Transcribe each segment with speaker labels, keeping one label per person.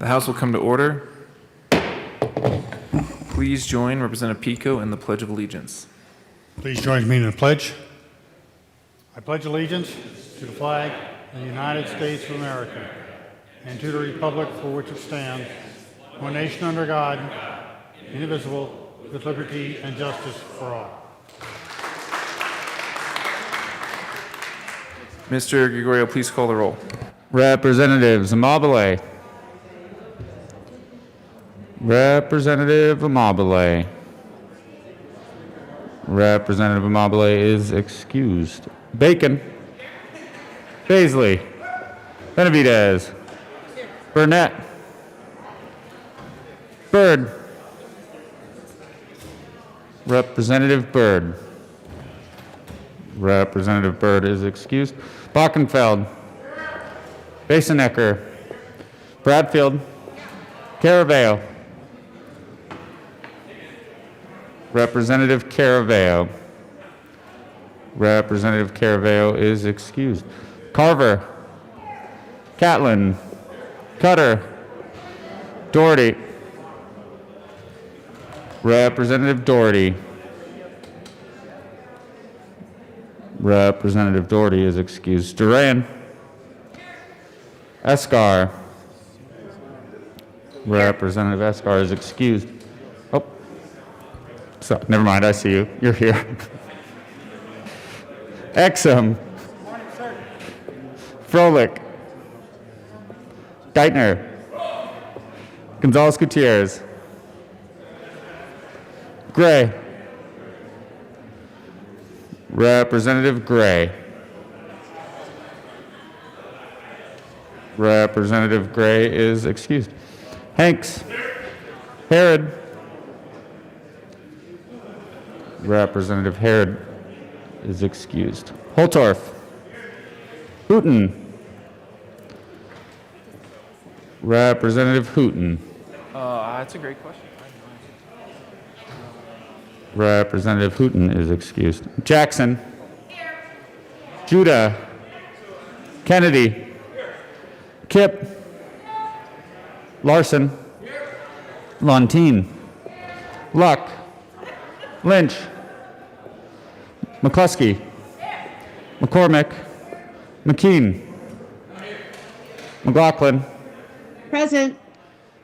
Speaker 1: The House will come to order. Please join Representative Pico in the Pledge of Allegiance.
Speaker 2: Please join me in the pledge. I pledge allegiance to the flag of the United States of America and to the republic for which it stands, one nation under God, indivisible, with liberty and justice for all.
Speaker 1: Mr. Gregorio, please call the roll.
Speaker 3: Representative Amabile. Representative Amabile. Representative Amabile is excused. Bacon. Baisley. Benavidez. Burnett. Byrd. Representative Byrd. Representative Byrd is excused. Bockenfeld. Basenecker. Bradfield. Caraveo. Representative Caraveo. Representative Caraveo is excused. Carver. Catlin. Cutter. Doherty. Representative Doherty. Representative Doherty is excused. Duran. Escar. Representative Escar is excused. Oh, so, never mind, I see you. You're here. Exum. Froelich. Geithner. Gonzalez Gutierrez. Gray. Representative Gray. Representative Gray is excused. Hanks. Herod. Representative Herod is excused. Holtorf. Hooten. Representative Hooten.
Speaker 1: That's a great question.
Speaker 3: Representative Hooten is excused. Jackson. Judah. Kennedy. Kipp. Larson. Lontine. Luck. Lynch. McCluskey. McCormick. McKean. McLaughlin.
Speaker 4: Present.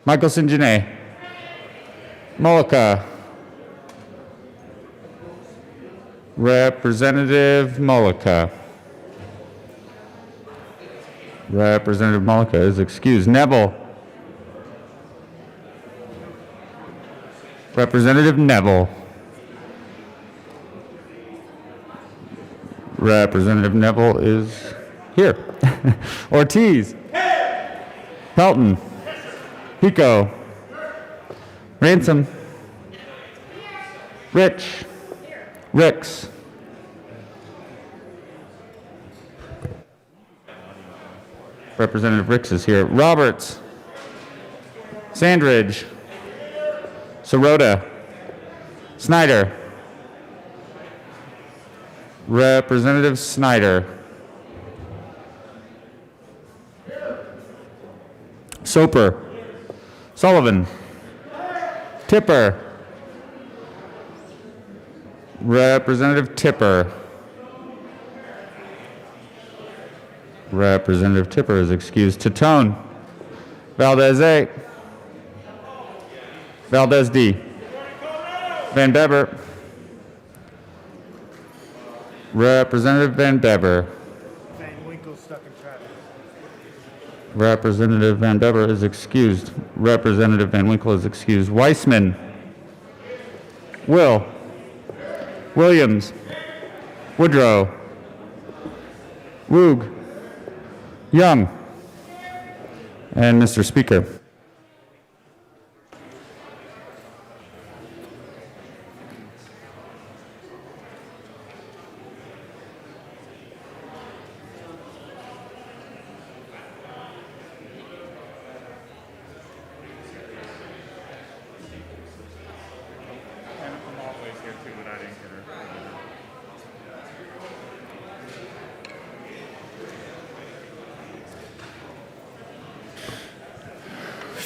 Speaker 3: Michelson Janae. Mullica. Representative Mullica. Representative Mullica is excused. Neville. Representative Neville. Representative Neville is here. Ortiz. Pelton. Pico. Ransom. Rich. Ricks. Representative Ricks is here. Roberts. Sandridge. Sirota. Snyder. Representative Snyder. Soper. Sullivan. Tipper. Representative Tipper. Representative Tipper is excused. Tatone. Valdez A. Valdez D. Van Bever. Representative Van Bever.
Speaker 2: Van Winkle stuck in traffic.
Speaker 3: Representative Van Bever is excused. Representative Van Winkle is excused. Weissman. Will. Williams. Woodrow. Woog. Young. And Mr. Speaker.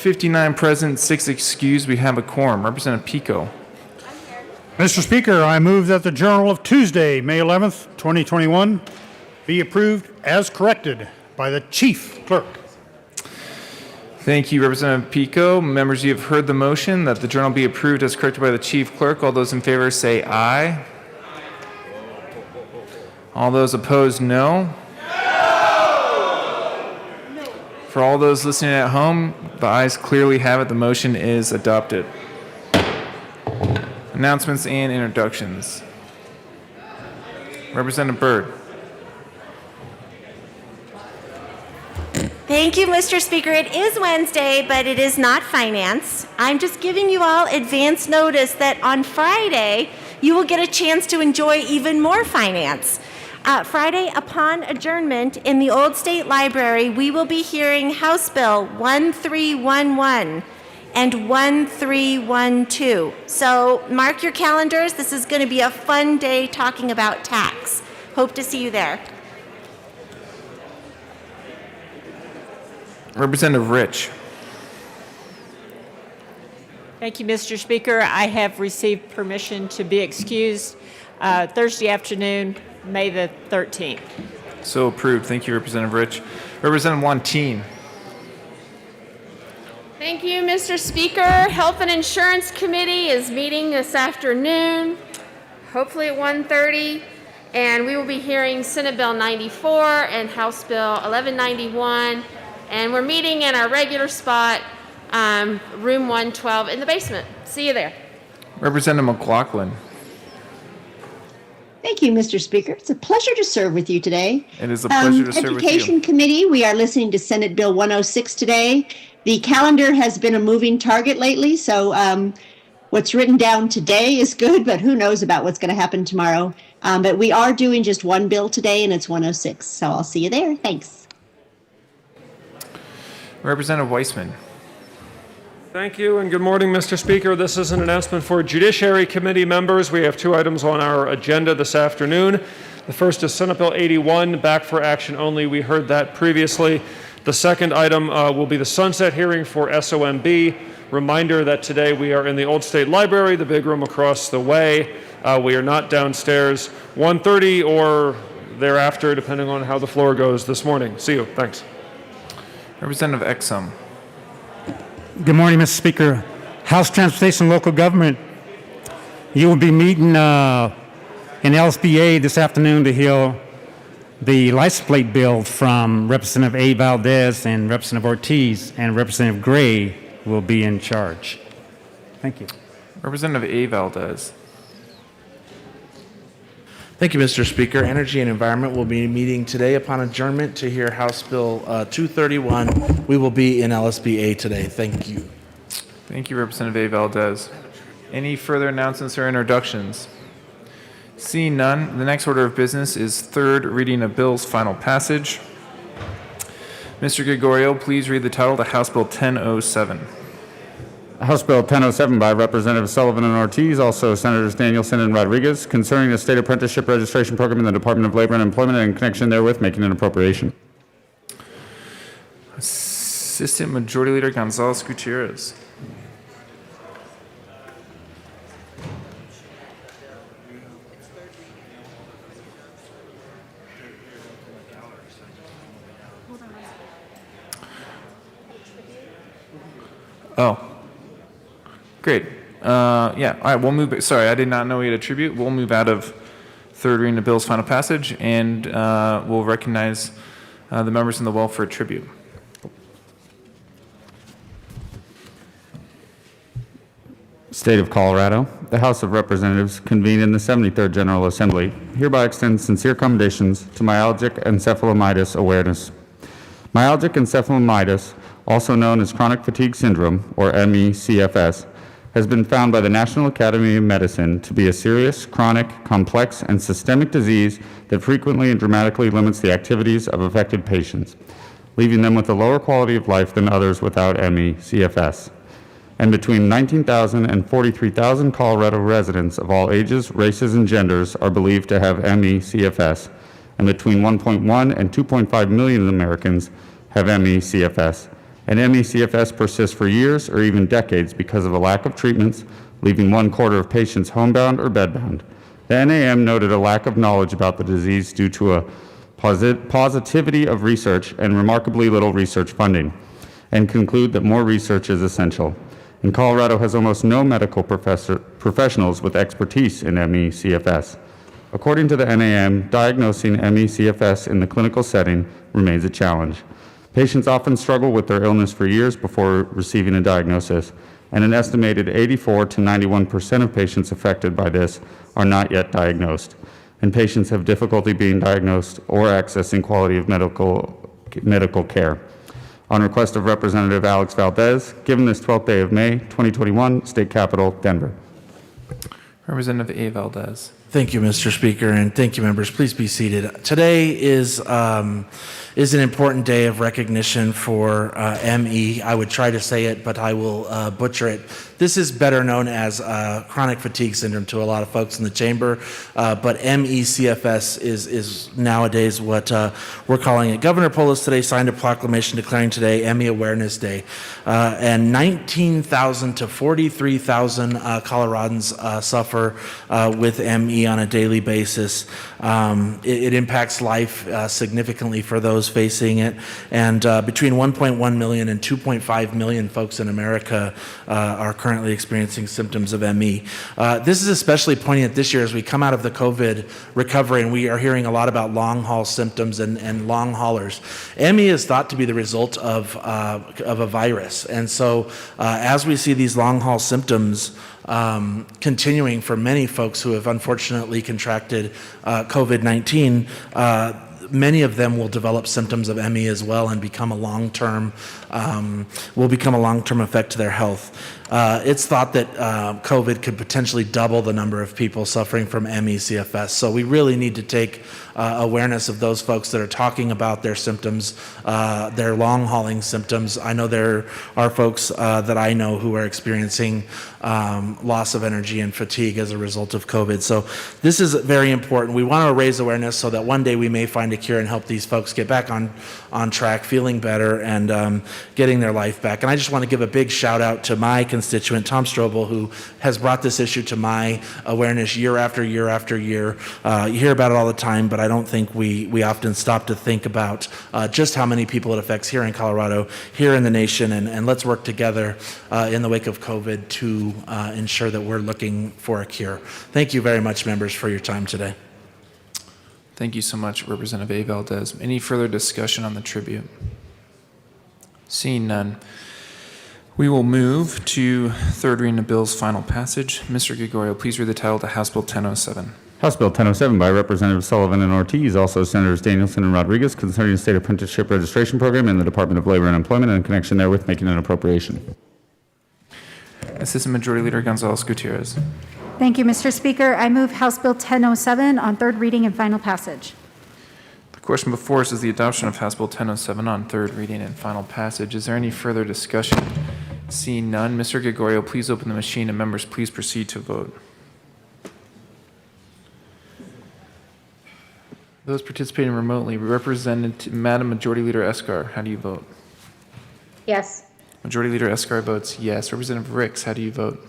Speaker 1: 59 present, 6 excused. We have a quorum. Representative Pico.
Speaker 2: Mr. Speaker, I move that the Journal of Tuesday, May 11th, 2021, be approved as corrected by the Chief Clerk.
Speaker 1: Thank you, Representative Pico. Members, you have heard the motion that the journal be approved as corrected by the Chief Clerk. All those in favor say aye. All those opposed, no. For all those listening at home, the ayes clearly have it. The motion is adopted. Announcements and introductions. Representative Byrd.
Speaker 4: Thank you, Mr. Speaker. It is Wednesday, but it is not finance. I'm just giving you all advance notice that on Friday, you will get a chance to enjoy even more finance. Friday, upon adjournment in the Old State Library, we will be hearing House Bill 1311 and 1312. So mark your calendars. This is going to be a fun day talking about tax. Hope to see you there.
Speaker 1: Representative Rich.
Speaker 5: Thank you, Mr. Speaker. I have received permission to be excused Thursday afternoon, May the 13th.
Speaker 1: So approved. Thank you, Representative Rich. Representative Wantine.
Speaker 6: Thank you, Mr. Speaker. Health and Insurance Committee is meeting this afternoon, hopefully at 1:30, and we will be hearing Senate Bill 94 and House Bill 1191, and we're meeting in our regular spot, room 112 in the basement. See you there.
Speaker 1: Representative McLaughlin.
Speaker 7: Thank you, Mr. Speaker. It's a pleasure to serve with you today.
Speaker 1: It is a pleasure to serve with you.
Speaker 7: Education Committee, we are listening to Senate Bill 106 today. The calendar has been a moving target lately, so what's written down today is good, but who knows about what's going to happen tomorrow. But we are doing just one bill today, and it's 106, so I'll see you there. Thanks.
Speaker 1: Representative Weissman.
Speaker 8: Thank you, and good morning, Mr. Speaker. This is an announcement for Judiciary Committee members. We have 2 items on our agenda this afternoon. The first is Senate Bill 81, back for action only. We heard that previously. The second item will be the sunset hearing for SOMB. Reminder that today we are in the Old State Library, the big room across the way. We are not downstairs 1:30 or thereafter, depending on how the floor goes this morning. See you. Thanks.
Speaker 1: Representative Exum.
Speaker 9: Good morning, Mr. Speaker. House Transportation and Local Government, you will be meeting in LSBA this afternoon to hear the license plate bill from Representative A. Valdez and Representative Ortiz, and Representative Gray will be in charge. Thank you.
Speaker 1: Representative A. Valdez.
Speaker 10: Thank you, Mr. Speaker. Energy and Environment will be meeting today upon adjournment to hear House Bill 231. We will be in LSBA today. Thank you.
Speaker 1: Thank you, Representative A. Valdez. Any further announcements or introductions? Seeing none, the next order of business is third reading of bills, final passage. Mr. Gregorio, please read the title to House Bill 1007.
Speaker 3: House Bill 1007 by Representative Sullivan and Ortiz, also Senators Danielson and Rodriguez, concerning the state apprenticeship registration program in the Department of Labor and Employment and in connection therewith making an appropriation.
Speaker 1: Assistant Majority Leader Gonzalez Gutierrez. Oh. Great. Yeah, all right, we'll move. Sorry, I did not know we had a tribute. We'll move out of third reading of bill's final passage, and we'll recognize the members in the well for a tribute.
Speaker 3: State of Colorado, the House of Representatives convened in the 73rd General Assembly hereby extends sincere commendations to myalgic encephalomyelitis awareness. Myalgic encephalomyelitis, also known as chronic fatigue syndrome, or ME/CFS, has been found by the National Academy of Medicine to be a serious, chronic, complex, and systemic disease that frequently and dramatically limits the activities of affected patients, leaving them with a lower quality of life than others without ME/CFS. And between 19,000 and 43,000 Colorado residents of all ages, races, and genders are believed to have ME/CFS, and between 1.1 and 2.5 million Americans have ME/CFS, and ME/CFS persists for years or even decades because of a lack of treatments, leaving 1/4 of patients homebound or bedbound. The NAM noted a lack of knowledge about the disease due to a positivity of research and remarkably little research funding, and conclude that more research is essential. And Colorado has almost no medical professionals with expertise in ME/CFS. According to the NAM, diagnosing ME/CFS in the clinical setting remains a challenge. Patients often struggle with their illness for years before receiving a diagnosis, and an estimated 84 to 91% of patients affected by this are not yet diagnosed, and patients have difficulty being diagnosed or accessing quality of medical care. On request of Representative Alex Valdez, given this 12th day of May, 2021, State Capitol, Denver.
Speaker 1: Representative A. Valdez.
Speaker 10: Thank you, Mr. Speaker, and thank you, members. Please be seated. Today is an important day of recognition for ME. I would try to say it, but I will butcher it. This is better known as chronic fatigue syndrome to a lot of folks in the chamber, but ME/CFS is nowadays what we're calling it. Governor Polis today signed a proclamation declaring today ME Awareness Day, and 19,000 to 43,000 Coloradans suffer with ME on a daily basis. It impacts life significantly for those facing it, and between 1.1 million and 2.5 million folks in America are currently experiencing symptoms of ME. This is especially poignant this year as we come out of the COVID recovery, and we are hearing a lot about long haul symptoms and long haulers. ME is thought to be the result of a virus, and so as we see these long haul symptoms continuing for many folks who have unfortunately contracted COVID-19, many of them will develop symptoms of ME as well and become a long-term effect to their health. It's thought that COVID could potentially double the number of people suffering from ME/CFS. So we really need to take awareness of those folks that are talking about their symptoms, their long-hauling symptoms. I know there are folks that I know who are experiencing loss of energy and fatigue as a result of COVID. So this is very important. We want to raise awareness so that one day we may find a cure and help these folks get back on track, feeling better, and getting their life back. And I just want to give a big shout out to my constituent, Tom Strobel, who has brought this issue to my awareness year after year after year. You hear about it all the time, but I don't think we often stop to think about just how many people it affects here in Colorado, here in the nation, and let's work together in the wake of COVID to ensure that we're looking for a cure. Thank you very much, members, for your time today.
Speaker 1: Thank you so much, Representative A. Valdez. Any further discussion on the tribute? Seeing none, we will move to third reading of bill's final passage. Mr. Gregorio, please read the title to House Bill 1007.
Speaker 3: House Bill 1007 by Representatives Sullivan and Ortiz, also Senators Danielson and Rodriguez, concerning the state apprenticeship registration program in the Department of Labor and Employment and in connection therewith making an appropriation.
Speaker 1: Assistant Majority Leader Gonzalez Gutierrez.
Speaker 11: Thank you, Mr. Speaker. I move House Bill 1007 on third reading and final passage.
Speaker 1: The question before us is the adoption of House Bill 1007 on third reading and final passage. Is there any further discussion? Seeing none, Mr. Gregorio, please open the machine, and members, please proceed to vote. Those participating remotely, Madam Majority Leader Escar, how do you vote?
Speaker 12: Yes.
Speaker 1: Majority Leader Escar votes yes. Representative Ricks, how do you vote?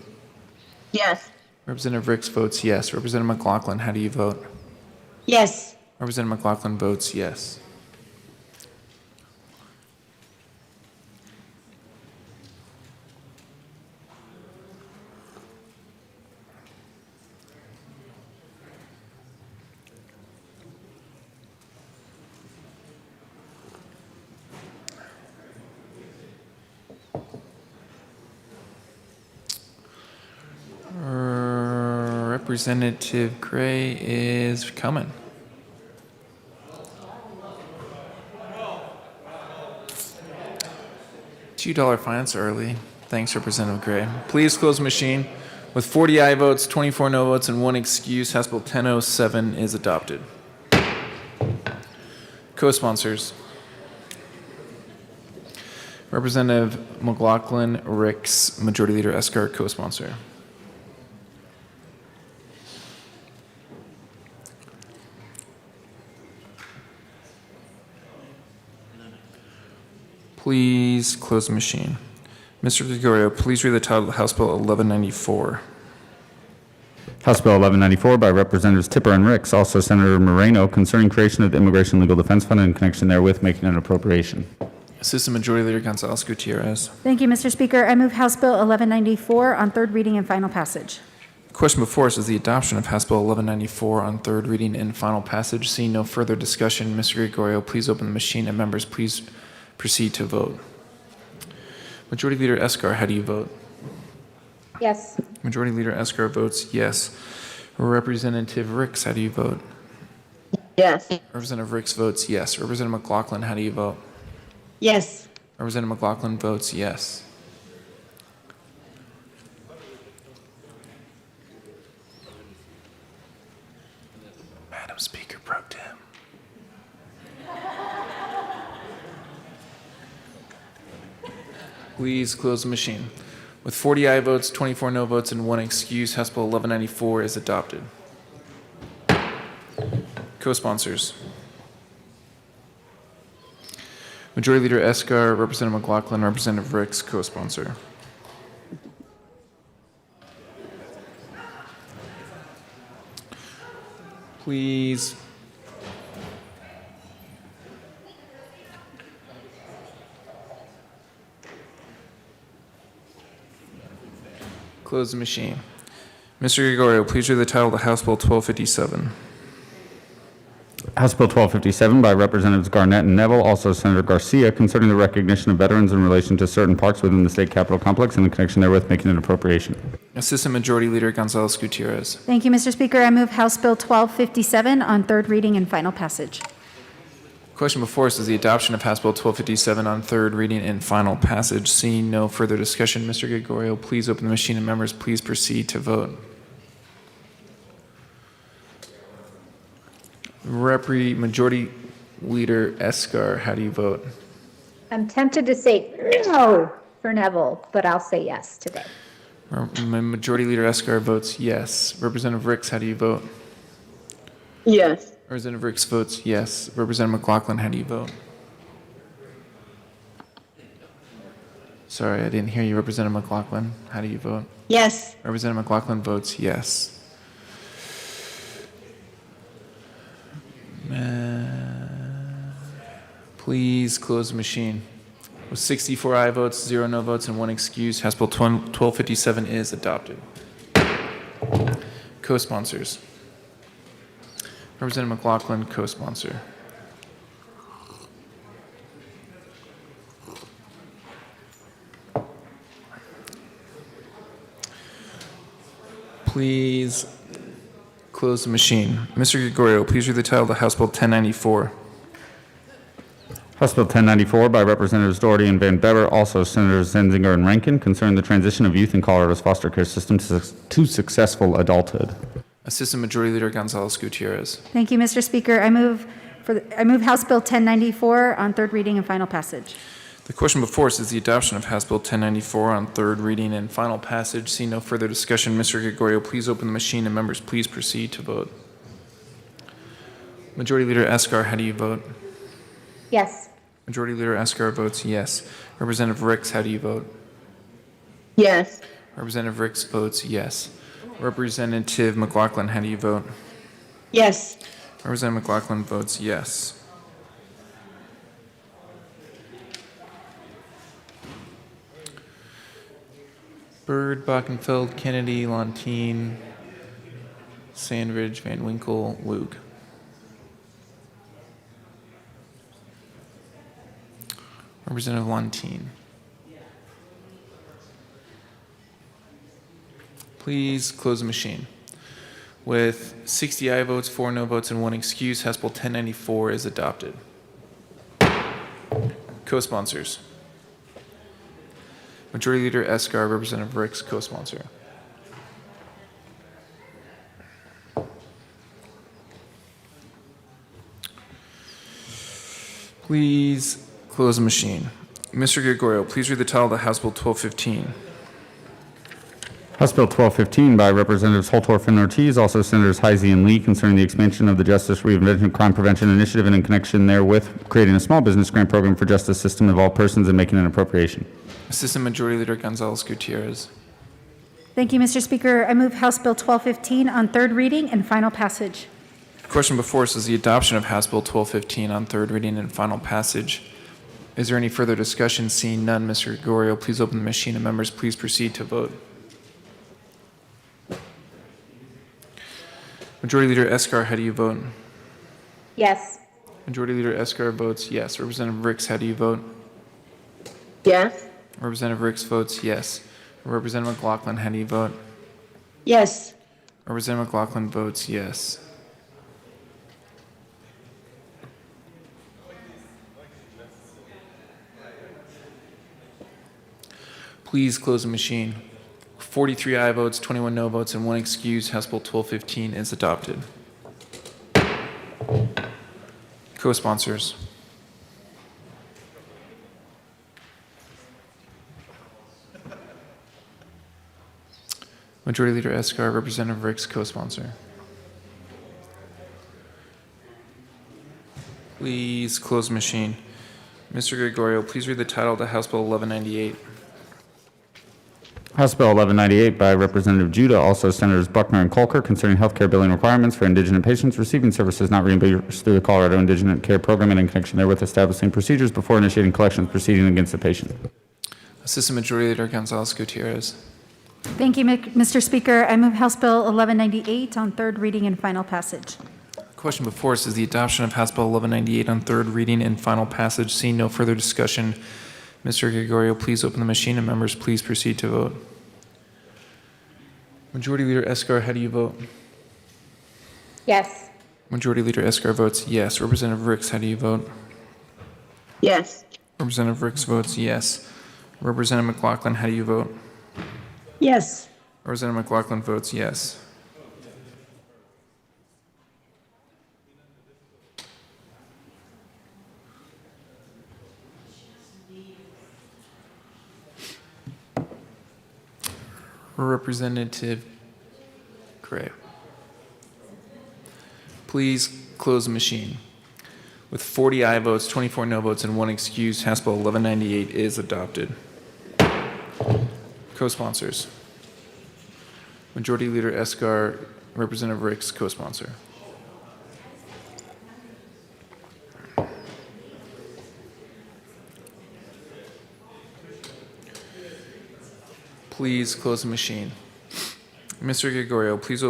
Speaker 12: Yes.
Speaker 1: Representative Ricks votes yes. Representative McLaughlin, how do you vote?
Speaker 7: Yes.
Speaker 1: Representative McLaughlin votes yes. Representative Gray is coming. $2 fines early. Thanks, Representative Gray. Please close the machine. With 40 aye votes, 24 no votes, and 1 excuse, House Bill 1007 is adopted. Co-sponsors. Representative McLaughlin, Ricks, Majority Leader Escar, co-sponsor. Please close the machine. Mr. Gregorio, please read the title of House Bill 1194.
Speaker 3: House Bill 1194 by Representatives Tipper and Ricks, also Senator Moreno, concerning creation of the Immigration Legal Defense Fund and in connection therewith making an appropriation.
Speaker 1: Assistant Majority Leader Gonzalez Gutierrez.
Speaker 11: Thank you, Mr. Speaker. I move House Bill 1194 on third reading and final passage.
Speaker 1: The question before us is the adoption of House Bill 1194 on third reading and final passage. Seeing no further discussion, Mr. Gregorio, please open the machine and members, please proceed to vote. Majority Leader Escar, how do you vote?
Speaker 12: Yes.
Speaker 1: Majority Leader Escar votes yes. Representative Ricks, how do you vote?
Speaker 12: Yes.
Speaker 1: Representative Ricks votes yes. Representative McLaughlin, how do you vote?
Speaker 7: Yes.
Speaker 1: Representative McLaughlin votes yes. Madam Speaker Pro Tem. Please close the machine. With 40 aye votes, 24 no votes, and 1 excuse, House Bill 1194 is adopted. Co-sponsors. Majority Leader Escar, Representative McLaughlin, Representative Ricks, co-sponsor. Please. Close the machine. Mr. Gregorio, please read the title of the House Bill 1257.
Speaker 3: House Bill 1257 by Representatives Garnett and Neville, also Senator Garcia, concerning the recognition of veterans in relation to certain parks within the state capitol complex and in connection therewith making an appropriation.
Speaker 1: Assistant Majority Leader Gonzalez Gutierrez.
Speaker 11: Thank you, Mr. Speaker. I move House Bill 1257 on third reading and final passage.
Speaker 1: Question before us is the adoption of House Bill 1257 on third reading and final passage. Seeing no further discussion, Mr. Gregorio, please open the machine and members, please proceed to vote. Majority Leader Escar, how do you vote?
Speaker 12: I'm tempted to say no for Neville, but I'll say yes today.
Speaker 1: Majority Leader Escar votes yes. Representative Ricks, how do you vote?
Speaker 12: Yes.
Speaker 1: Representative Ricks votes yes. Representative McLaughlin, how do you vote? Sorry, I didn't hear you. Representative McLaughlin, how do you vote?
Speaker 7: Yes.
Speaker 1: Representative McLaughlin votes yes. Please close the machine. With 64 aye votes, 0 no votes, and 1 excuse, House Bill 1257 is adopted. Co-sponsors. Representative McLaughlin, co-sponsor. Please close the machine. Mr. Gregorio, please read the title of the House Bill 1094.
Speaker 3: House Bill 1094 by Representatives Doherty and Van Bever, also Senators Zenzinger and Rankin, concerning the transition of youth in Colorado's foster care system to successful adulthood.
Speaker 1: Assistant Majority Leader Gonzalez Gutierrez.
Speaker 11: Thank you, Mr. Speaker. I move House Bill 1094 on third reading and final passage.
Speaker 1: The question before us is the adoption of House Bill 1094 on third reading and final passage. Seeing no further discussion, Mr. Gregorio, please open the machine and members, please proceed to vote. Majority Leader Escar, how do you vote?
Speaker 12: Yes.
Speaker 1: Majority Leader Escar votes yes. Representative Ricks, how do you vote?
Speaker 12: Yes.
Speaker 1: Representative Ricks votes yes. Representative McLaughlin, how do you vote?
Speaker 7: Yes.
Speaker 1: Representative McLaughlin votes yes. Byrd, Bockenfeld, Kennedy, Lontine, Sandridge, Van Winkle, Luke. Representative Lontine. Please close the machine. With 60 aye votes, 4 no votes, and 1 excuse, House Bill 1094 is adopted. Co-sponsors. Majority Leader Escar, Representative Ricks, co-sponsor. Please close the machine. Mr. Gregorio, please read the title of the House Bill 1215.
Speaker 3: House Bill 1215 by Representatives Holtorf and Ortiz, also Senators Heisey and Lee, concerning the expansion of the Justice Reinvention Crime Prevention Initiative and in connection therewith creating a small business grant program for justice system of all persons and making an appropriation.
Speaker 1: Assistant Majority Leader Gonzalez Gutierrez.
Speaker 11: Thank you, Mr. Speaker. I move House Bill 1215 on third reading and final passage.
Speaker 1: The question before us is the adoption of House Bill 1215 on third reading and final passage. Is there any further discussion? Seeing none, Mr. Gregorio, please open the machine and members please proceed to vote. Majority Leader Escar, how do you vote?
Speaker 12: Yes.
Speaker 1: Majority Leader Escar votes yes. Representative Ricks, how do you vote?
Speaker 12: Yes.
Speaker 1: Representative Ricks votes yes. Representative McLaughlin, how do you vote?
Speaker 7: Yes.
Speaker 1: Representative McLaughlin votes yes. Please close the machine. 43 aye votes, 21 no votes, and 1 excuse. House Bill 1215 is adopted. Co-sponsors. Majority Leader Escar, Representative Ricks, co-sponsor. Please close the machine. Mr. Gregorio, please read the title to House Bill 1198.
Speaker 3: House Bill 1198 by Representative Judah, also Senators Buckner and Colker, concerning healthcare billing requirements for indigent patients receiving services not reimbursed through the Colorado Indigent Care Program and in connection therewith establishing procedures before initiating collections proceeding against the patient.
Speaker 1: Assistant Majority Leader Gonzalez Gutierrez.
Speaker 11: Thank you, Mr. Speaker. I move House Bill 1198 on third reading and final passage.
Speaker 1: The question before us is the adoption of House Bill 1198 on third reading and final passage. Seeing no further discussion, Mr. Gregorio, please open the machine and members please proceed to vote. Majority Leader Escar, how do you vote?
Speaker 12: Yes.
Speaker 1: Majority Leader Escar votes yes. Representative Ricks, how do you vote?
Speaker 12: Yes.
Speaker 1: Representative Ricks votes yes. Representative McLaughlin, how do you vote?
Speaker 7: Yes.
Speaker 1: Representative McLaughlin votes yes. Representative Gray. Please close the machine. With 40 aye votes, 24 no votes, and 1 excuse, House Bill 1198 is adopted. Co-sponsors. Majority Leader Escar, Representative Ricks, co-sponsor. Please close the machine. Mr. Gregorio, please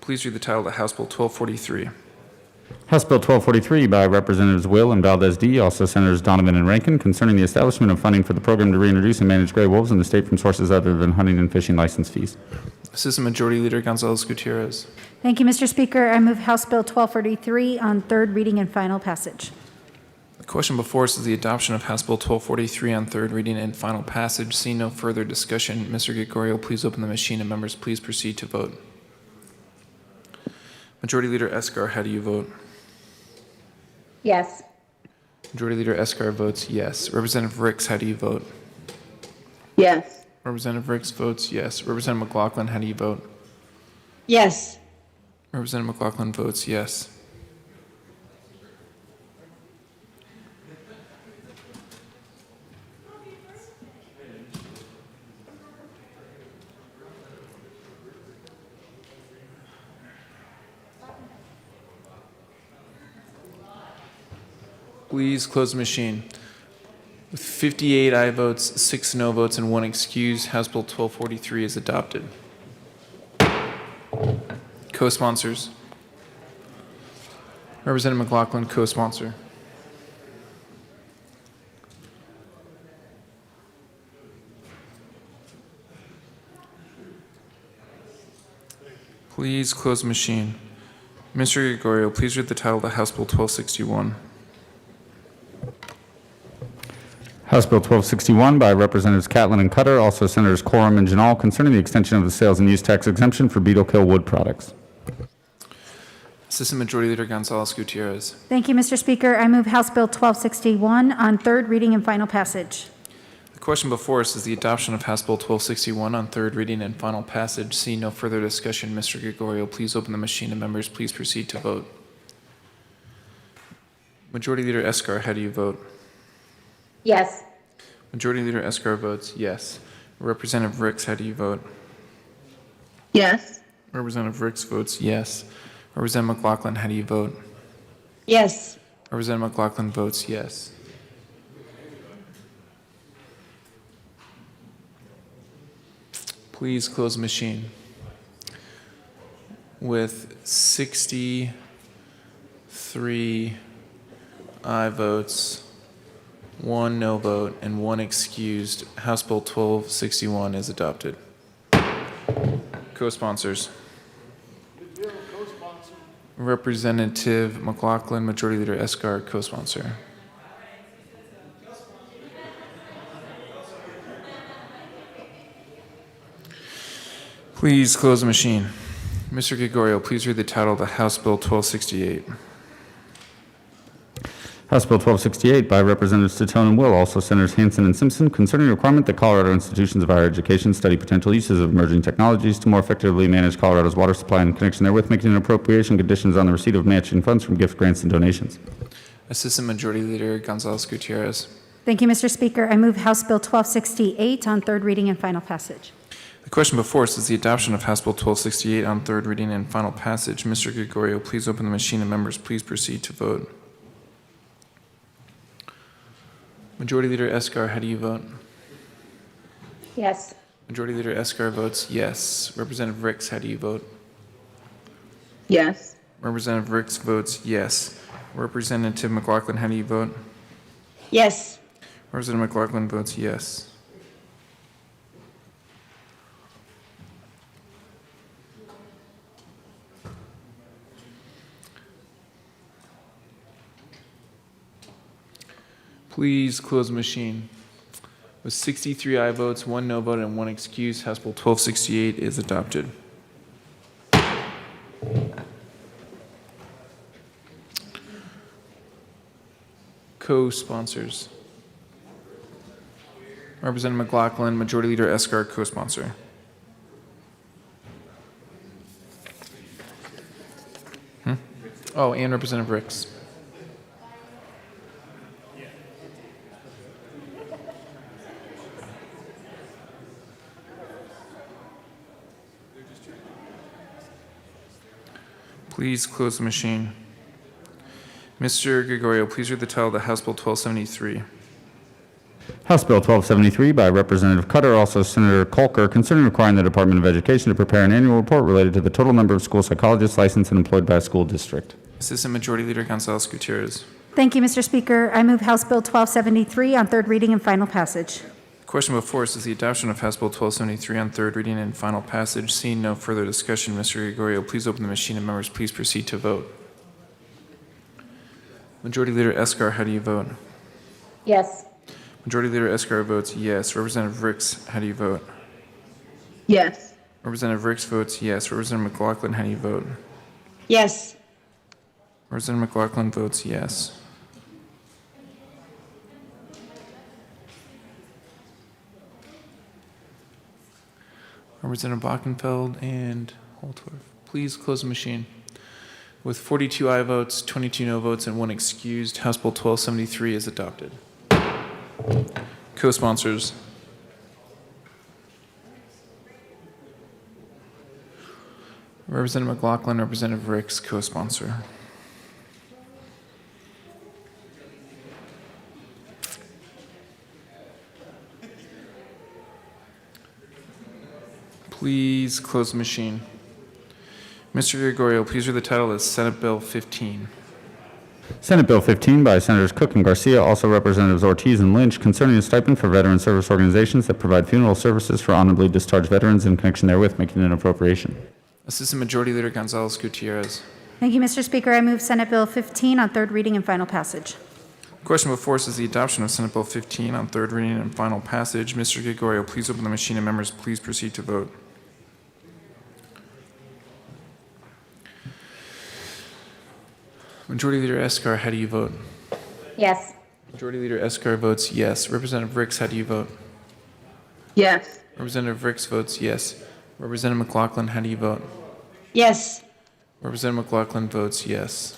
Speaker 1: please read the title to House Bill 1243.
Speaker 3: House Bill 1243 by Representatives Will and Valdez D., also Senators Donovan and Rankin, concerning the establishment of funding for the program to reintroduce and manage gray wolves in the state from sources other than hunting and fishing license fees.
Speaker 1: Assistant Majority Leader Gonzalez Gutierrez.
Speaker 11: Thank you, Mr. Speaker. I move House Bill 1243 on third reading and final passage.
Speaker 1: The question before us is the adoption of House Bill 1243 on third reading and final passage. Seeing no further discussion, Mr. Gregorio, please open the machine and members please proceed to vote. Majority Leader Escar, how do you vote?
Speaker 12: Yes.
Speaker 1: Majority Leader Escar votes yes. Representative Ricks, how do you vote?
Speaker 12: Yes.
Speaker 1: Representative Ricks votes yes. Representative McLaughlin, how do you vote?
Speaker 7: Yes.
Speaker 1: Representative McLaughlin votes yes. Please close the machine. With 58 aye votes, 6 no votes, and 1 excuse, House Bill 1243 is adopted. Co-sponsors. Representative McLaughlin, co-sponsor. Please close the machine. Mr. Gregorio, please read the title to House Bill 1261.
Speaker 3: House Bill 1261 by Representatives Catlin and Cutter, also Senators Corum and Janal, concerning the extension of the sales and use tax exemption for beetle kill wood products.
Speaker 1: Assistant Majority Leader Gonzalez Gutierrez.
Speaker 11: Thank you, Mr. Speaker. I move House Bill 1261 on third reading and final passage.
Speaker 1: The The question before us is the adoption of House Bill 1261 on third reading and final passage. Seeing no further discussion, Mr. Gregorio, please open the machine and members, please proceed to vote. Majority Leader Escar, how do you vote?
Speaker 12: Yes.
Speaker 1: Majority Leader Escar votes yes. Representative Ricks, how do you vote?
Speaker 12: Yes.
Speaker 1: Representative Ricks votes yes. Representative McLaughlin, how do you vote?
Speaker 7: Yes.
Speaker 1: Representative McLaughlin votes yes. Please close the machine. With 63 aye votes, 1 no vote, and 1 excused, House Bill 1261 is adopted. Co-sponsors. Representative McLaughlin, Majority Leader Escar, co-sponsor. Please close the machine. Mr. Gregorio, please read the title of the House Bill 1268.
Speaker 3: House Bill 1268 by Representatives Titone and Will, also Senators Hansen and Simpson, concerning the requirement that Colorado institutions of higher education study potential uses of emerging technologies to more effectively manage Colorado's water supply and connection therewith, making an appropriation conditions on the receipt of matching funds from gift grants and donations.
Speaker 1: Assistant Majority Leader Gonzalez Gutierrez.
Speaker 11: Thank you, Mr. Speaker. I move House Bill 1268 on third reading and final passage.
Speaker 1: The question before us is the adoption of House Bill 1268 on third reading and final passage. Mr. Gregorio, please open the machine and members, please proceed to vote. Majority Leader Escar, how do you vote?
Speaker 12: Yes.
Speaker 1: Majority Leader Escar votes yes. Representative Ricks, how do you vote?
Speaker 12: Yes.
Speaker 1: Representative Ricks votes yes. Representative McLaughlin, how do you vote?
Speaker 7: Yes.
Speaker 1: Representative McLaughlin votes yes. Please close the machine. With 63 aye votes, 1 no vote, and 1 excuse, House Bill 1268 is adopted. Co-sponsors. Representative McLaughlin, Majority Leader Escar, co-sponsor. Oh, and Representative Ricks. Please close the machine. Mr. Gregorio, please read the title of the House Bill 1273.
Speaker 3: House Bill 1273 by Representative Cutter, also Senator Kolker, concerning requiring the Department of Education to prepare an annual report related to the total number of school psychologists licensed and employed by a school district.
Speaker 1: Assistant Majority Leader Gonzalez Gutierrez.
Speaker 11: Thank you, Mr. Speaker. I move House Bill 1273 on third reading and final passage.
Speaker 1: The question before us is the adoption of House Bill 1273 on third reading and final passage. Seeing no further discussion, Mr. Gregorio, please open the machine and members, please proceed to vote. Majority Leader Escar, how do you vote?
Speaker 12: Yes.
Speaker 1: Majority Leader Escar votes yes. Representative Ricks, how do you vote?
Speaker 12: Yes.
Speaker 1: Representative Ricks votes yes. Representative McLaughlin, how do you vote?
Speaker 7: Yes.
Speaker 1: Representative McLaughlin votes yes. Representative Bockenfeld and Holtorf, please close the machine. With 42 aye votes, 22 no votes, and 1 excused, House Bill 1273 is adopted. Co-sponsors. Representative McLaughlin, Representative Ricks, co-sponsor. Please close the machine. Mr. Gregorio, please read the title of Senate Bill 15.
Speaker 3: Senate Bill 15 by Senators Cook and Garcia, also Representatives Ortiz and Lynch, concerning a stipend for veteran service organizations that provide funeral services for honorably discharged veterans in connection therewith, making an appropriation.
Speaker 1: Assistant Majority Leader Gonzalez Gutierrez.
Speaker 11: Thank you, Mr. Speaker. I move Senate Bill 15 on third reading and final passage.
Speaker 1: The question before us is the adoption of Senate Bill 15 on third reading and final passage. Mr. Gregorio, please open the machine and members, please proceed to vote. Majority Leader Escar, how do you vote?
Speaker 12: Yes.
Speaker 1: Majority Leader Escar votes yes. Representative Ricks, how do you vote?
Speaker 13: Yes.
Speaker 1: Representative Ricks votes yes. Representative McLaughlin, how do you vote?
Speaker 7: Yes.
Speaker 1: Representative McLaughlin votes yes.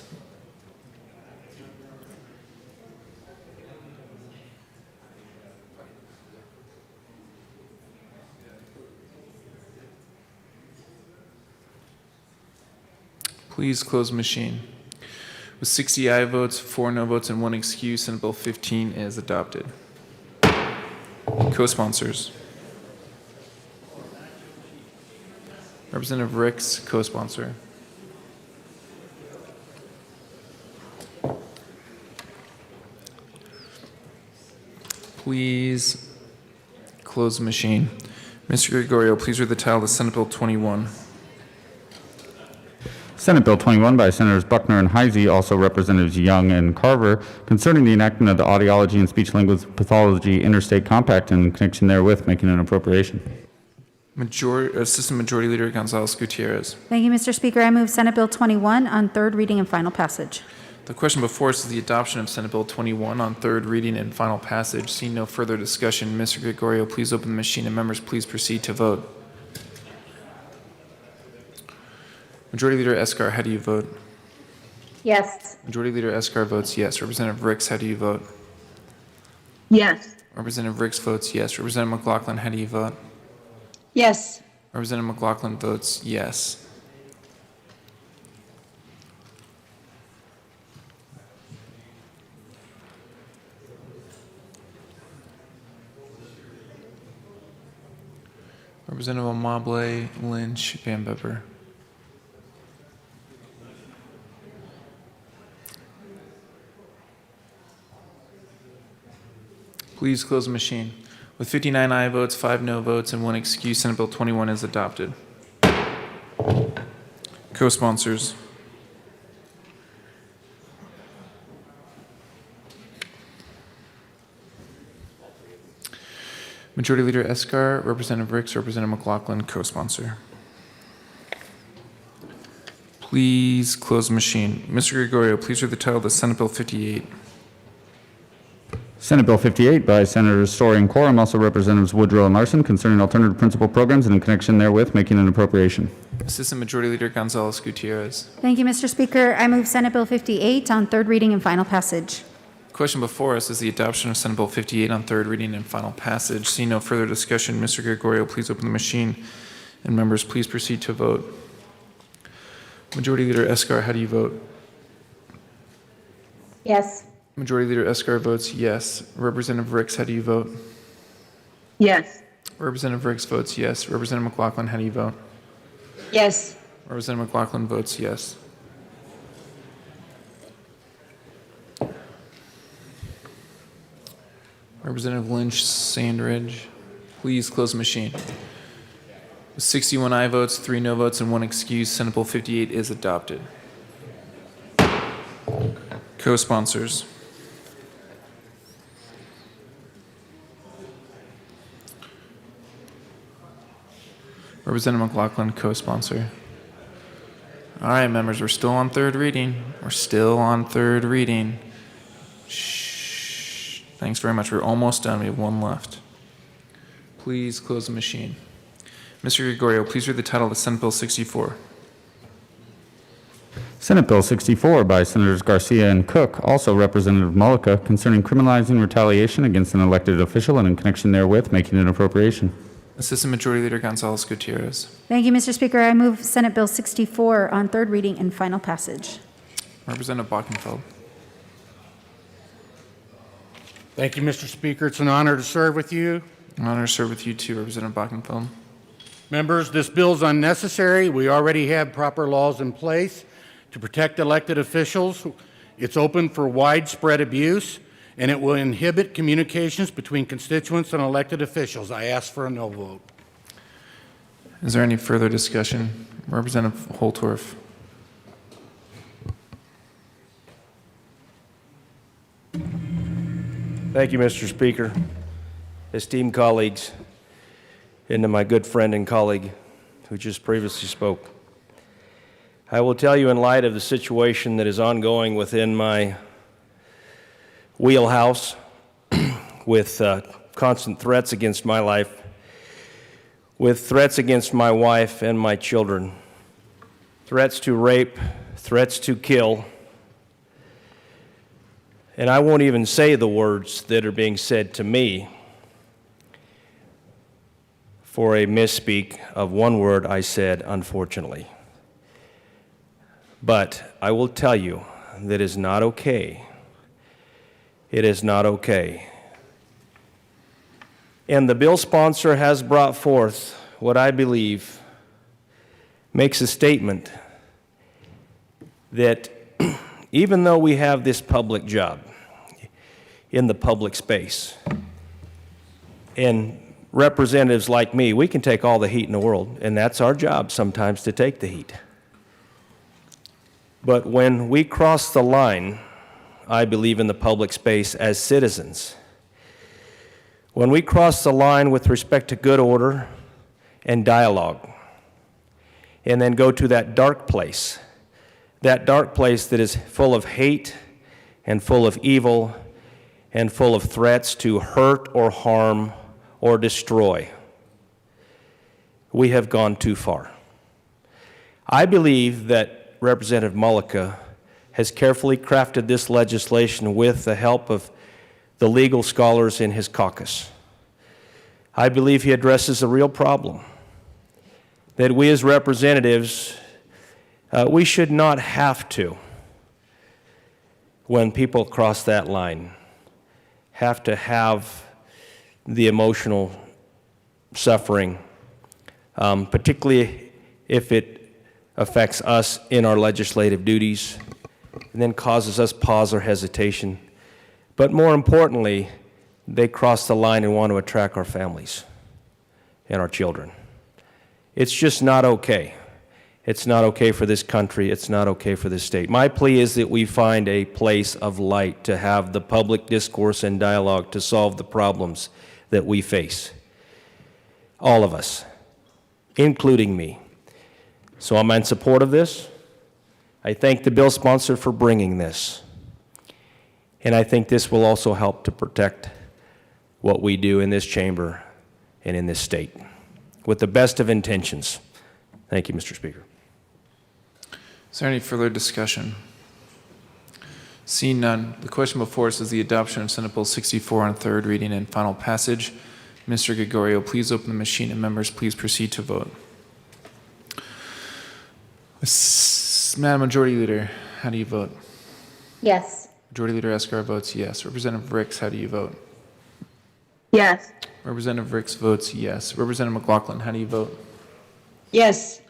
Speaker 1: Please close machine. With 60 aye votes, 4 no votes, and 1 excuse, Senate Bill 15 is adopted. Co-sponsors. Representative Ricks, co-sponsor. Please close the machine. Mr. Gregorio, please read the title of Senate Bill 21.
Speaker 3: Senate Bill 21 by Senators Buckner and Heisey, also Representatives Young and Carver, concerning the enactment of the Audiology and Speech Language Pathology Interstate Compact and in connection therewith making an appropriation.
Speaker 1: Assistant Majority Leader Gonzalez Gutierrez.
Speaker 11: Thank you, Mr. Speaker. I move Senate Bill 21 on third reading and final passage.
Speaker 1: The question before us is the adoption of Senate Bill 21 on third reading and final passage. Seeing no further discussion, Mr. Gregorio, please open the machine and members please proceed to vote. Majority Leader Escar, how do you vote?
Speaker 12: Yes.
Speaker 1: Majority Leader Escar votes yes. Representative Ricks, how do you vote?
Speaker 13: Yes.
Speaker 1: Representative Ricks votes yes. Representative McLaughlin, how do you vote?
Speaker 7: Yes.
Speaker 1: Representative McLaughlin votes yes. Representative Amable, Lynch, Van Bepper. Please close the machine. With 59 aye votes, 5 no votes, and 1 excuse, Senate Bill 21 is adopted. Co-sponsors. Majority Leader Escar, Representative Ricks, Representative McLaughlin, co-sponsor. Please close the machine. Mr. Gregorio, please read the title of the Senate Bill 58.
Speaker 3: Senate Bill 58 by Senators Story and Quorum, also Representatives Woodrow and Larson, concerning alternative principal programs and in connection therewith making an appropriation.
Speaker 1: Assistant Majority Leader Gonzalez Gutierrez.
Speaker 11: Thank you, Mr. Speaker. I move Senate Bill 58 on third reading and final passage.
Speaker 1: Question before us is the adoption of Senate Bill 58 on third reading and final passage. Seeing no further discussion, Mr. Gregorio, please open the machine, and members, please proceed to vote. Majority Leader Escar, how do you vote?
Speaker 12: Yes.
Speaker 1: Majority Leader Escar votes yes. Representative Ricks, how do you vote?
Speaker 13: Yes.
Speaker 1: Representative Ricks votes yes. Representative McLaughlin, how do you vote?
Speaker 7: Yes.
Speaker 1: Representative McLaughlin votes yes. Representative Lynch, Sandridge, please close the machine. With 61 aye votes, 3 no votes, and 1 excuse, Senate Bill 58 is adopted. Co-sponsors. Representative McLaughlin, co-sponsor. All right, members, we're still on third reading. We're still on third reading. Shh. Thanks very much. We're almost done. We have 1 left. Please close the machine. Mr. Gregorio, please read the title of Senate Bill 64.
Speaker 3: Senate Bill 64 by Senators Garcia and Cook, also Representative Mullica, concerning criminalizing retaliation against an elected official and in connection therewith making an appropriation.
Speaker 1: Assistant Majority Leader Gonzalez Gutierrez.
Speaker 11: Thank you, Mr. Speaker. I move Senate Bill 64 on third reading and final passage.
Speaker 1: Representative Bockenfeld.
Speaker 2: Thank you, Mr. Speaker. It's an honor to serve with you.
Speaker 1: An honor to serve with you too, Representative Bockenfeld.
Speaker 2: Members, this bill is unnecessary. We already have proper laws in place to protect elected officials. It's open for widespread abuse, and it will inhibit communications between constituents and elected officials. I ask for a no vote.
Speaker 1: Is there any further discussion? Representative Holtorf.
Speaker 14: Thank you, Mr. Speaker. Esteemed colleagues, and to my good friend and colleague who just previously spoke. I will tell you, in light of the situation that is ongoing within my wheelhouse with constant threats against my life, with threats against my wife and my children, threats to rape, threats to kill. And I won't even say the words that are being said to me for a misspeak of one word I said, unfortunately. But I will tell you that is not okay. It is not okay. And the bill sponsor has brought forth what I believe makes a statement that even though we have this public job in the public space, and representatives like me, we can take all the heat in the world, and that's our job sometimes to take the heat. But when we cross the line, I believe in the public space as citizens, when we cross the line with respect to good order and dialogue, and then go to that dark place that is full of hate and full of evil and full of threats to hurt or harm or destroy, we have gone too far. I believe that Representative Mullica has carefully crafted this legislation with the help of the legal scholars in his caucus. I believe he addresses a real problem, that we as representatives, we should not have to, when people cross that line, have to have the emotional suffering, particularly if it affects us in our legislative duties, and then causes us pause or hesitation. But more importantly, they cross the line and want to attract our families and our children. It's just not okay. It's not okay for this country. It's not okay for this state. My plea is that we find a place of light to have the public discourse and dialogue to solve the problems that we face. All of us, including me. So I'm in support of this. I thank the bill sponsor for bringing this. And I think this will also help to protect what we do in this chamber and in this state with the best of intentions. Thank you, Mr. Speaker.
Speaker 1: Is there any further discussion? Seeing none, the question before us is the adoption of Senate Bill 64 on third reading and final passage. Mr. Gregorio, please open the machine, and members, please proceed to vote. Madam Majority Leader, how do you vote?
Speaker 12: Yes.
Speaker 1: Majority Leader Escar votes yes. Representative Ricks, how do you vote?
Speaker 13: Yes.
Speaker 1: Representative Ricks votes yes. Representative McLaughlin, how do you vote?
Speaker 7: Yes.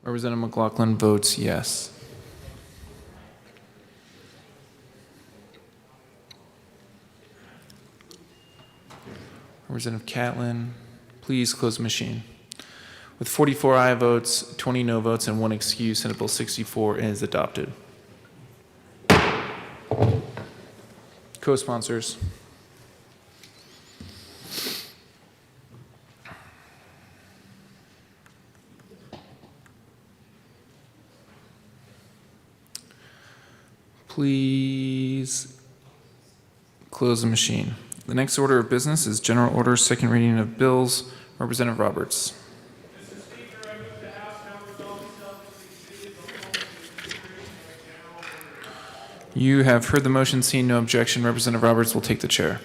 Speaker 1: Representative McLaughlin votes yes. Representative Catlin, please close the machine. With 44 aye votes, 20 no votes, and 1 excuse, Senate Bill 64 is adopted. Co-sponsors. Please close the machine. The next order of business is general order, second reading of bills. Representative Roberts. You have heard the motion, seeing no objection. Representative Roberts will take the chair.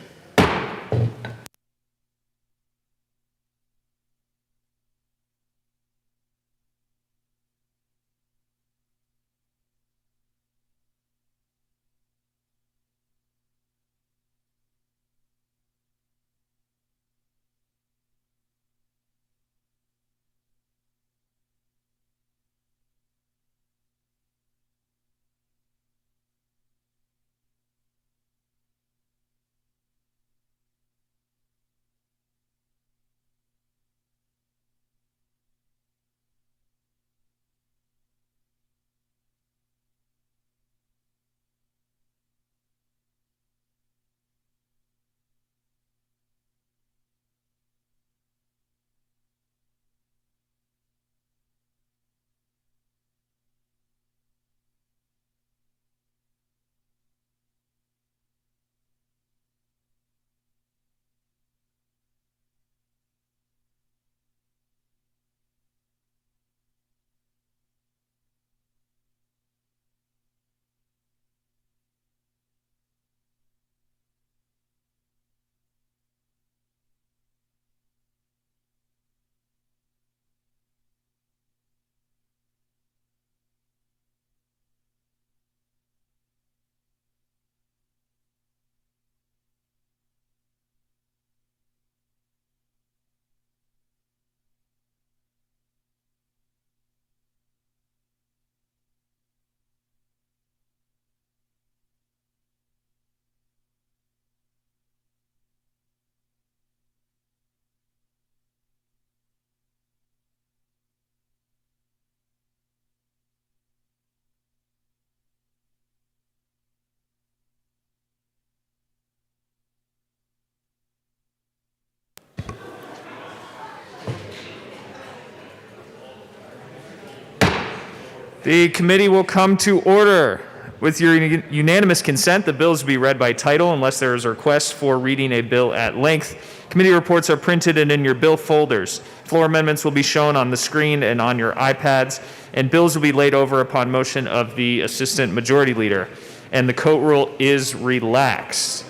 Speaker 1: The committee will come to order. With your unanimous consent, the bills will be read by title unless there is a request for reading a bill at length. Committee reports are printed and in your bill folders. Floor amendments will be shown on the screen and on your iPads, and bills will be laid over upon motion of the Assistant Majority Leader. And the coat rule is relaxed.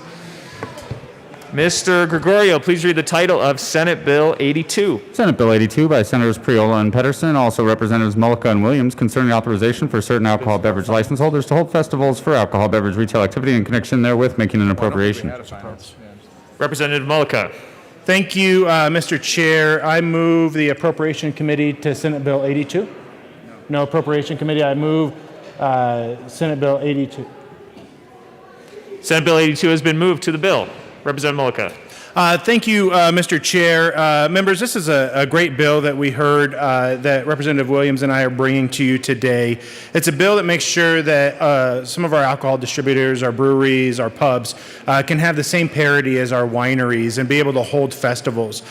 Speaker 1: Mr. Gregorio, please read the title of Senate Bill 82.
Speaker 3: Senate Bill 82 by Senators Priola and Pedersen, also Representatives Mullica and Williams, concerning authorization for certain alcohol beverage license holders to hold festivals for alcohol beverage retail activity in connection therewith, making an appropriation.
Speaker 1: Representative Mullica.
Speaker 15: Thank you, Mr. Chair. I move the Appropriation Committee to Senate Bill 82. No Appropriation Committee. I move Senate Bill 82.
Speaker 1: Senate Bill 82 has been moved to the bill. Representative Mullica.
Speaker 15: Thank you, Mr. Chair. Members, this is a great bill that we heard that Representative Williams and I are bringing to you today. It's a bill that makes sure that some of our alcohol distributors, our breweries, our pubs can have the same parity as our wineries and be able to hold festivals.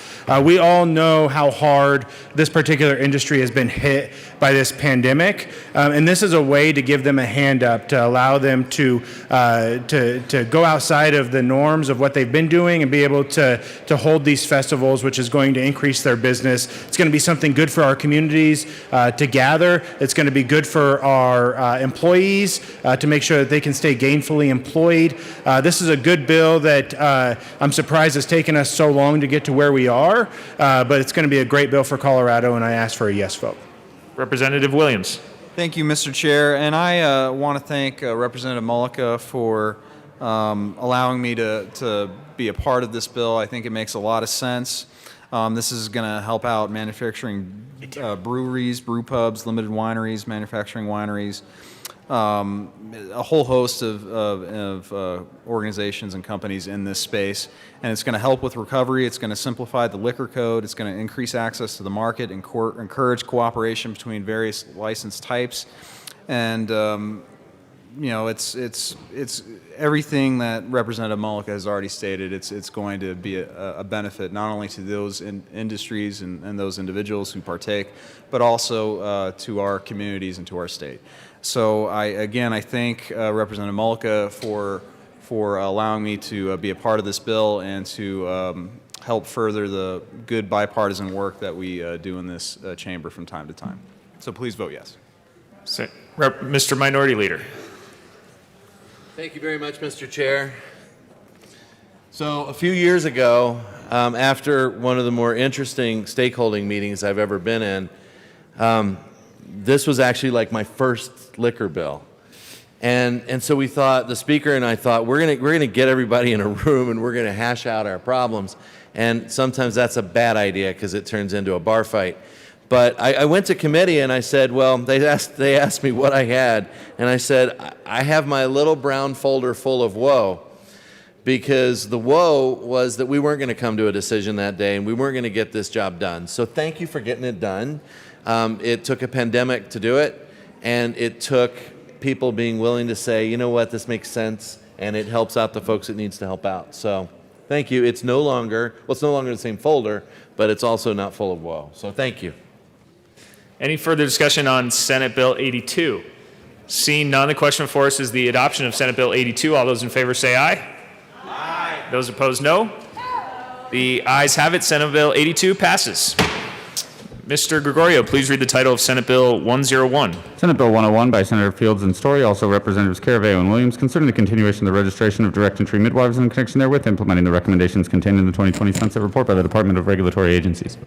Speaker 15: We all know how hard this particular industry has been hit by this pandemic, and this is a way to give them a hand up, to allow them to go outside of the norms of what they've been doing and be able to hold these festivals, which is going to increase their business. It's going to be something good for our communities to gather. It's going to be good for our employees to make sure that they can stay gainfully employed. This is a good bill that I'm surprised has taken us so long to get to where we are, but it's going to be a great bill for Colorado, and I ask for a yes vote.
Speaker 1: Representative Williams.
Speaker 16: Thank you, Mr. Chair, and I want to thank Representative Mullica for allowing me to be a part of this bill. I think it makes a lot of sense. This is going to help out manufacturing breweries, brew pubs, limited wineries, manufacturing wineries, a whole host of organizations and companies in this space. And it's going to help with recovery. It's going to simplify the liquor code. It's going to increase access to the market and encourage cooperation between various license types. And you know, it's everything that Representative Mullica has already stated. It's going to be a benefit not only to those industries and those individuals who partake, but also to our communities and to our state. So I thank Representative Mullica for allowing me to be a part of this bill and to help further the good bipartisan work that we do in this chamber from time to time. So please vote yes.
Speaker 1: Mr. Minority Leader.
Speaker 17: Thank you very much, Mr. Chair. So a few years ago, after one of the more interesting stakeholding meetings I've ever been in, this was actually like my first liquor bill. And so we thought, the speaker and I thought, we're gonna get everybody in a room and we're gonna hash out our problems. And sometimes that's a bad idea because it turns into a bar fight. But I went to committee and I said, well, they asked me what I had, and I said, I have my little brown folder full of woe, because the woe was that we weren't going to come to a decision that day and we weren't going to get this job done. So thank you for getting it done. It took a pandemic to do it, and it took people being willing to say, you know what, this makes sense, and it helps out the folks it needs to help out. So thank you. It's no longer the same folder, but it's also not full of woe. So thank you.
Speaker 1: Any further discussion on Senate Bill 82? Seeing none, the question before us is the adoption of Senate Bill 82. All those in favor say aye. Aye. Those opposed, no. The ayes have it. Senate Bill 82 passes. Mr. Gregorio, please read the title of Senate Bill 101.
Speaker 3: Senate Bill 101 by Senator Fields and Story, also Representatives Caraveo and Williams, concerning the continuation of the registration of direct entry midwives and in connection therewith, implementing the recommendations contained in the 2020 Sunset Report by the Department of Regulatory Agencies.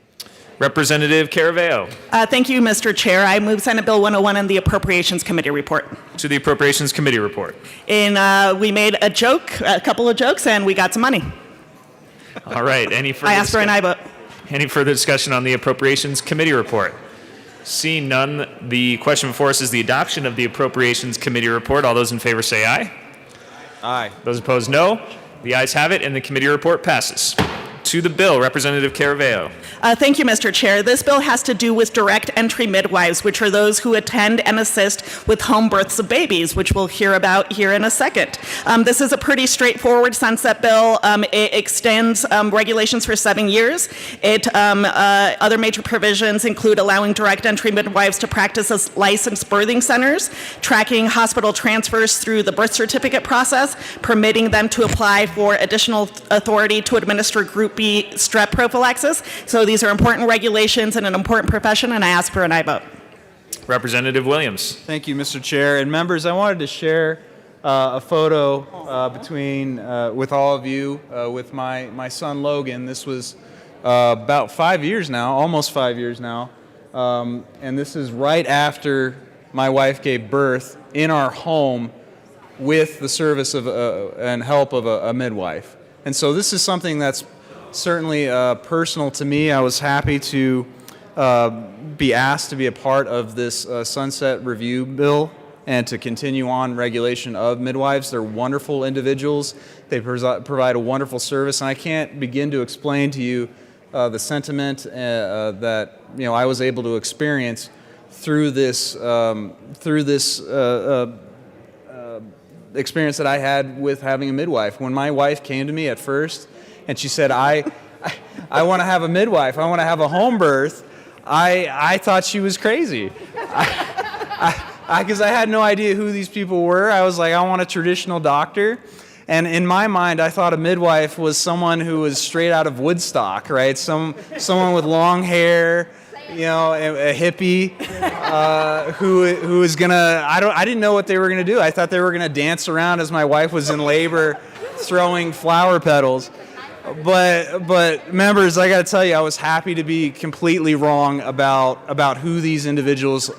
Speaker 1: Representative Caraveo.
Speaker 18: Thank you, Mr. Chair. I move Senate Bill 101 and the Appropriations Committee report.
Speaker 1: To the Appropriations Committee report.
Speaker 18: We made a couple of jokes, and we got some money.
Speaker 1: All right. Any further
Speaker 18: I asked for an aye vote.
Speaker 1: Any further discussion on the Appropriations Committee report? Seeing none, the question before us is the adoption of the Appropriations Committee report. All those in favor say aye.
Speaker 16: Aye.
Speaker 1: Those opposed, no. The ayes have it, and the committee report passes. To the bill, Representative Caraveo.
Speaker 18: Thank you, Mr. Chair. This bill has to do with direct entry midwives, which are those who attend and assist with home births of babies, which we'll hear about here in a second. This is a pretty straightforward sunset bill. It extends regulations for 7 years. Other major provisions include allowing direct entry midwives to practice as licensed birthing centers, tracking hospital transfers through the birth certificate process, permitting them to apply for additional authority to administer Group B strep prophylaxis. So these are important regulations and an important profession, and I ask for an aye vote.
Speaker 1: Representative Williams.
Speaker 16: Thank you, Mr. Chair. And members, I wanted to share a photo with all of you with my son Logan. This was about 5 years now, almost 5 years now. And this is right after my wife gave birth in our home with the service of and help of a midwife. And so this is something that's certainly personal to me. I was happy to be asked to be a part of this sunset review bill and to continue on regulation of midwives. They're wonderful individuals. They provide a wonderful service, and I can't begin to explain to you the sentiment that I was able to experience through this experience that I had with having a midwife. When my wife came to me at first and she said, I want to have a midwife, I want to have a home birth, I thought she was crazy. Because I had no idea who these people were. I was like, I want a traditional doctor. And in my mind, I thought a midwife was someone who was straight out of Woodstock, right? Someone with long hair, a hippie who was gonna. I didn't know what they were gonna do. I thought they were gonna dance around as my wife was in labor, throwing flower petals. But members, I got to tell you, I was happy to be completely wrong about who these individuals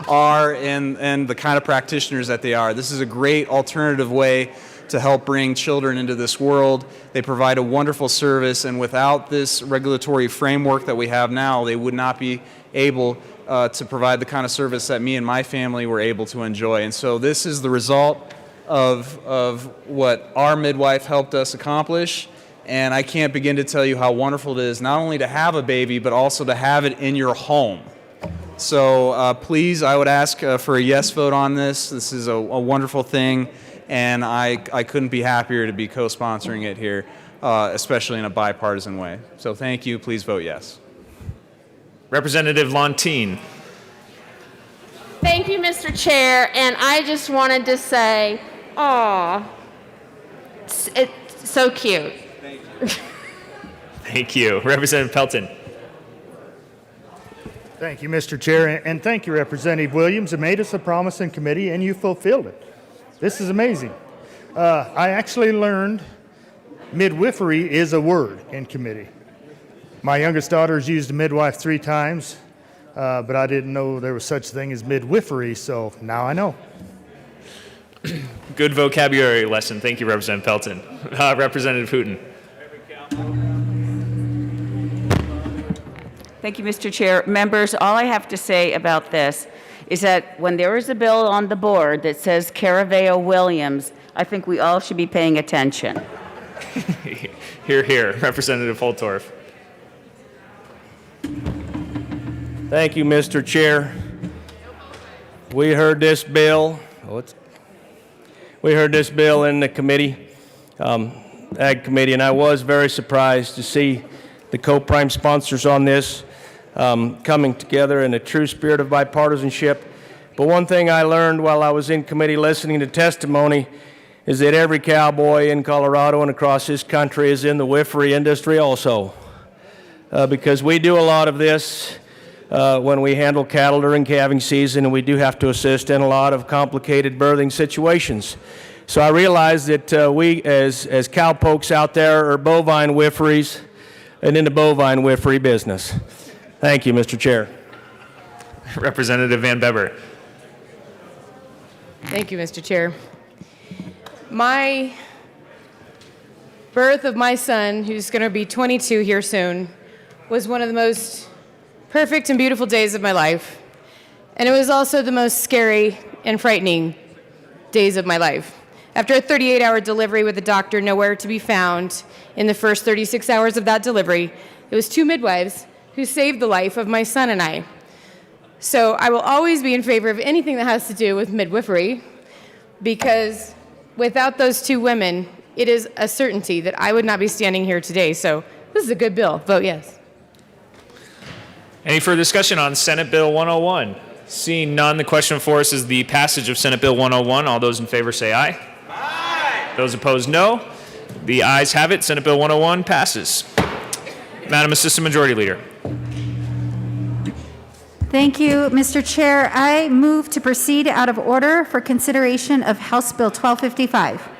Speaker 16: are and the kind of practitioners that they are. This is a great alternative way to help bring children into this world. They provide a wonderful service, and without this regulatory framework that we have now, they would not be able to provide the kind of service that me and my family were able to enjoy. And so this is the result of what our midwife helped us accomplish. And I can't begin to tell you how wonderful it is not only to have a baby, but also to have it in your home. So please, I would ask for a yes vote on this. This is a wonderful thing, and I couldn't be happier to be co-sponsoring it here, especially in a bipartisan way. So thank you. Please vote yes.
Speaker 1: Representative Lontine.
Speaker 6: Thank you, Mr. Chair. And I just wanted to say, it's so cute.
Speaker 1: Thank you. Representative Pelton.
Speaker 19: Thank you, Mr. Chair, and thank you, Representative Williams. You made us a promise in committee, and you fulfilled it. This is amazing. I actually learned midwifery is a word in committee. My youngest daughter's used a midwife 3 times, but I didn't know there was such a thing as midwifery, so now I know.
Speaker 1: Good vocabulary lesson. Thank you, Representative Pelton. Representative Hooton.
Speaker 20: Thank you, Mr. Chair. Members, all I have to say about this is that when there is a bill on the board that says Caraveo Williams, I think we all should be paying attention.
Speaker 1: Hear, hear. Representative Holtorf.
Speaker 14: Thank you, Mr. Chair. We heard this bill. We heard this bill in the committee, Ag Committee, and I was very surprised to see the co-prime sponsors on this coming together in a true spirit of bipartisanship. But one thing I learned while I was in committee listening to testimony is that every cowboy in Colorado and across this country is in the wifery industry also, because we do a lot of this when we handle cattle during calving season, and we do have to assist in a lot of complicated birthing situations. So I realize that we, as cowpokes out there, are bovine wiferys and in the bovine wifery business. Thank you, Mr. Chair.
Speaker 1: Representative Van Bever.
Speaker 21: Thank you, Mr. Chair. My birth of my son, who's going to be 22 here soon, was one of the most perfect and beautiful days of my life. And it was also the most scary and frightening days of my life. After a 38-hour delivery with a doctor nowhere to be found in the first 36 hours of that delivery, it was 2 midwives who saved the life of my son and I. So I will always be in favor of anything that has to do with midwifery, because without those 2 women, it is a certainty that I would not be standing here today. So this is a good bill. Vote yes.
Speaker 1: Any further discussion on Senate Bill 101? Seeing none, the question before us is the passage of Senate Bill 101. All those in favor say aye. Aye. Those opposed, no. The ayes have it. Senate Bill 101 passes. Madam Assistant Majority Leader.
Speaker 11: Thank you, Mr. Chair. I move to proceed out of order for consideration of House Bill 1255.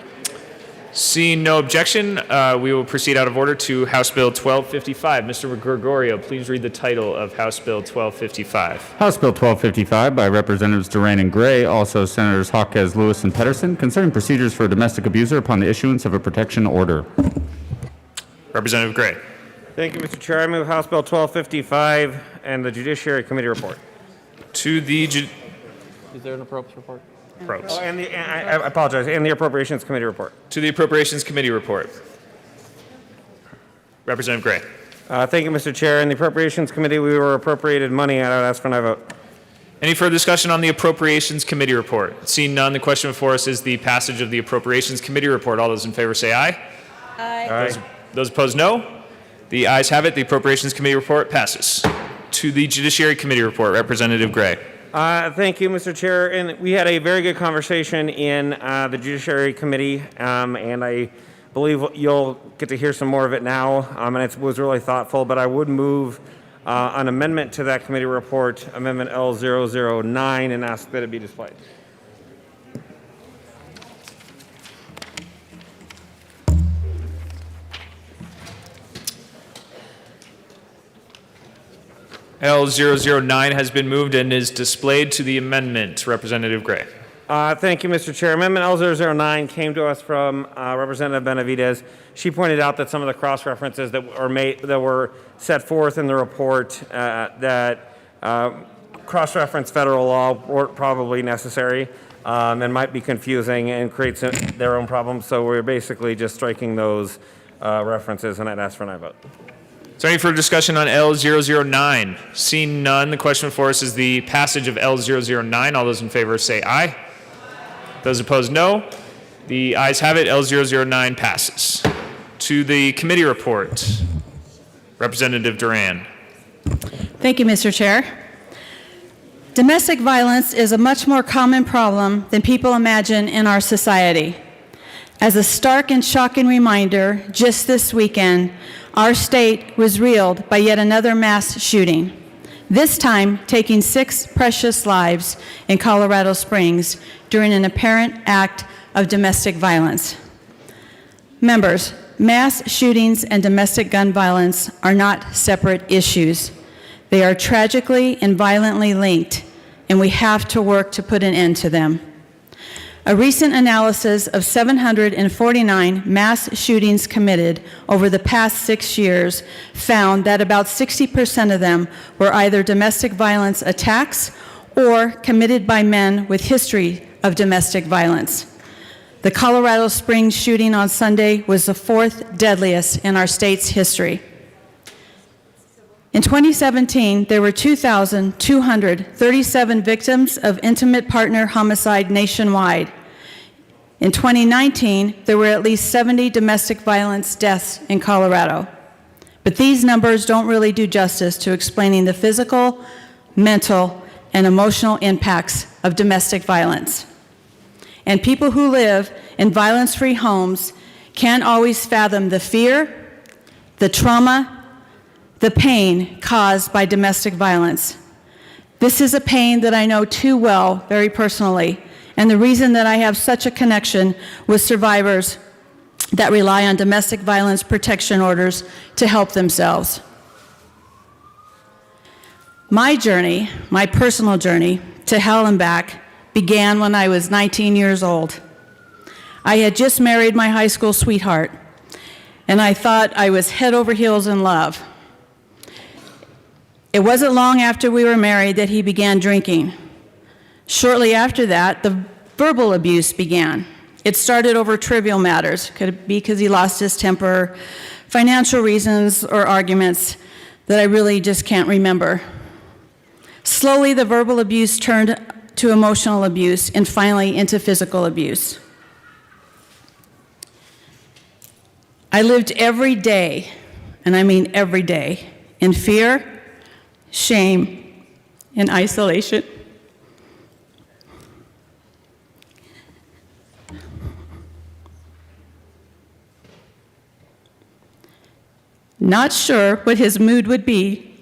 Speaker 1: Seeing no objection, we will proceed out of order to House Bill 1255. Mr. Gregorio, please read the title of House Bill 1255.
Speaker 3: House Bill 1255 by Representatives Duran and Gray, also Senators Jaquez, Lewis, and Pedersen, concerning procedures for a domestic abuser upon the issuance of a protection order.
Speaker 1: Representative Gray.
Speaker 4: Thank you, Mr. Chair. I move House Bill 1255 and the Judiciary Committee report.
Speaker 1: To the...
Speaker 4: Is there an appropriate report?
Speaker 1: Approps.
Speaker 4: Oh, I apologize, and the Appropriations Committee report.
Speaker 1: To the Appropriations Committee report. Representative Gray.
Speaker 4: Thank you, Mr. Chair. In the Appropriations Committee, we were appropriated money, and I would ask for an aye vote.
Speaker 1: Any further discussion on the Appropriations Committee report? Seeing none, the question before us is the passage of the Appropriations Committee report. All those in favor say aye.
Speaker 21: Aye.
Speaker 1: Those opposed, no. The ayes have it. The Appropriations Committee report passes. To the Judiciary Committee report, Representative Gray.
Speaker 4: Thank you, Mr. Chair. And we had a very good conversation in the Judiciary Committee, and I believe you'll get to hear some more of it now. And it was really thoughtful, but I would move an amendment to that committee report, Amendment L009, and ask that it be displayed.
Speaker 1: L009 has been moved and is displayed to the amendment. Representative Gray.
Speaker 4: Thank you, Mr. Chair. Amendment L009 came to us from Representative Benavidez. She pointed out that some of the cross-references that were set forth in the report that cross-reference federal law weren't probably necessary and might be confusing and creates their own problems. So we're basically just striking those references, and I'd ask for an aye vote.
Speaker 1: Is there any further discussion on L009? Seeing none, the question before us is the passage of L009. All those in favor say aye. Those opposed, no. The ayes have it. L009 passes. To the committee report, Representative Duran.
Speaker 22: Thank you, Mr. Chair. Domestic violence is a much more common problem than people imagine in our society. As a stark and shocking reminder, just this weekend, our state was reeled by yet another mass shooting, this time taking 6 precious lives in Colorado Springs during an apparent act of domestic violence. Members, mass shootings and domestic gun violence are not separate issues. They are tragically and violently linked, and we have to work to put an end to them. A recent analysis of 749 mass shootings committed over the past 6 years found that about 60% of them were either domestic violence attacks or committed by men with history of domestic violence. The Colorado Springs shooting on Sunday was the 4th deadliest in our state's history. In 2017, there were 2,237 victims of intimate partner homicide nationwide. In 2019, there were at least 70 domestic violence deaths in Colorado. But these numbers don't really do justice to explaining the physical, mental, and emotional impacts of domestic violence. And people who live in violence-free homes can't always fathom the fear, the trauma, the pain caused by domestic violence. This is a pain that I know too well, very personally, and the reason that I have such a connection with survivors that rely on domestic violence protection orders to help themselves. My journey, my personal journey to hell and back began when I was 19 years old. I had just married my high school sweetheart, and I thought I was head over heels in love. It wasn't long after we were married that he began drinking. Shortly after that, the verbal abuse began. It started over trivial matters. Could it be because he lost his temper, financial reasons, or arguments that I really just can't remember? Slowly, the verbal abuse turned to emotional abuse and finally into physical abuse. I lived every day, and I mean every day, in fear, shame, and isolation. Not sure what his mood would be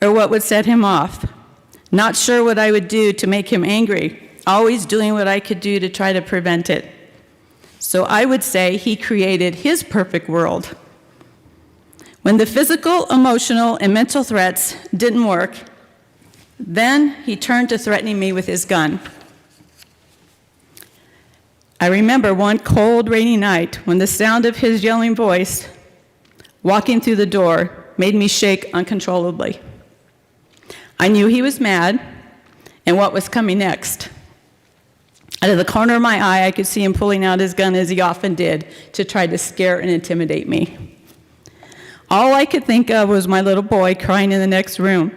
Speaker 22: or what would set him off. Not sure what I would do to make him angry, always doing what I could do to try to prevent it. So I would say he created his perfect world. When the physical, emotional, and mental threats didn't work, then he turned to threatening me with his gun. I remember one cold, rainy night when the sound of his yelling voice walking through the door made me shake uncontrollably. I knew he was mad and what was coming next. Out of the corner of my eye, I could see him pulling out his gun, as he often did, to try to scare and intimidate me. All I could think of was my little boy crying in the next room,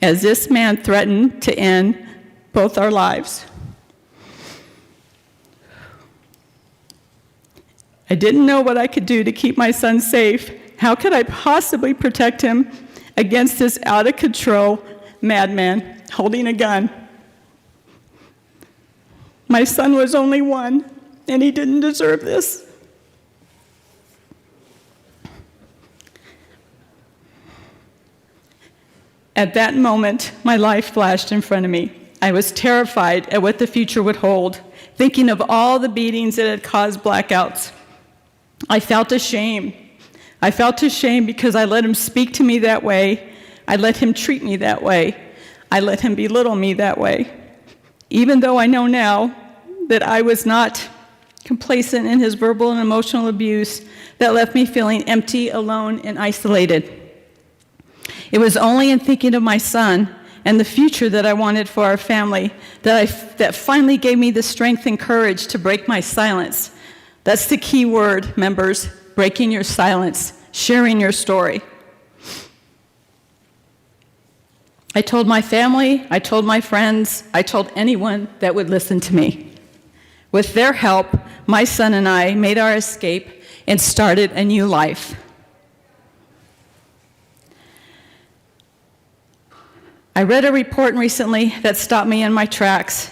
Speaker 22: as this man threatened to end both our lives. I didn't know what I could do to keep my son safe. How could I possibly protect him against this out-of-control madman holding a gun? My son was only 1, and he didn't deserve this. At that moment, my life flashed in front of me. I was terrified at what the future would hold, thinking of all the beatings that had caused blackouts. I felt ashamed. I felt ashamed because I let him speak to me that way. I let him treat me that way. I let him belittle me that way. Even though I know now that I was not complacent in his verbal and emotional abuse that left me feeling empty, alone, and isolated. It was only in thinking of my son and the future that I wanted for our family that finally gave me the strength and courage to break my silence. That's the key word, members, breaking your silence, sharing your story. I told my family, I told my friends, I told anyone that would listen to me. With their help, my son and I made our escape and started a new life. I read a report recently that stopped me in my tracks.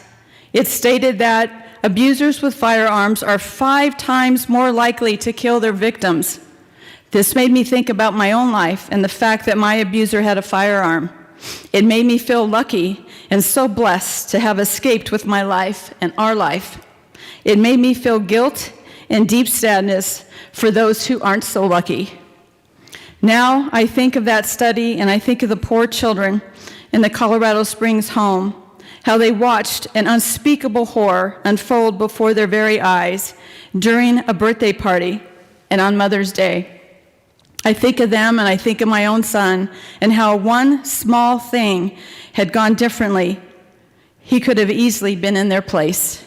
Speaker 22: It stated that abusers with firearms are 5 times more likely to kill their victims. This made me think about my own life and the fact that my abuser had a firearm. It made me feel lucky and so blessed to have escaped with my life and our life. It made me feel guilt and deep sadness for those who aren't so lucky. Now I think of that study and I think of the poor children in the Colorado Springs home, how they watched an unspeakable horror unfold before their very eyes during a birthday party and on Mother's Day. I think of them and I think of my own son and how one small thing had gone differently. He could have easily been in their place.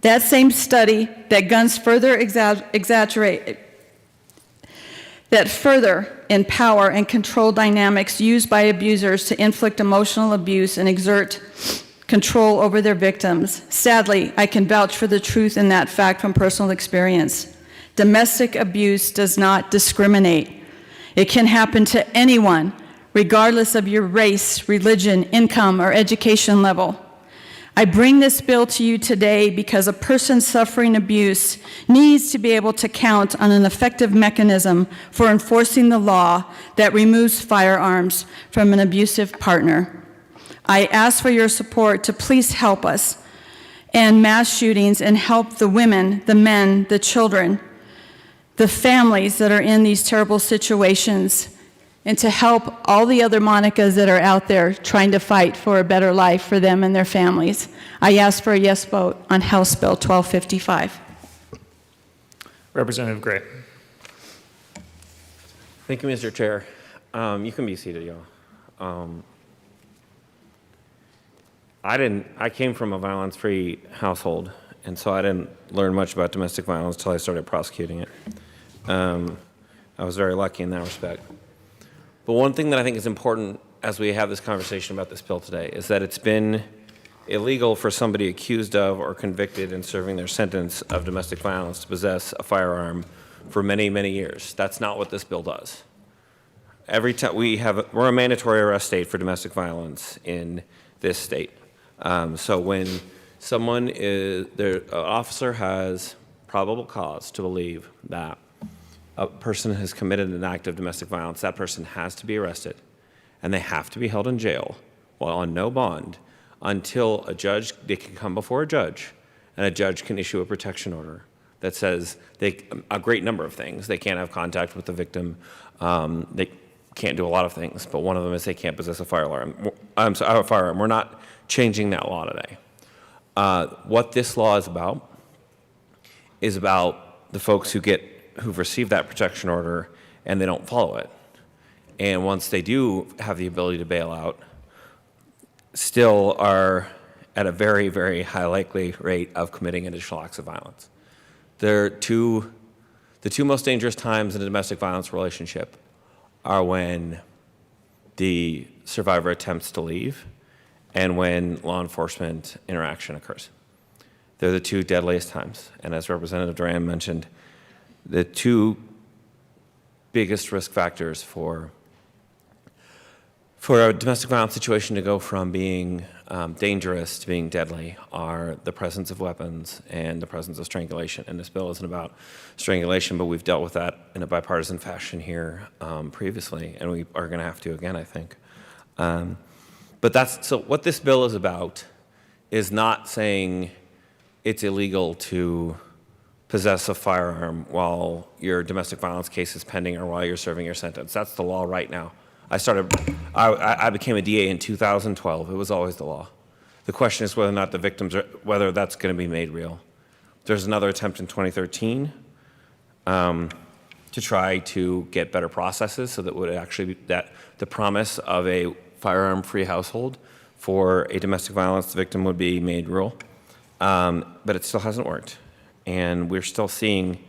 Speaker 22: That same study that guns further exaggerate, that further empower and control dynamics used by abusers to inflict emotional abuse and exert control over their victims. Sadly, I can vouch for the truth in that fact from personal experience. Domestic abuse does not discriminate. It can happen to anyone, regardless of your race, religion, income, or education level. I bring this bill to you today because a person suffering abuse needs to be able to count on an effective mechanism for enforcing the law that removes firearms from an abusive partner. I ask for your support to please help us end mass shootings and help the women, the men, the children, the families that are in these terrible situations, and to help all the other Monicas that are out there trying to fight for a better life for them and their families. I ask for a yes vote on House Bill 1255.
Speaker 5: Representative Gray.
Speaker 4: Thank you, Mr. Chair. You can be seated, y'all. I came from a violence-free household, and so I didn't learn much about domestic violence until I started prosecuting it. I was very lucky in that respect. But one thing that I think is important as we have this conversation about this bill today is that it's been illegal for somebody accused of or convicted in serving their sentence of domestic violence to possess a firearm for many, many years. That's not what this bill does. Every time we're a mandatory arrest state for domestic violence in this state. So when an officer has probable cause to believe that a person has committed an act of domestic violence, that person has to be arrested, and they have to be held in jail while on no bond until they can come before a judge, and a judge can issue a protection order that says a great number of things. They can't have contact with the victim. They can't do a lot of things, but one of them is they can't possess a firearm. We're not changing that law today. What this law is about the folks who've received that protection order and they don't follow it. And once they do have the ability to bail out, still are at a very, very high likely rate of committing additional acts of violence. The two most dangerous times in a domestic violence relationship are when the survivor attempts to leave and when law enforcement interaction occurs. They're the two deadliest times. And as Representative Duran mentioned, the two biggest risk factors for a domestic violence situation to go from being dangerous to being deadly are the presence of weapons and the presence of strangulation. And this bill isn't about strangulation, but we've dealt with that in a bipartisan fashion here previously, and we are going to have to again, I think. So what this bill is about is not saying it's illegal to possess a firearm while your domestic violence case is pending or while you're serving your sentence. That's the law right now. I became a DA in 2012. It was always the law. The question is whether or not whether that's going to be made real. There's another attempt in 2013 to try to get better processes so that would actually that the promise of a firearm-free household for a domestic violence victim would be made real, but it still hasn't worked, and we're still seeing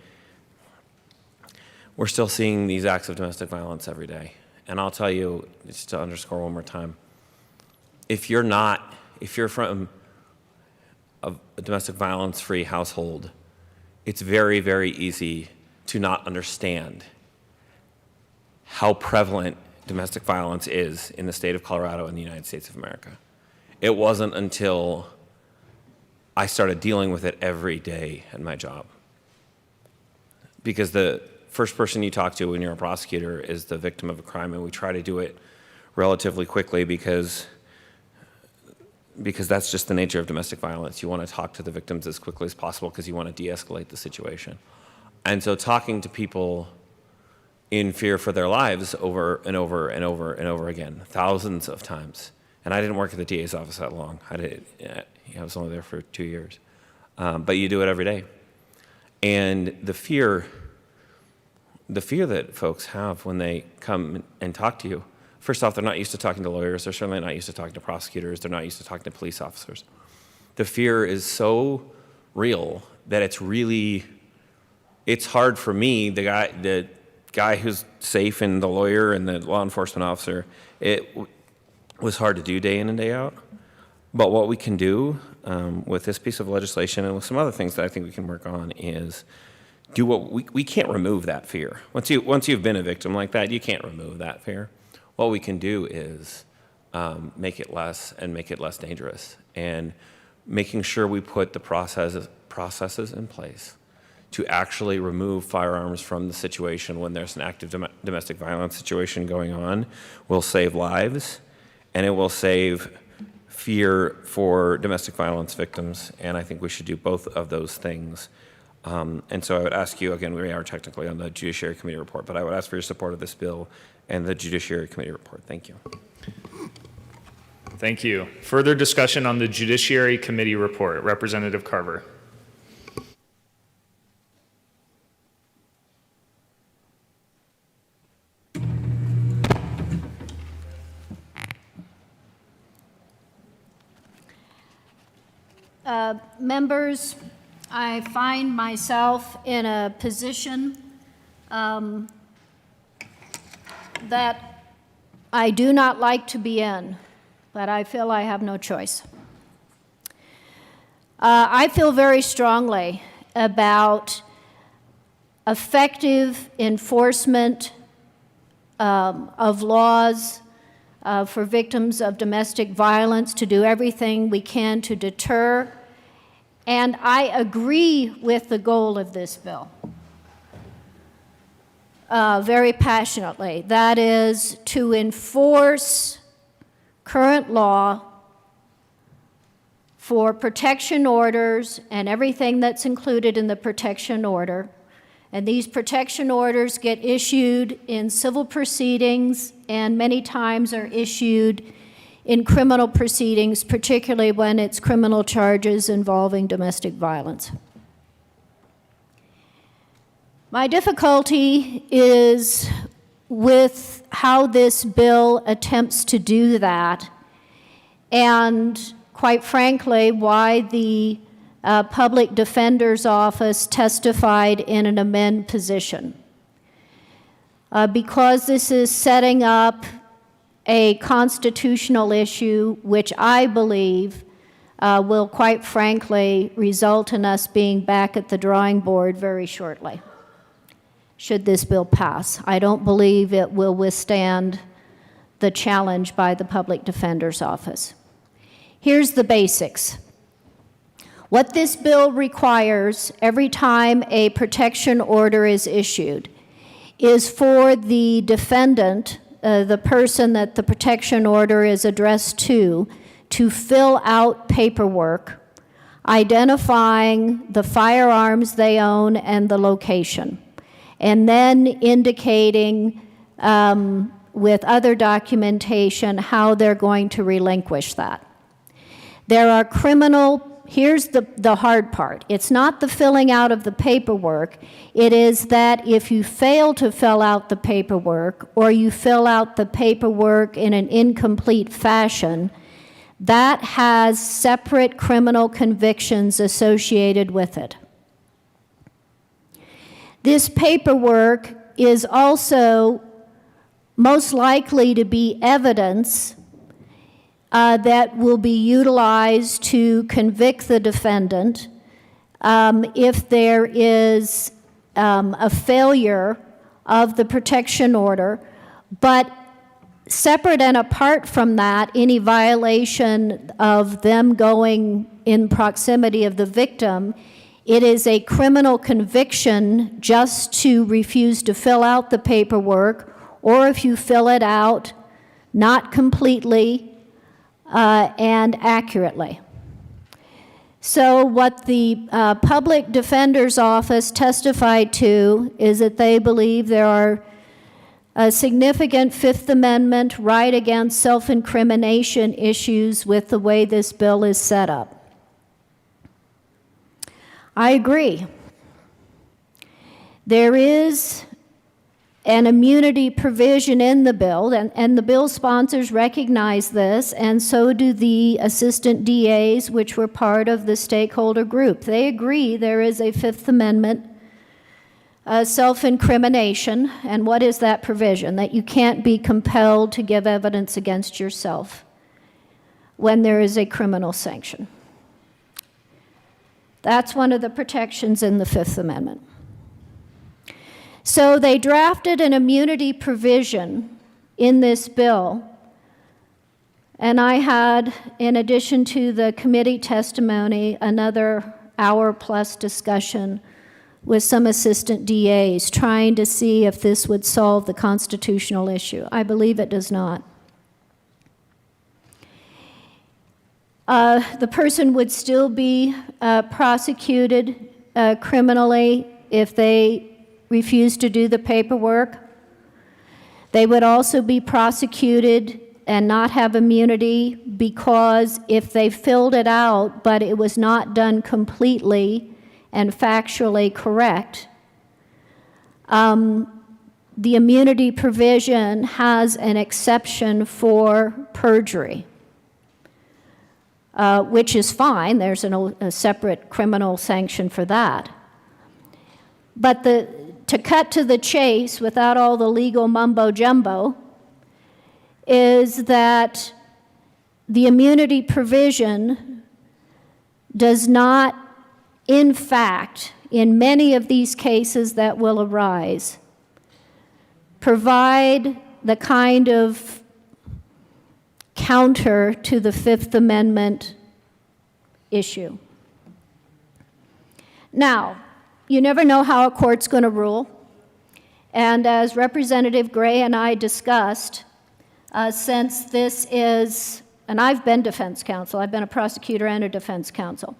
Speaker 4: these acts of domestic violence every day. And I'll tell you, just to underscore one more time, if you're from a domestic violence-free household, it's very, very easy to not understand how prevalent domestic violence is in the state of Colorado and the United States of America. It wasn't until I started dealing with it every day in my job. Because the first person you talk to when you're a prosecutor is the victim of a crime, and we try to do it relatively quickly because that's just the nature of domestic violence. You want to talk to the victims as quickly as possible because you want to de-escalate the situation. And so talking to people in fear for their lives over and over and over and over again, thousands of times. And I didn't work at the DA's office that long. I was only there for 2 years. But you do it every day. And the fear that folks have when they come and talk to you, first off, they're not used to talking to lawyers. They're certainly not used to talking to prosecutors. They're not used to talking to police officers. The fear is so real that it's hard for me, the guy who's safe and the lawyer and the law enforcement officer, it was hard to do day in and day out. But what we can do with this piece of legislation and with some other things that I think we can work on is do what we can't remove that fear. Once you've been a victim like that, you can't remove that fear. What we can do is make it less dangerous, and making sure we put the processes in place to actually remove firearms from the situation when there's an active domestic violence situation going on will save lives, and it will save fear for domestic violence victims. And I think we should do both of those things. And so I would ask you, again, we are technically on the Judiciary Committee report, but I would ask for your support of this bill and the Judiciary Committee report. Thank you.
Speaker 5: Thank you. Further discussion on the Judiciary Committee report. Representative Carver.
Speaker 8: Members, I find myself in a position that I do not like to be in, but I feel I have no choice. I feel very strongly about effective enforcement of laws for victims of domestic violence, to do everything we can to deter. And I agree with the goal of this bill very passionately. That is to enforce current law for protection orders and everything that's included in the protection order. And these protection orders get issued in civil proceedings and many times are issued in criminal proceedings, particularly when it's criminal charges involving domestic violence. My difficulty is with how this bill attempts to do that, and quite frankly, why the Public Defender's Office testified in an amend position. Because this is setting up a constitutional issue, which I believe will quite frankly result in us being back at the drawing board very shortly, should this bill pass. I don't believe it will withstand the challenge by the Public Defender's Office. Here's the basics. What this bill requires every time a protection order is issued is for the defendant, the person that the protection order is addressed to fill out paperwork identifying the firearms they own and the location, and then indicating with other documentation how they're going to relinquish that. There are here's the hard part. It's not the filling out of the paperwork. It is that if you fail to fill out the paperwork, or you fill out the paperwork in an incomplete fashion, that has separate criminal convictions associated with it. This paperwork is also most likely to be evidence that will be utilized to convict the defendant if there is a failure of the protection order. But separate and apart from that, any violation of them going in proximity of the victim, it is a criminal conviction just to refuse to fill out the paperwork, or if you fill it out not completely and accurately. So what the Public Defender's Office testified to is that they believe there are a significant Fifth Amendment right against self-incrimination issues with the way this bill is set up. I agree. There is an immunity provision in the bill, and the bill sponsors recognize this, and so do the assistant DAs, which were part of the stakeholder group. They agree there is a Fifth Amendment self-incrimination. And what is that provision? That you can't be compelled to give evidence against yourself when there is a criminal sanction. That's one of the protections in the Fifth Amendment. So they drafted an immunity provision in this bill, and I had, in addition to the committee testimony, another hour-plus discussion with some assistant DAs trying to see if this would solve the constitutional issue. I believe it does not. The person would still be prosecuted criminally if they refuse to do the paperwork. They would also be prosecuted and not have immunity because if they filled it out but it was not done completely and factually correct, the immunity provision has an exception for perjury. which is fine. There's a separate criminal sanction for that. But to cut to the chase without all the legal mumbo-jumbo is that the immunity provision does not, in fact, in many of these cases that will arise, provide the kind of counter to the Fifth Amendment issue. Now, you never know how a court's going to rule. And as Representative Gray and I discussed, since this is, and I've been defense counsel, I've been a prosecutor and a defense counsel.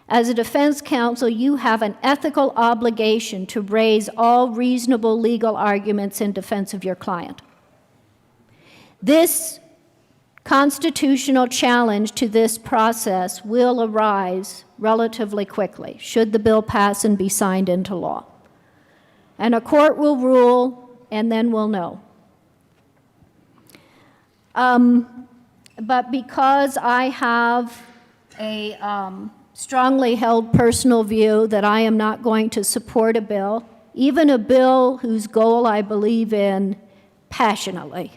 Speaker 8: As a defense counsel, you have an ethical obligation to raise all reasonable legal arguments in defense of your client. This constitutional challenge to this process will arise relatively quickly, should the bill pass and be signed into law. And a court will rule, and then we'll know. But because I have a strongly held personal view that I am not going to support a bill, even a bill whose goal I believe in passionately,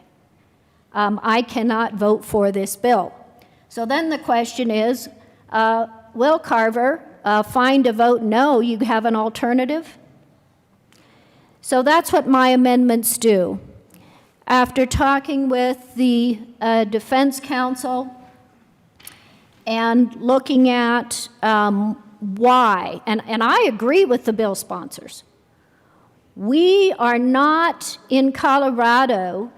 Speaker 8: I cannot vote for this bill. So then the question is, will Carver find a vote no? You have an alternative? So that's what my amendments do. After talking with the defense counsel and looking at why, and I agree with the bill sponsors. We are not in Colorado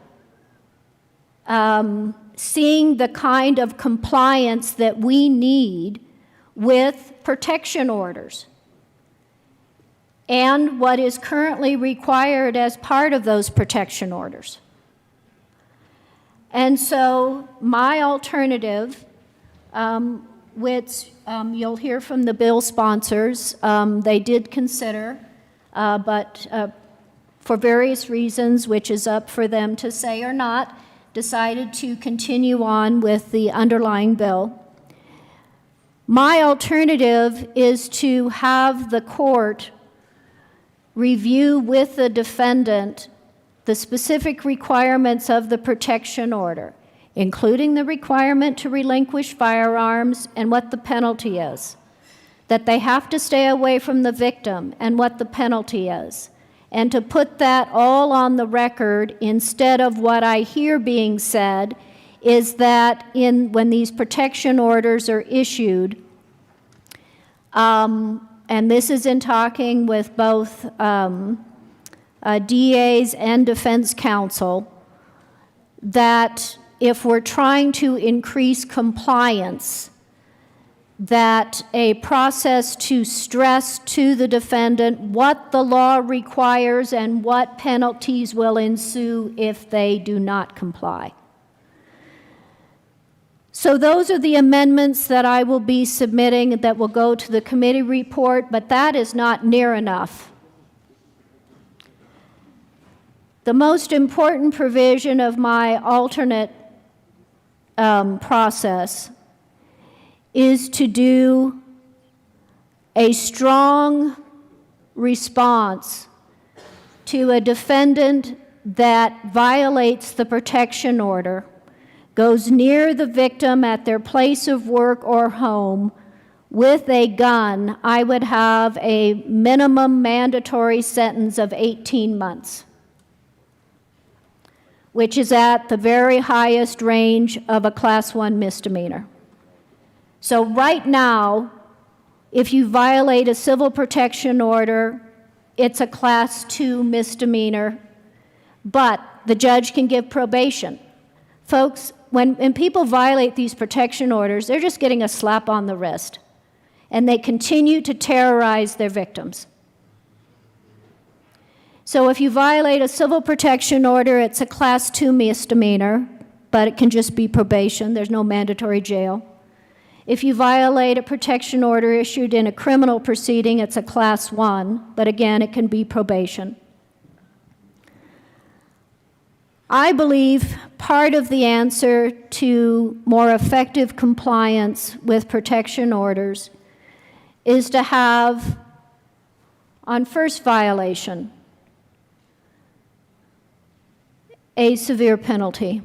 Speaker 8: seeing the kind of compliance that we need with protection orders and what is currently required as part of those protection orders. And so my alternative, which you'll hear from the bill sponsors, they did consider, but for various reasons, which is up for them to say or not, decided to continue on with the underlying bill. My alternative is to have the court review with the defendant the specific requirements of the protection order, including the requirement to relinquish firearms and what the penalty is, that they have to stay away from the victim and what the penalty is, and to put that all on the record instead of what I hear being said is that when these protection orders are issued, and this is in talking with both DAs and defense counsel, that if we're trying to increase compliance, that a process to stress to the defendant what the law requires and what penalties will ensue if they do not comply. So those are the amendments that I will be submitting that will go to the committee report, but that is not near enough. The most important provision of my alternate process is to do a strong response to a defendant that violates the protection order, goes near the victim at their place of work or home with a gun. I would have a minimum mandatory sentence of 18 months, which is at the very highest range of a Class 1 misdemeanor. So right now, if you violate a civil protection order, it's a Class 2 misdemeanor, but the judge can give probation. Folks, when people violate these protection orders, they're just getting a slap on the wrist, and they continue to terrorize their victims. So if you violate a civil protection order, it's a Class 2 misdemeanor, but it can just be probation. There's no mandatory jail. If you violate a protection order issued in a criminal proceeding, it's a Class 1, but again, it can be probation. I believe part of the answer to more effective compliance with protection orders is to have, on first violation, a severe penalty.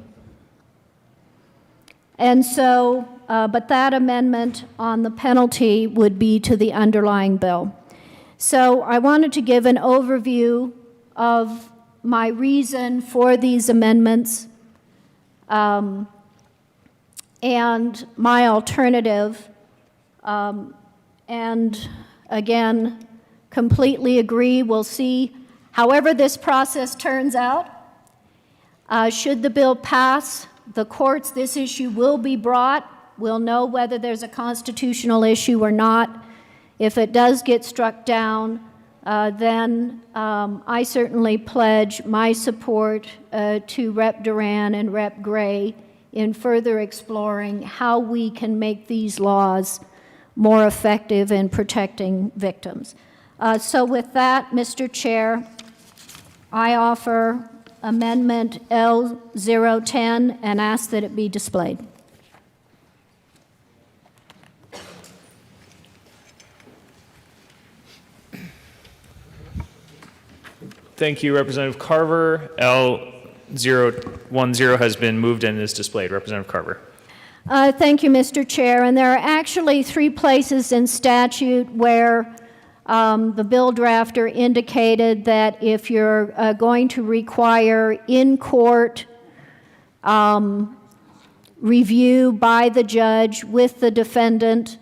Speaker 8: And so, but that amendment on the penalty would be to the underlying bill. So I wanted to give an overview of my reason for these amendments and my alternative. And again, completely agree. We'll see however this process turns out. Should the bill pass, the courts, this issue will be brought. We'll know whether there's a constitutional issue or not. If it does get struck down, then I certainly pledge my support to Rep. Duran and Rep. Gray in further exploring how we can make these laws more effective in protecting victims. So with that, Mr. Chair, I offer Amendment L010 and ask that it be displayed.
Speaker 5: Thank you, Representative Carver. L010 has been moved and is displayed. Representative Carver.
Speaker 8: Thank you, Mr. Chair. And there are actually 3 places in statute where the bill drafter indicated that if you're going to require in-court review by the judge with the defendant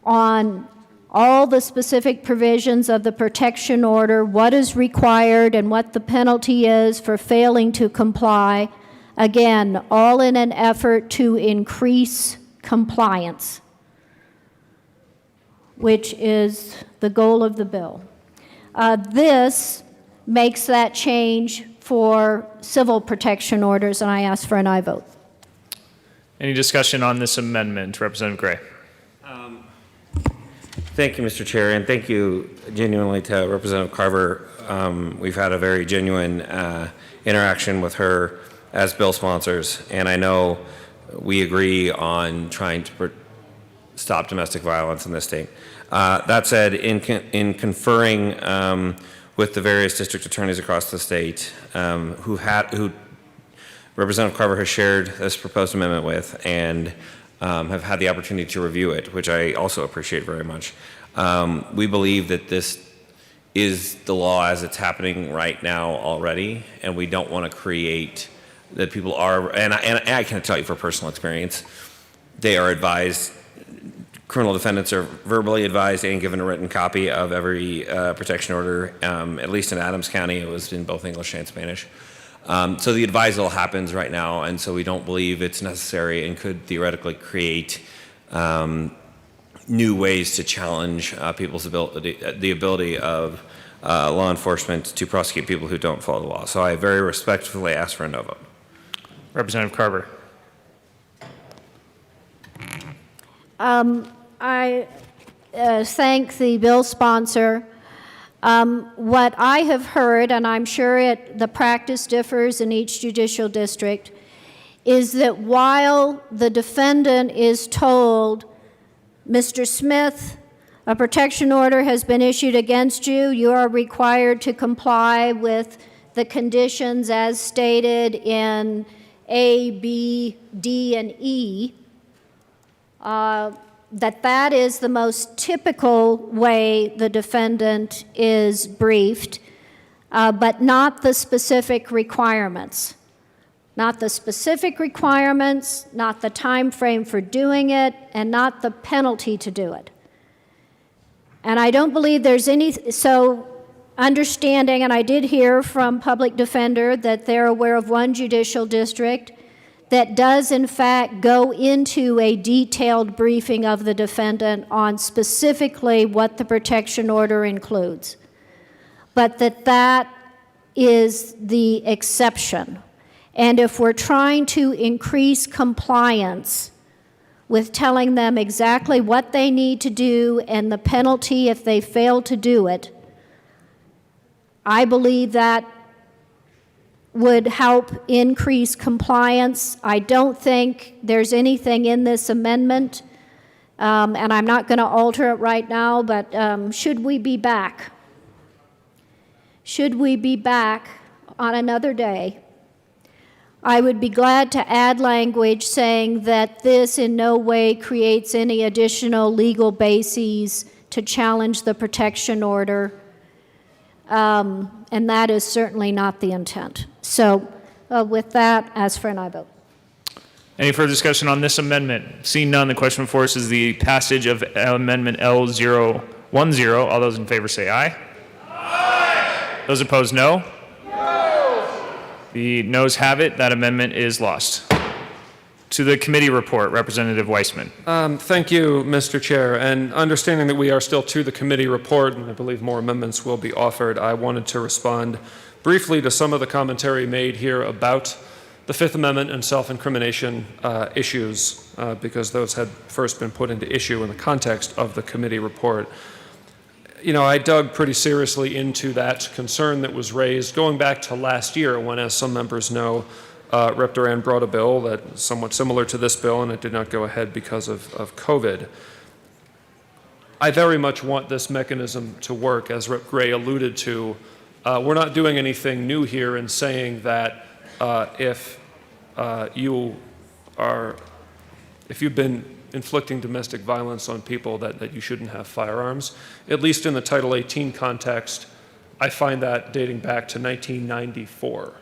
Speaker 8: on all the specific provisions of the protection order, what is required and what the penalty is for failing to comply, again, all in an effort to increase compliance, which is the goal of the bill. This makes that change for civil protection orders, and I ask for an aye vote.
Speaker 5: Any discussion on this amendment? Representative Gray.
Speaker 4: Thank you, Mr. Chair, and thank you genuinely to Representative Carver. We've had a very genuine interaction with her as bill sponsors, and I know we agree on trying to stop domestic violence in this state. That said, in conferring with the various district attorneys across the state who Representative Carver has shared this proposed amendment with and have had the opportunity to review it, which I also appreciate very much. We believe that this is the law as it's happening right now already, and we don't want to create that people are, and I can tell you for personal experience, they are advised, criminal defendants are verbally advised and given a written copy of every protection order, at least in Adams County, it was in both English and Spanish. So the advisal happens right now, and so we don't believe it's necessary and could theoretically create new ways to challenge people's ability, the ability of law enforcement to prosecute people who don't follow the law. So I very respectfully ask for a no vote.
Speaker 5: Representative Carver.
Speaker 8: I thank the bill sponsor. What I have heard, and I'm sure the practice differs in each judicial district, is that while the defendant is told, Mr. Smith, a protection order has been issued against you, you are required to comply with the conditions as stated in A, B, D, and E, that is the most typical way the defendant is briefed, but not the specific requirements. Not the specific requirements, not the time frame for doing it, and not the penalty to do it. And I don't believe there's any, so understanding, and I did hear from public defender that they're aware of one judicial district that does in fact go into a detailed briefing of the defendant on specifically what the protection order includes, but that is the exception. And if we're trying to increase compliance with telling them exactly what they need to do and the penalty if they fail to do it, I believe that would help increase compliance. I don't think there's anything in this amendment, and I'm not going to alter it right now, but should we be back? Should we be back on another day, I would be glad to add language saying that this in no way creates any additional legal bases to challenge the protection order, and that is certainly not the intent. So with that, ask for an aye vote.
Speaker 5: Any further discussion on this amendment? Seeing none, the question before us is the passage of Amendment L010. All those in favor say aye. Aye. Those opposed, no. The noes have it. That amendment is lost. To the committee report, Representative Weissman.
Speaker 9: Thank you, Mr. Chair. And understanding that we are still to the committee report, and I believe more amendments will be offered, I wanted to respond briefly to some of the commentary made here about the Fifth Amendment and self-incrimination issues, because those had first been put into issue in the context of the committee report. You know, I dug pretty seriously into that concern that was raised going back to last year when, as some members know, Rep. Duran brought a bill that's somewhat similar to this bill, and it did not go ahead because of COVID. I very much want this mechanism to work, as Rep. Gray alluded to. We're not doing anything new here in saying that if you've been inflicting domestic violence on people that you shouldn't have firearms. At least in the Title 18 context, I find that dating back to 1994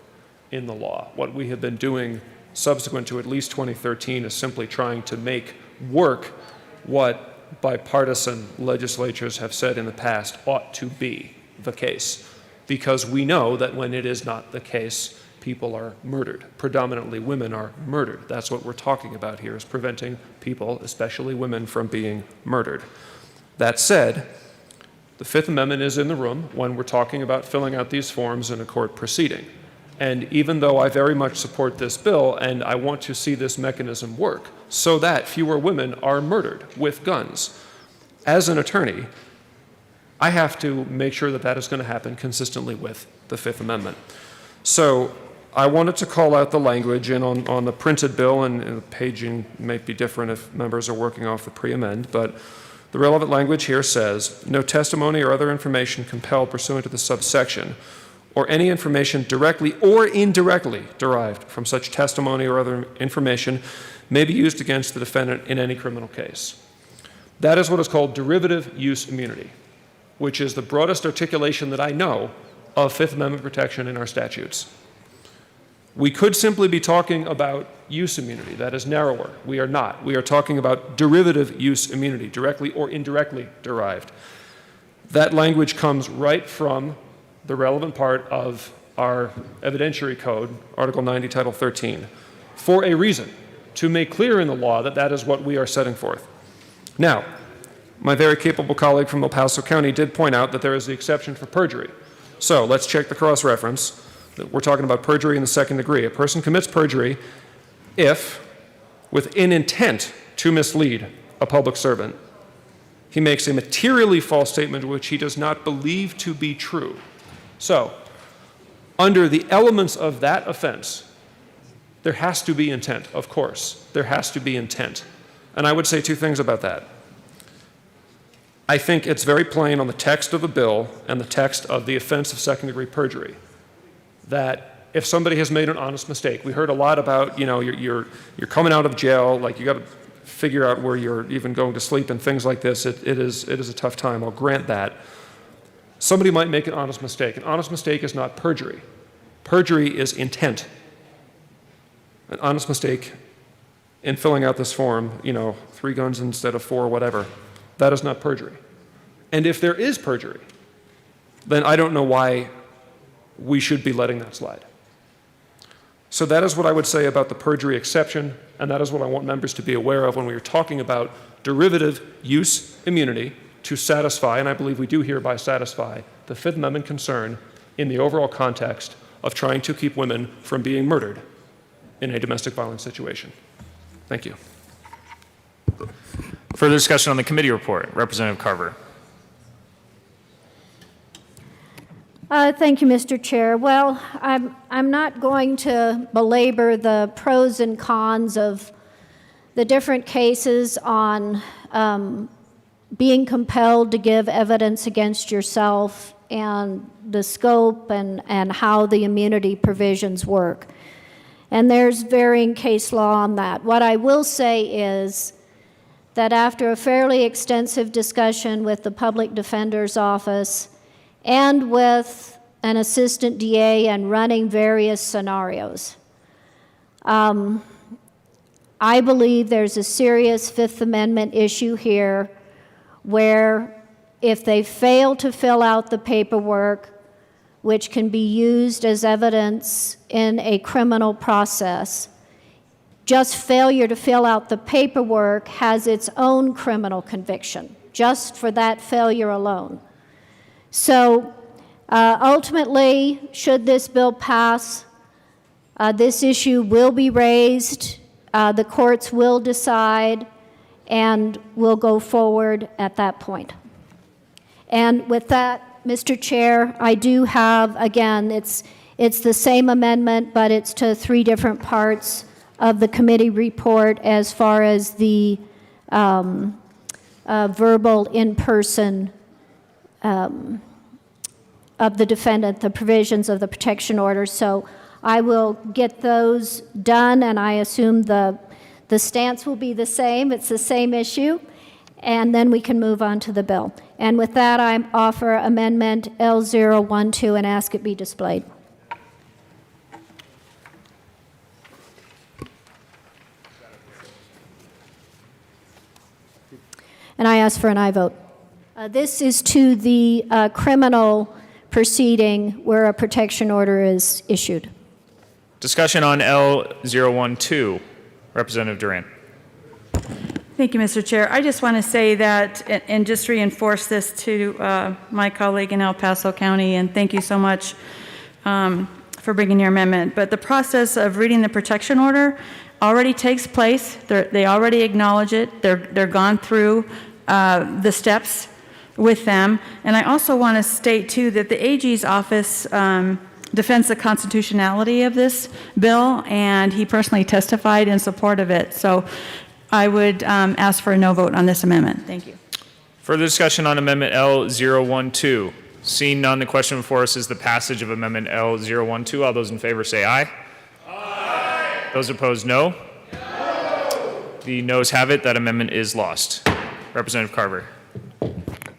Speaker 9: in the law. What we have been doing subsequent to at least 2013 is simply trying to make work what bipartisan legislatures have said in the past ought to be the case. Because we know that when it is not the case, people are murdered. Predominantly women are murdered. That's what we're talking about here, is preventing people, especially women, from being murdered. That said, the Fifth Amendment is in the room when we're talking about filling out these forms in a court proceeding. And even though I very much support this bill and I want to see this mechanism work so that fewer women are murdered with guns, as an attorney, I have to make sure that that is going to happen consistently with the Fifth Amendment. So I wanted to call out the language, and on the printed bill, and the paging might be different if members are working off the pre-amend, but the relevant language here says, no testimony or other information compelled pursuant to the subsection, or any information directly or indirectly derived from such testimony or other information may be used against the defendant in any criminal case. That is what is called derivative use immunity, which is the broadest articulation that I know of Fifth Amendment protection in our statutes. We could simply be talking about use immunity. That is narrower. We are not. We are talking about derivative use immunity, directly or indirectly derived. That language comes right from the relevant part of our evidentiary code, Article 90, Title 13, for a reason, to make clear in the law that that is what we are setting forth. Now, my very capable colleague from El Paso County did point out that there is the exception for perjury. So let's check the cross-reference. We're talking about perjury in the second degree. A person commits perjury if, with an intent to mislead a public servant, he makes a materially false statement which he does not believe to be true. So, under the elements of that offense, there has to be intent, of course. There has to be intent. And I would say two things about that. I think it's very plain on the text of the bill and the text of the offense of second-degree perjury that if somebody has made an honest mistake, we heard a lot about, you know, you're coming out of jail, like you got to figure out where you're even going to sleep and things like this. It is a tough time. I'll grant that. Somebody might make an honest mistake. An honest mistake is not perjury. Perjury is intent. An honest mistake in filling out this form, 3 guns instead of 4, whatever, that is not perjury. And if there is perjury, then I don't know why we should be letting that slide. So that is what I would say about the perjury exception, and that is what I want members to be aware of when we are talking about derivative use immunity to satisfy, and I believe we do hereby satisfy, the Fifth Amendment concern in the overall context of trying to keep women from being murdered in a domestic violence situation. Thank you.
Speaker 5: Further discussion on the committee report. Representative Carver.
Speaker 8: Thank you, Mr. Chair. Well, I'm not going to belabor the pros and cons of the different cases on being compelled to give evidence against yourself and the scope and how the immunity provisions work. And there's varying case law on that. What I will say is that after a fairly extensive discussion with the Public Defender's Office and with an assistant DA and running various scenarios, I believe there's a serious Fifth Amendment issue here where if they fail to fill out the paperwork, which can be used as evidence in a criminal process, just failure to fill out the paperwork has its own criminal conviction, just for that failure alone. So ultimately, should this bill pass, this issue will be raised, the courts will decide, and we'll go forward at that point. And with that, Mr. Chair, I do have, again, it's the same amendment, but it's to 3 different parts of the committee report as far as the verbal in-person of the defendant, the provisions of the protection order. So I will get those done, and I assume the stance will be the same. It's the same issue, and then we can move on to the bill. And with that, I offer Amendment L012 and ask it be displayed. And I ask for an aye vote. This is to the criminal proceeding where a protection order is issued.
Speaker 5: Discussion on L012. Representative Duran.
Speaker 22: Thank you, Mr. Chair. I just want to say that, and just reinforce this to my colleague in El Paso County, and thank you so much for bringing your amendment. But the process of reading the protection order already takes place. They already acknowledge it. They're gone through the steps with them. And I also want to state, too, that the AG's office defends the constitutionality of this bill, and he personally testified in support of it. So I would ask for a no vote on this amendment. Thank you.
Speaker 5: Further discussion on Amendment L012. Seeing none, the question before us is the passage of Amendment L012. All those in favor say aye. Aye. Those opposed, no. No. The noes have it. That amendment is lost. Representative Carver.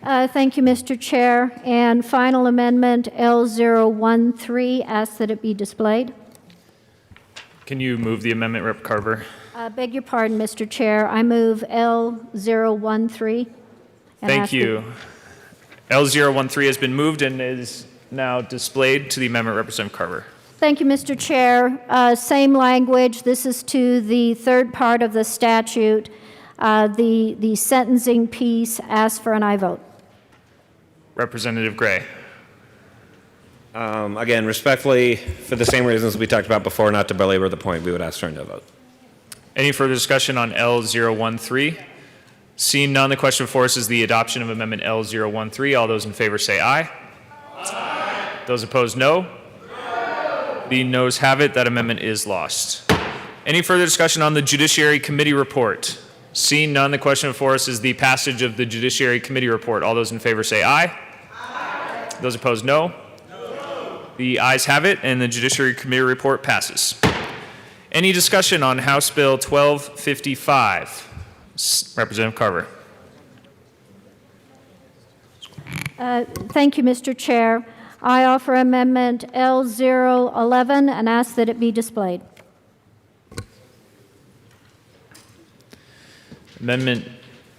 Speaker 8: Thank you, Mr. Chair. And final amendment L013, ask that it be displayed.
Speaker 5: Can you move the amendment, Rep. Carver?
Speaker 8: Beg your pardon, Mr. Chair. I move L013.
Speaker 5: Thank you. L013 has been moved and is now displayed to the amendment. Representative Carver.
Speaker 8: Thank you, Mr. Chair. Same language. This is to the third part of the statute. The sentencing piece. Ask for an aye vote.
Speaker 5: Representative Gray.
Speaker 4: Again, respectfully, for the same reasons we talked about before, not to belabor the point, we would ask for a no vote.
Speaker 5: Any further discussion on L013? Seeing none, the question before us is the adoption of Amendment L013. All those in favor say aye. Aye. Those opposed, no. No. The noes have it. That amendment is lost. Any further discussion on the Judiciary Committee report? Seeing none, the question before us is the passage of the Judiciary Committee report. All those in favor say aye. Aye. Those opposed, no. No. The ayes have it, and the Judiciary Committee report passes. Any discussion on House Bill 1255? Representative Carver.
Speaker 8: Thank you, Mr. Chair. I offer Amendment L011 and ask that it be displayed.
Speaker 5: Amendment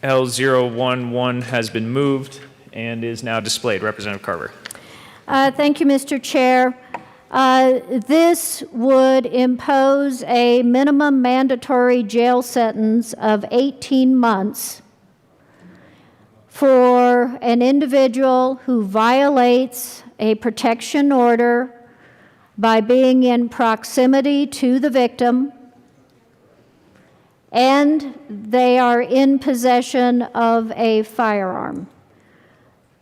Speaker 5: L011 has been moved and is now displayed. Representative Carver.
Speaker 8: Thank you, Mr. Chair. This would impose a minimum mandatory jail sentence of 18 months for an individual who violates a protection order by being in proximity to the victim and they are in possession of a firearm.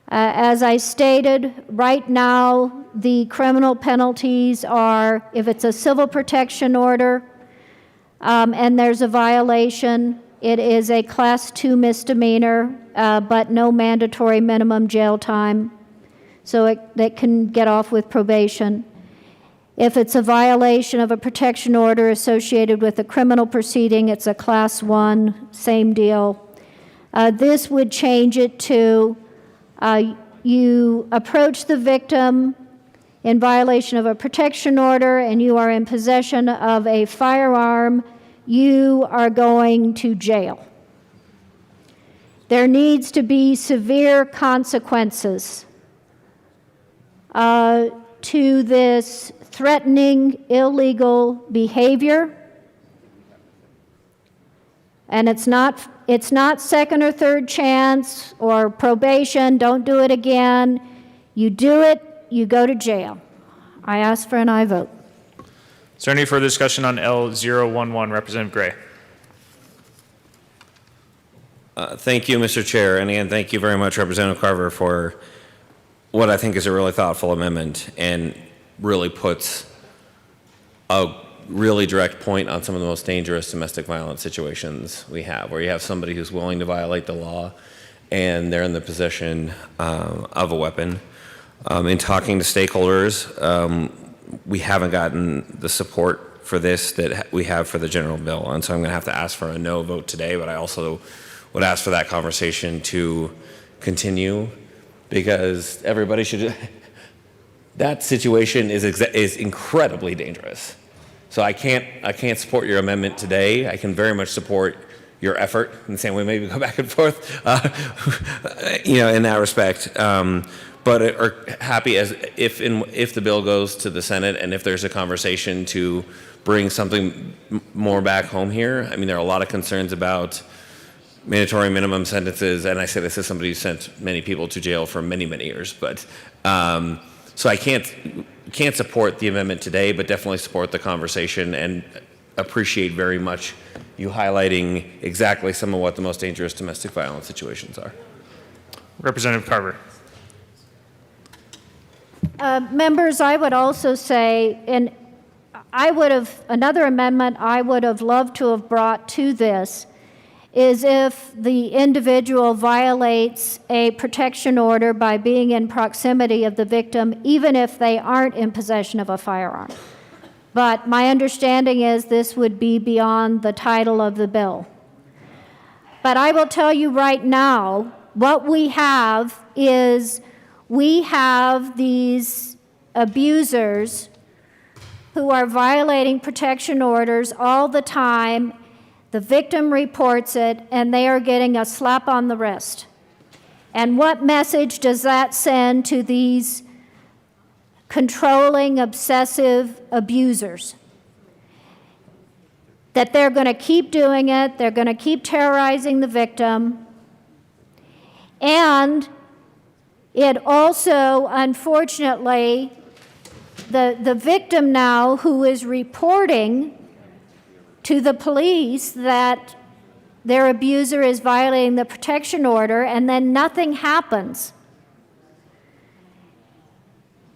Speaker 8: As I stated, right now, the criminal penalties are, if it's a civil protection order and there's a violation, it is a Class 2 misdemeanor, but no mandatory minimum jail time, so that can get off with probation. If it's a violation of a protection order associated with a criminal proceeding, it's a Class 1, same deal. This would change it to you approach the victim in violation of a protection order and you are in possession of a firearm, you are going to jail. There needs to be severe consequences to this threatening, illegal behavior. And it's not second or third chance or probation, don't do it again. You do it, you go to jail. I ask for an aye vote.
Speaker 5: Is there any further discussion on L011? Representative Gray.
Speaker 2: Thank you, Mr. Chair, and again, thank you very much, Representative Carver, for what I think is a really thoughtful amendment and really puts a really direct point on some of the most dangerous domestic violence situations we have, where you have somebody who's willing to violate the law and they're in the possession of a weapon. In talking to stakeholders, we haven't gotten the support for this that we have for the general bill, and so I'm going to have to ask for a no vote today, but I also would ask for that conversation to continue, because everybody should that situation is incredibly dangerous. So I can't support your amendment today. I can very much support your effort in the same way, maybe go back and forth, in that respect. But are happy as if the bill goes to the Senate and if there's a conversation to bring something more back home here. I mean, there are a lot of concerns about mandatory minimum sentences, and I say this as somebody who sent many people to jail for many, many years. But so I can't support the amendment today, but definitely support the conversation and appreciate very much you highlighting exactly some of what the most dangerous domestic violence situations are.
Speaker 5: Representative Carver.
Speaker 8: Members, I would also say, and another amendment I would have loved to have brought to this is if the individual violates a protection order by being in proximity of the victim, even if they aren't in possession of a firearm. But my understanding is this would be beyond the title of the bill. But I will tell you right now, what we have is we have these abusers who are violating protection orders all the time. The victim reports it, and they are getting a slap on the wrist. And what message does that send to these controlling, obsessive abusers? That they're going to keep doing it, they're going to keep terrorizing the victim, and it also, unfortunately, the victim now who is reporting to the police that their abuser is violating the protection order, and then nothing happens.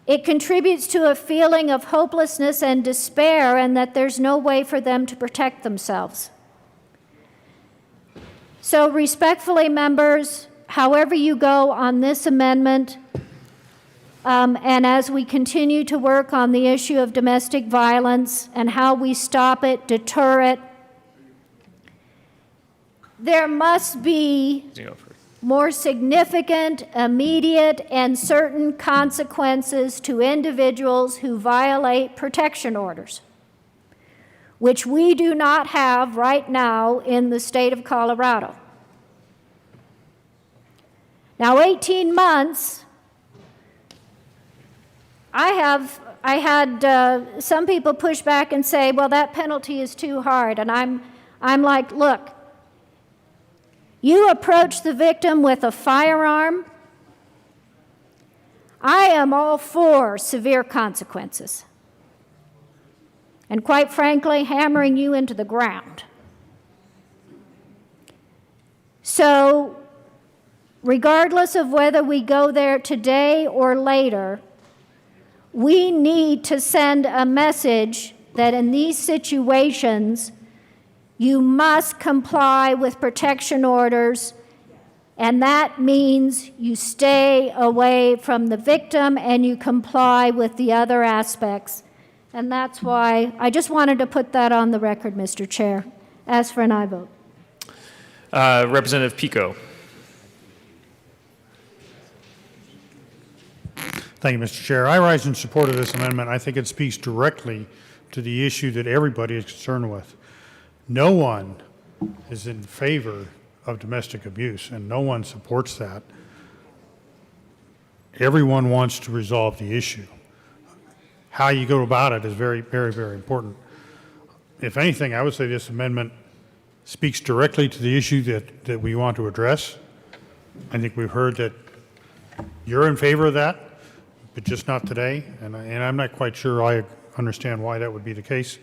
Speaker 8: It contributes to a feeling of hopelessness and despair, and that there's no way for them to protect themselves. So respectfully, members, however you go on this amendment, and as we continue to work on the issue of domestic violence and how we stop it, deter it, there must be more significant, immediate, and certain consequences to individuals who violate protection orders, which we do not have right now in the state of Colorado. Now, 18 months, I had some people push back and say, well, that penalty is too hard. And I'm like, look, you approach the victim with a firearm. I am all for severe consequences. And quite frankly, hammering you into the ground. So regardless of whether we go there today or later, we need to send a message that in these situations, you must comply with protection orders, and that means you stay away from the victim and you comply with the other aspects. And that's why I just wanted to put that on the record, Mr. Chair. Ask for an aye vote.
Speaker 5: Representative Pico.
Speaker 19: Thank you, Mr. Chair. I rise in support of this amendment. I think it speaks directly to the issue that everybody is concerned with. No one is in favor of domestic abuse, and no one supports that. Everyone wants to resolve the issue. How you go about it is very, very, very important. If anything, I would say this amendment speaks directly to the issue that we want to address. I think we've heard that you're in favor of that, but just not today, and I'm not quite sure I understand why that would be the case.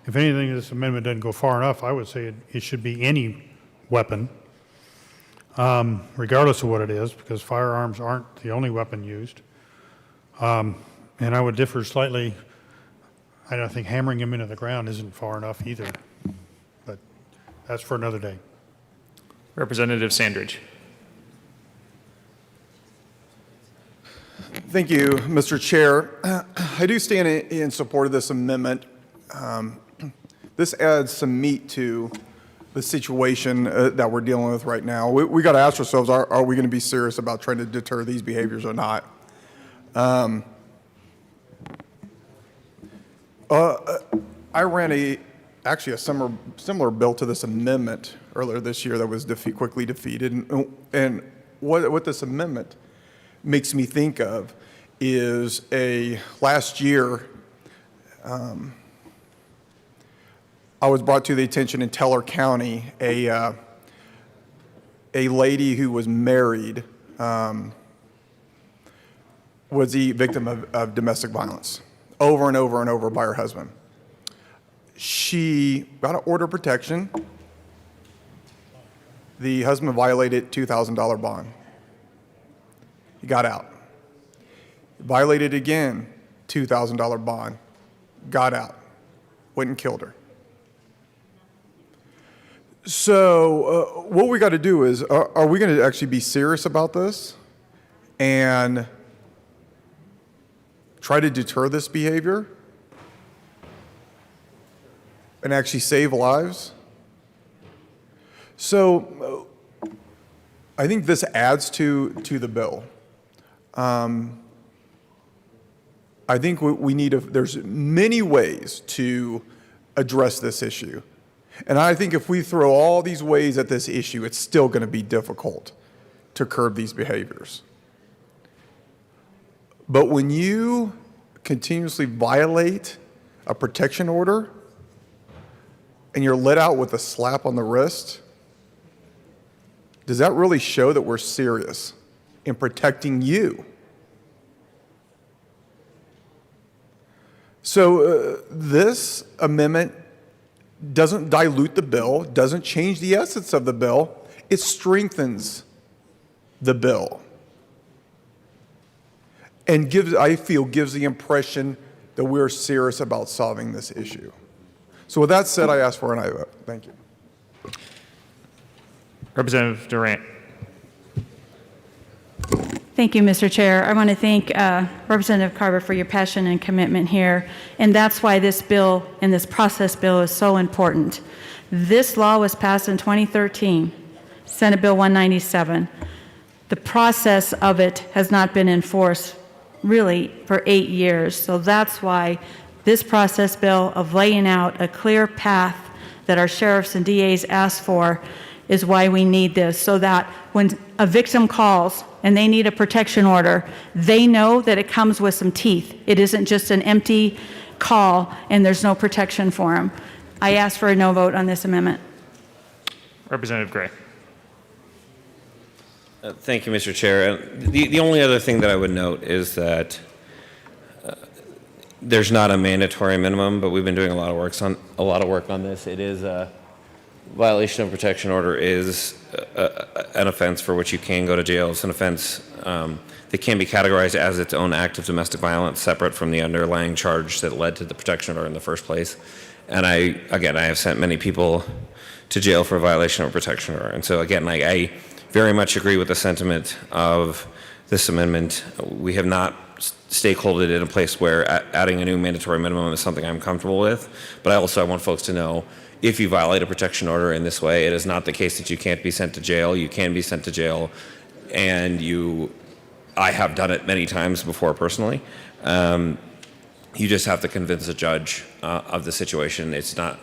Speaker 19: If anything, this amendment doesn't go far enough. I would say it should be any weapon, regardless of what it is, because firearms aren't the only weapon used. And I would differ slightly. I don't think hammering him into the ground isn't far enough either, but that's for another day.
Speaker 5: Representative Sandridge.
Speaker 10: Thank you, Mr. Chair. I do stand in support of this amendment. This adds some meat to the situation that we're dealing with right now. We got to ask ourselves, are we going to be serious about trying to deter these behaviors or not? I ran actually a similar bill to this amendment earlier this year that was quickly defeated. And what this amendment makes me think of is last year, I was brought to the attention in Teller County, a lady who was married was the victim of domestic violence over and over and over by her husband. She got an order of protection. The husband violated $2,000 bond. He got out. Violated again, $2,000 bond. Got out. Went and killed her. So what we got to do is, are we going to actually be serious about this and try to deter this behavior and actually save lives? So I think this adds to the bill. I think we need there's many ways to address this issue. And I think if we throw all these ways at this issue, it's still going to be difficult to curb these behaviors. But when you continuously violate a protection order and you're let out with a slap on the wrist, does that really show that we're serious in protecting you? So this amendment doesn't dilute the bill, doesn't change the essence of the bill. It strengthens the bill and I feel gives the impression that we're serious about solving this issue. So with that said, I ask for an aye vote. Thank you.
Speaker 5: Representative Durant.
Speaker 22: Thank you, Mr. Chair. I want to thank Representative Carver for your passion and commitment here, and that's why this bill and this process bill is so important. This law was passed in 2013, Senate Bill 197. The process of it has not been enforced really for 8 years, so that's why this process bill of laying out a clear path that our sheriffs and DAs asked for is why we need this, so that when a victim calls and they need a protection order, they know that it comes with some teeth. It isn't just an empty call and there's no protection for them. I ask for a no vote on this amendment.
Speaker 5: Representative Gray.
Speaker 2: Thank you, Mr. Chair. The only other thing that I would note is that there's not a mandatory minimum, but we've been doing a lot of work on this. It is violation of protection order is an offense for which you can go to jail. It's an offense that can be categorized as its own act of domestic violence, separate from the underlying charge that led to the protection order in the first place. And I have sent many people to jail for a violation of a protection order. And so again, I very much agree with the sentiment of this amendment. We have not stakeholdered it in a place where adding a new mandatory minimum is something I'm comfortable with. But I want folks to know, if you violate a protection order in this way, it is not the case that you can't be sent to jail. You can be sent to jail, and I have done it many times before personally. You just have to convince a judge of the situation. It's not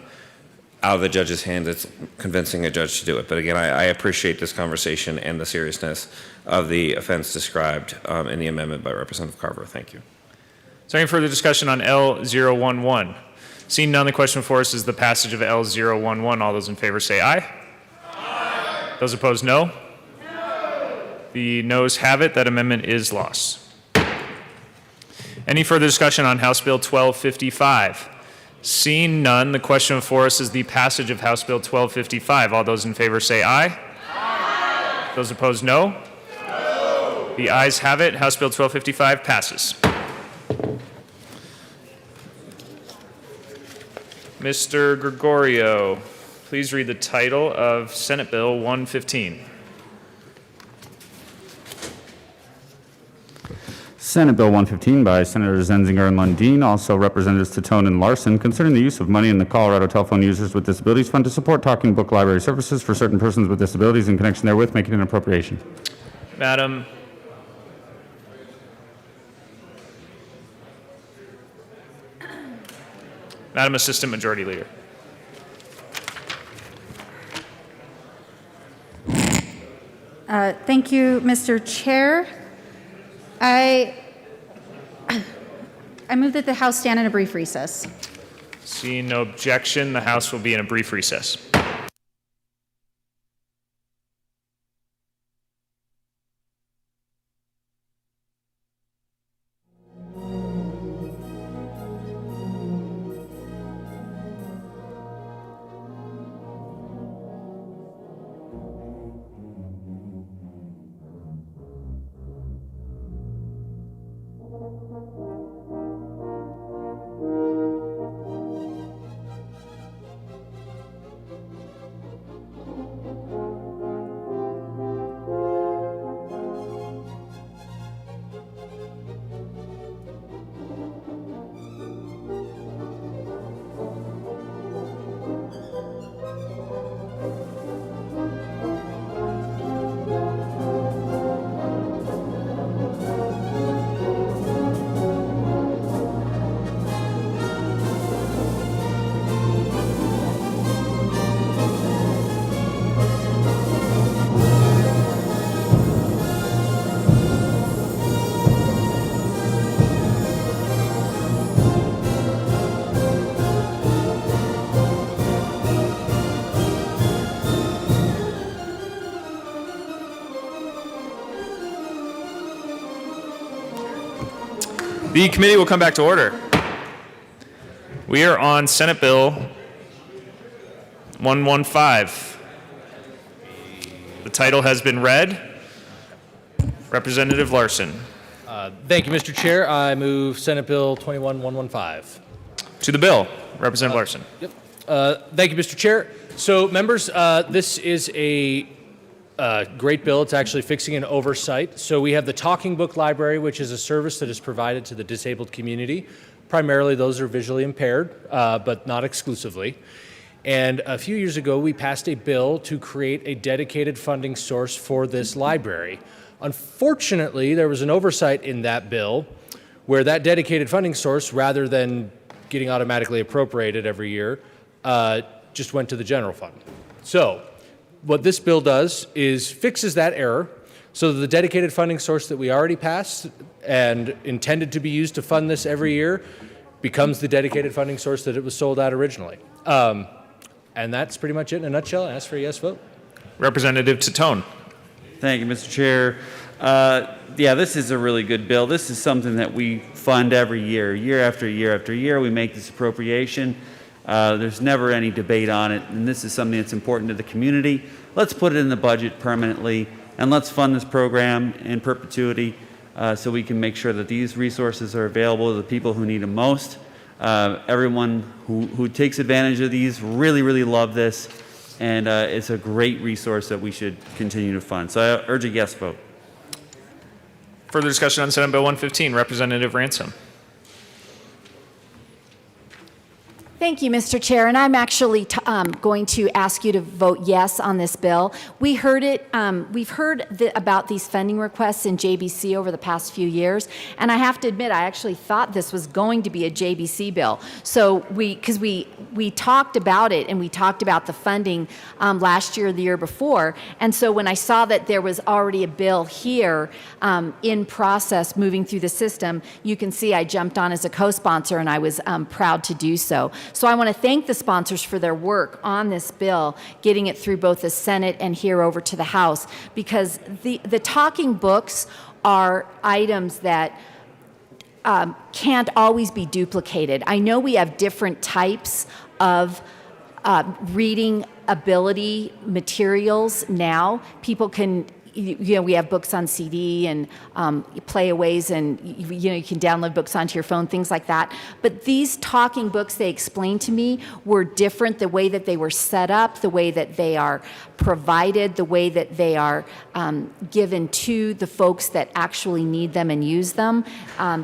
Speaker 2: out of the judge's hands. It's convincing a judge to do it. But again, I appreciate this conversation and the seriousness of the offense described in the amendment by Representative Carver. Thank you.
Speaker 5: Is there any further discussion on L011? Seeing none, the question before us is the passage of L011. All those in favor say aye. Aye. Those opposed, no. The noes have it. That amendment is lost. Any further discussion on House Bill 1255? Seeing none, the question before us is the passage of House Bill 1255. All those in favor say aye. Aye. Those opposed, no. No. The ayes have it. House Bill 1255 passes. Mr. Gregorio, please read the title of Senate Bill 115.
Speaker 3: Senate Bill 115 by Senators Zenzinger and Lundin, also Representatives Tatone and Larson, concerning the use of money in the Colorado Telephone Users with Disabilities Fund to support talking book library services for certain persons with disabilities in connection therewith, making an appropriation.
Speaker 5: Madam Assistant Majority Leader.
Speaker 11: Thank you, Mr. Chair. I move that the House stand in a brief recess.
Speaker 5: Seeing no objection, the House will be in a brief recess. The committee will come back to order. We are on Senate Bill 115. The title has been read. Representative Larson.
Speaker 12: Thank you, Mr. Chair. I move Senate Bill 21115.
Speaker 5: To the bill, Representative Larson.
Speaker 12: Yep. Thank you, Mr. Chair. So, members, this is a great bill. It's actually fixing an oversight. So we have the Talking Book Library, which is a service that is provided to the disabled community. Primarily those are visually impaired, but not exclusively. And a few years ago, we passed a bill to create a dedicated funding source for this library. Unfortunately, there was an oversight in that bill where that dedicated funding source, rather than getting automatically appropriated every year, just went to the general fund. So what this bill does is fixes that error so that the dedicated funding source that we already passed and intended to be used to fund this every year becomes the dedicated funding source that it was sold at originally. And that's pretty much it in a nutshell. I ask for a yes vote.
Speaker 5: Representative Tatone.
Speaker 13: Thank you, Mr. Chair. Yeah, this is a really good bill. This is something that we fund every year, year after year after year. We make this appropriation. There's never any debate on it, and this is something that's important to the community. Let's put it in the budget permanently, and let's fund this program in perpetuity so we can make sure that these resources are available to the people who need them most. Everyone who takes advantage of these really love this, and it's a great resource that we should continue to fund. So I urge a yes vote.
Speaker 5: Further discussion on Senate Bill 115, Representative Ransom.
Speaker 7: Thank you, Mr. Chair, and I'm actually going to ask you to vote yes on this bill. We've heard about these funding requests in JBC over the past few years, and I have to admit, I actually thought this was going to be a JBC bill. So because we talked about it, and we talked about the funding last year or the year before, and so when I saw that there was already a bill here in process moving through the system, you can see I jumped on as a co-sponsor, and I was proud to do so. So I want to thank the sponsors for their work on this bill, getting it through both the Senate and here over to the House, because the talking books are items that can't always be duplicated. I know we have different types of reading ability materials now. People can, we have books on CD and playaways, and you can download books onto your phone, things like that. But these talking books, they explained to me, were different. The way that they were set up, the way that they are provided, the way that they are given to the folks that actually need them and use them.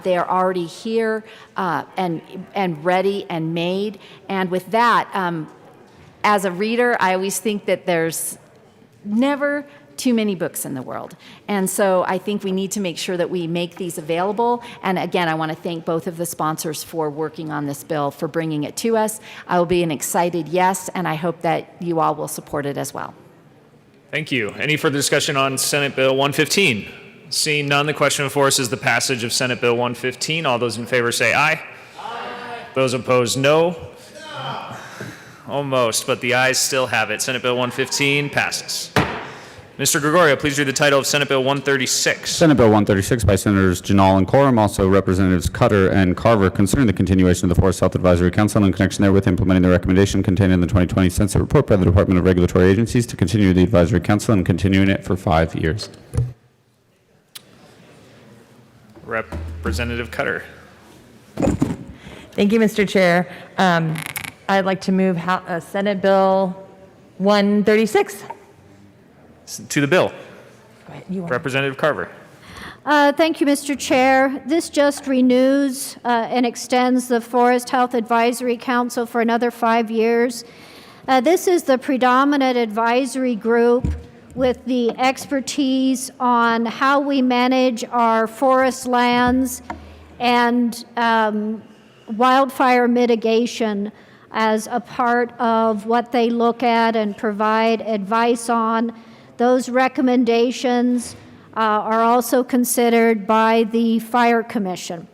Speaker 7: They are already here and ready and made. And with that, as a reader, I always think that there's never too many books in the world. And so I think we need to make sure that we make these available. And again, I want to thank both of the sponsors for working on this bill, for bringing it to us. I will be an excited yes, and I hope that you all will support it as well.
Speaker 5: Thank you. Any further discussion on Senate Bill 115? Seeing none, the question before us is the passage of Senate Bill 115. All those in favor say aye. Aye. Those opposed, no. Almost, but the ayes still have it. Senate Bill 115 passes. Mr. Gregorio, please read the title of Senate Bill 136.
Speaker 3: Senate Bill 136 by Senators Janal and Corum, also Representatives Cutter and Carver, concerning the continuation of the Forest Health Advisory Council and in connection therewith implementing the recommendation contained in the 2020 Census Report by the Department of Regulatory Agencies to continue the Advisory Council and continuing it for 5 years.
Speaker 5: Representative Cutter.
Speaker 15: Thank you, Mr. Chair. I'd like to move Senate Bill 136.
Speaker 5: To the bill.
Speaker 15: Go ahead,
Speaker 5: Representative Carver.
Speaker 8: Thank you, Mr. Chair. This just renews and extends the Forest Health Advisory Council for another 5 years. This is the predominant advisory group with the expertise on how we manage our forest lands and wildfire mitigation as a part of what they look at and provide advice on. Those recommendations are also considered by the Fire Commission.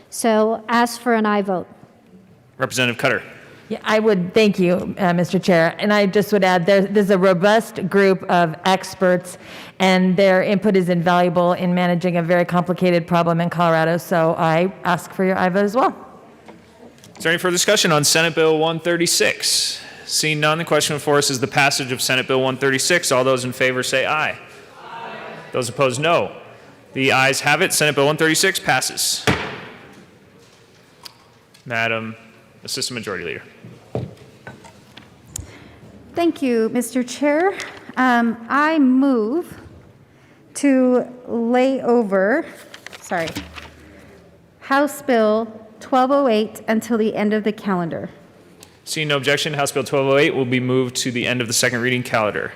Speaker 8: So ask for an aye vote.
Speaker 5: Representative Cutter.
Speaker 15: Yeah, I would thank you, Mr. Chair. And I just would add there's a robust group of experts, and their input is invaluable in managing a very complicated problem in Colorado. So I ask for your aye vote as well.
Speaker 5: Is there any further discussion on Senate Bill 136? Seeing none, the question before us is the passage of Senate Bill 136. All those in favor say aye. Aye. Those opposed, no. The ayes have it. Senate Bill 136 passes. Madam Assistant Majority Leader.
Speaker 11: Thank you, Mr. Chair. I move to lay over, House Bill 1208 until the end of the calendar.
Speaker 5: Seeing no objection, House Bill 1208 will be moved to the end of the second reading calendar.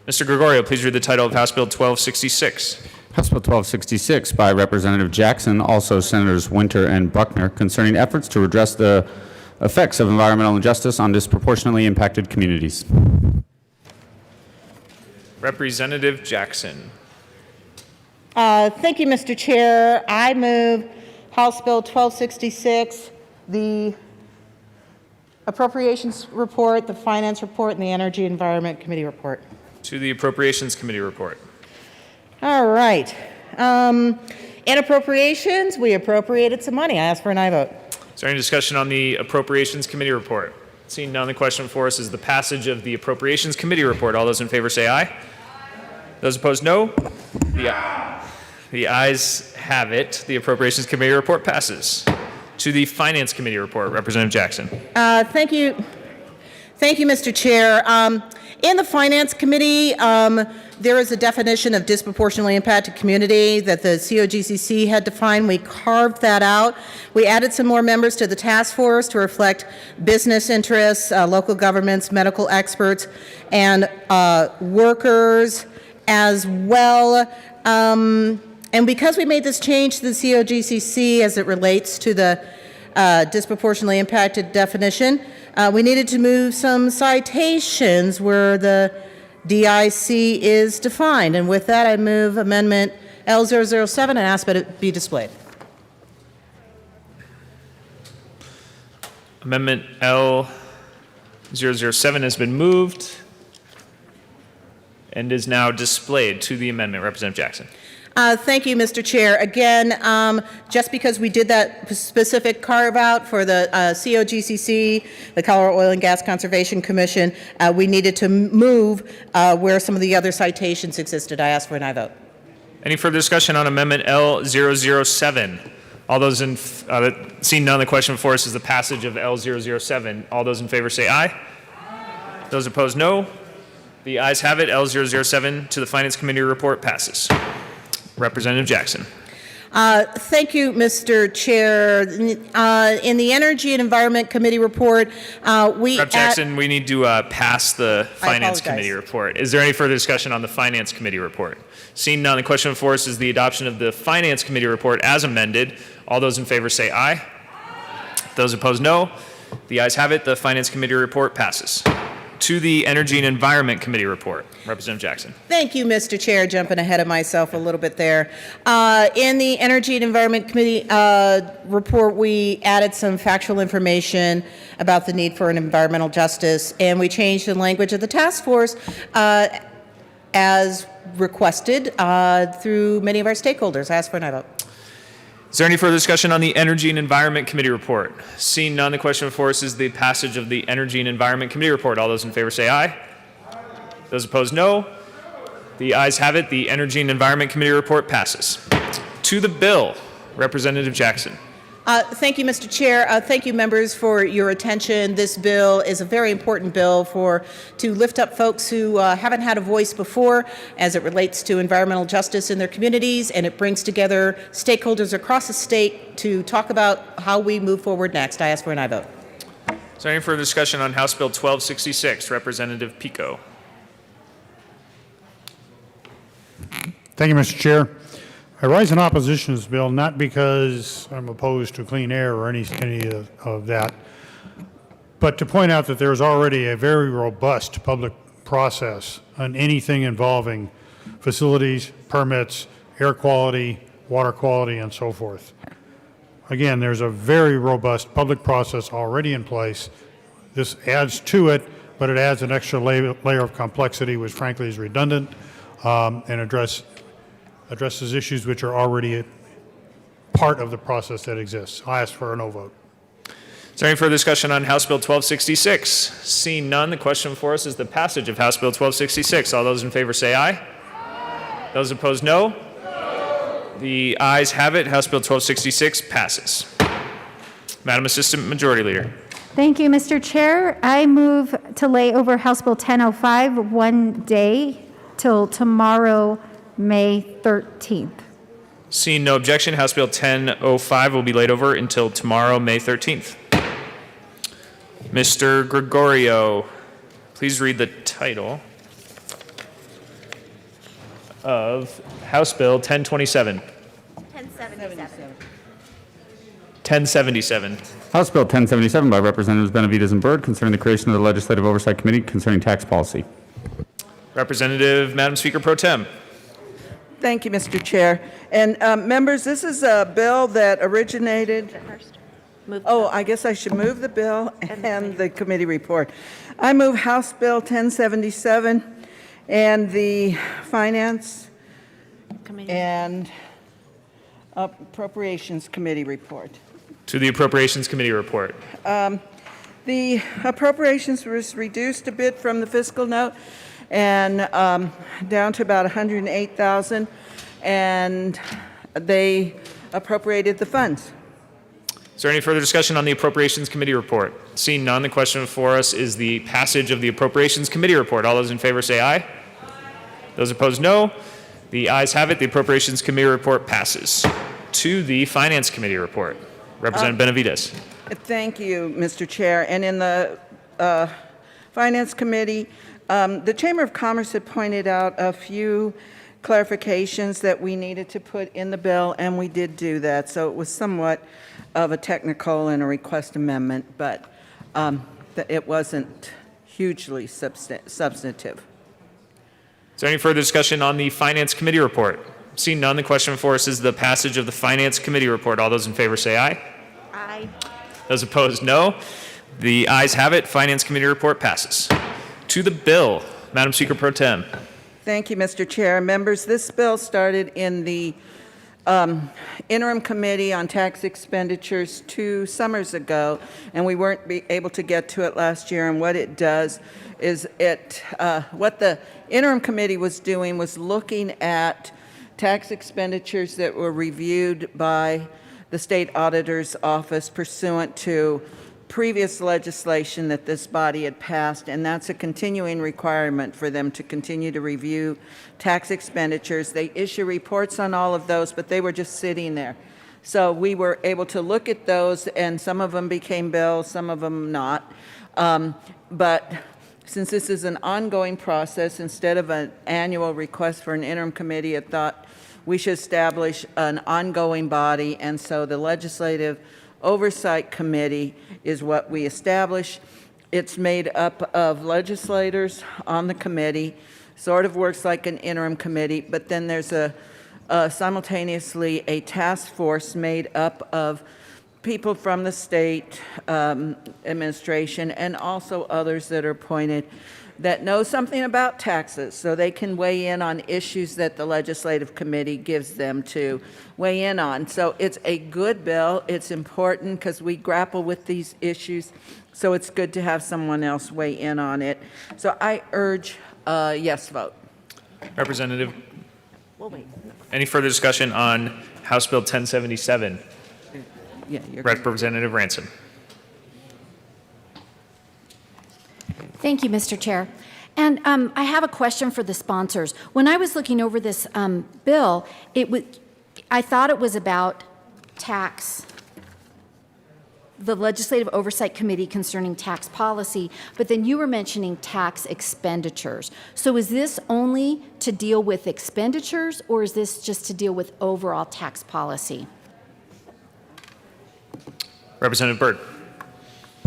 Speaker 5: Mr. Gregorio, please read the title of House Bill 1266.
Speaker 3: House Bill 1266 by Representative Jackson, also Senators Winter and Buckner, concerning efforts to redress the effects of environmental injustice on disproportionately impacted communities.
Speaker 5: Representative Jackson.
Speaker 23: Thank you, Mr. Chair. I move House Bill 1266, the Appropriations Report, the Finance Report, and the Energy Environment Committee Report.
Speaker 5: To the Appropriations Committee report.
Speaker 23: All right. In appropriations, we appropriated some money. I ask for an aye vote.
Speaker 5: Is there any discussion on the Appropriations Committee report? Seeing none, the question before us is the passage of the Appropriations Committee report. All those in favor say aye. Those opposed, no. The ayes have it. The Appropriations Committee report passes. To the Finance Committee report, Representative Jackson.
Speaker 23: Thank you. Thank you, Mr. Chair. In the Finance Committee, there is a definition of disproportionately impacted community that the COGCC had defined. We carved that out. We added some more members to the task force to reflect business interests, local governments, medical experts, and workers as well. And because we made this change to the COGCC as it relates to the disproportionately impacted definition, we needed to move some citations where the DIC is defined. And with that, I move Amendment L007 and ask that it be displayed.
Speaker 5: Amendment L007 has been moved and is now displayed. To the amendment, Representative Jackson.
Speaker 23: Thank you, Mr. Chair. Again, just because we did that specific carve out for the COGCC, the Colorado Oil and Gas Conservation Commission, we needed to move where some of the other citations existed. I ask for an aye vote.
Speaker 5: Any further discussion on Amendment L007? All those in, seeing none, the question before us is the passage of L007. All those in favor say aye. Those opposed, no. The ayes have it. L007 to the Finance Committee report passes. Representative Jackson.
Speaker 23: Thank you, Mr. Chair. In the Energy and Environment Committee report,
Speaker 5: Rep. Jackson, we need to pass the Finance Committee report. Is there any further discussion on the Finance Committee report? Seeing none, the question before us is the adoption of the Finance Committee report as amended. All those in favor say aye. Those opposed, no. The ayes have it. The Finance Committee report passes. To the Energy and Environment Committee report, Representative Jackson.
Speaker 23: Thank you, Mr. Chair. Jumping ahead of myself a little bit there. In the Energy and Environment Committee report, we added some factual information about the need for an environmental justice, and we changed the language of the task force as requested through many of our stakeholders. I ask for an aye vote.
Speaker 5: Is there any further discussion on the Energy and Environment Committee report? Seeing none, the question before us is the passage of the Energy and Environment Committee report. All those in favor say aye. Those opposed, no. The ayes have it. The Energy and Environment Committee report passes. To the bill, Representative Jackson.
Speaker 23: Thank you, Mr. Chair. Thank you, members, for your attention. This bill is a very important bill to lift up folks who haven't had a voice before as it relates to environmental justice in their communities, and it brings together stakeholders across the state to talk about how we move forward next. I ask for an aye vote.
Speaker 5: Is there any further discussion on House Bill 1266, Representative Pico?
Speaker 19: Thank you, Mr. Chair. I rise in opposition to this bill not because I'm opposed to clean air or any of that, but to point out that there's already a very robust public process on anything involving facilities, permits, air quality, water quality, and so forth. Again, there's a very robust public process already in place. This adds to it, but it adds an extra layer of complexity, which frankly is redundant, and addresses issues which are already a part of the process that exists. I ask for a no vote.
Speaker 5: Is there any further discussion on House Bill 1266? Seeing none, the question before us is the passage of House Bill 1266. All those in favor say aye. Those opposed, no. The ayes have it. House Bill 1266 passes. Madam Assistant Majority Leader.
Speaker 11: Thank you, Mr. Chair. I move to lay over House Bill 1005 one day till tomorrow, May 13th.
Speaker 5: Seeing no objection, House Bill 1005 will be laid over until tomorrow, May 13th. Mr. Gregorio, please read the title of House Bill 1027. 1077.
Speaker 3: House Bill 1077 by Representatives Benavides and Byrd concerning the creation of the Legislative Oversight Committee concerning tax policy.
Speaker 5: Representative, Madam Speaker Pro Tem.
Speaker 16: Thank you, Mr. Chair. And members, this is a bill that originated. Oh, I guess I should move the bill and the committee report. I move House Bill 1077 and the Finance and Appropriations Committee report.
Speaker 5: To the Appropriations Committee report.
Speaker 16: The appropriations was reduced a bit from the fiscal note and down to about 108,000, and they appropriated the funds.
Speaker 5: Is there any further discussion on the Appropriations Committee report? Seeing none, the question before us is the passage of the Appropriations Committee report. All those in favor say aye. Those opposed, no. The ayes have it. The Appropriations Committee report passes. To the Finance Committee report. Representative Benavides.
Speaker 16: Thank you, Mr. Chair. And in the Finance Committee, the Chamber of Commerce had pointed out a few clarifications that we needed to put in the bill, and we did do that. So it was somewhat of a technical and a request amendment, but it wasn't hugely substantive.
Speaker 5: Is there any further discussion on the Finance Committee report? Seeing none, the question before us is the passage of the Finance Committee report. All those in favor say aye.
Speaker 8: Aye.
Speaker 5: Those opposed, no. The ayes have it. Finance Committee report passes. To the bill, Madam Speaker Pro Tem.
Speaker 16: Thank you, Mr. Chair. Members, this bill started in the interim committee on tax expenditures 2 summers ago, and we weren't able to get to it last year. And what it does is what the interim committee was doing was looking at tax expenditures that were reviewed by the state auditor's office pursuant to previous legislation that this body had passed, and that's a continuing requirement for them to continue to review tax expenditures. They issue reports on all of those, but they were just sitting there. So we were able to look at those, and some of them became bills, some of them not. But since this is an ongoing process, instead of an annual request for an interim committee, I thought we should establish an ongoing body, and so the Legislative Oversight Committee is what we establish. It's made up of legislators on the committee, sort of works like an interim committee, but then there's simultaneously a task force made up of people from the state administration and also others that are appointed that know something about taxes, so they can weigh in on issues that the legislative committee gives them to weigh in on. So it's a good bill. It's important because we grapple with these issues, so it's good to have someone else weigh in on it. So I urge a yes vote.
Speaker 5: Representative,
Speaker 16: We'll wait.
Speaker 5: any further discussion on House Bill 1077?
Speaker 16: Yeah, you're
Speaker 5: Representative Ransom.
Speaker 7: Thank you, Mr. Chair. And I have a question for the sponsors. When I was looking over this bill, I thought it was about the Legislative Oversight Committee concerning tax policy, but then you were mentioning tax expenditures. So is this only to deal with expenditures, or is this just to deal with overall tax policy?
Speaker 5: Representative Byrd.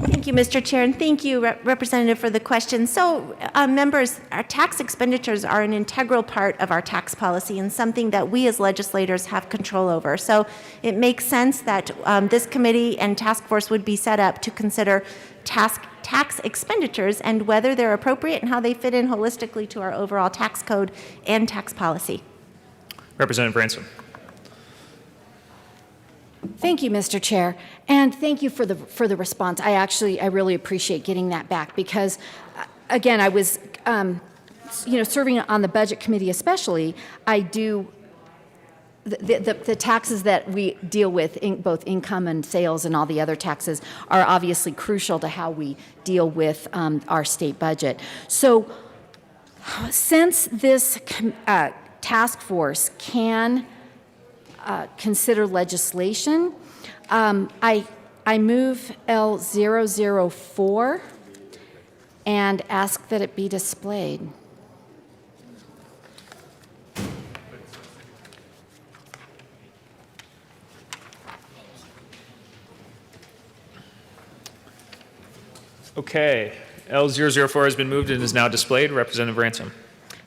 Speaker 6: Thank you, Mr. Chair, and thank you, Representative, for the question. So, members, our tax expenditures are an integral part of our tax policy and something that we as legislators have control over. So it makes sense that this committee and task force would be set up to consider tax expenditures and whether they're appropriate and how they fit in holistically to our overall tax code and tax policy.
Speaker 5: Representative Ransom.
Speaker 7: Thank you, Mr. Chair, and thank you for the response. I really appreciate getting that back because, again, I was, serving on the Budget Committee especially. I do the taxes that we deal with, both income and sales and all the other taxes, are obviously crucial to how we deal with our state budget. So, since this task force can consider legislation, I move L004 and ask that it be displayed.
Speaker 5: Okay. L004 has been moved and is now displayed. Representative Ransom.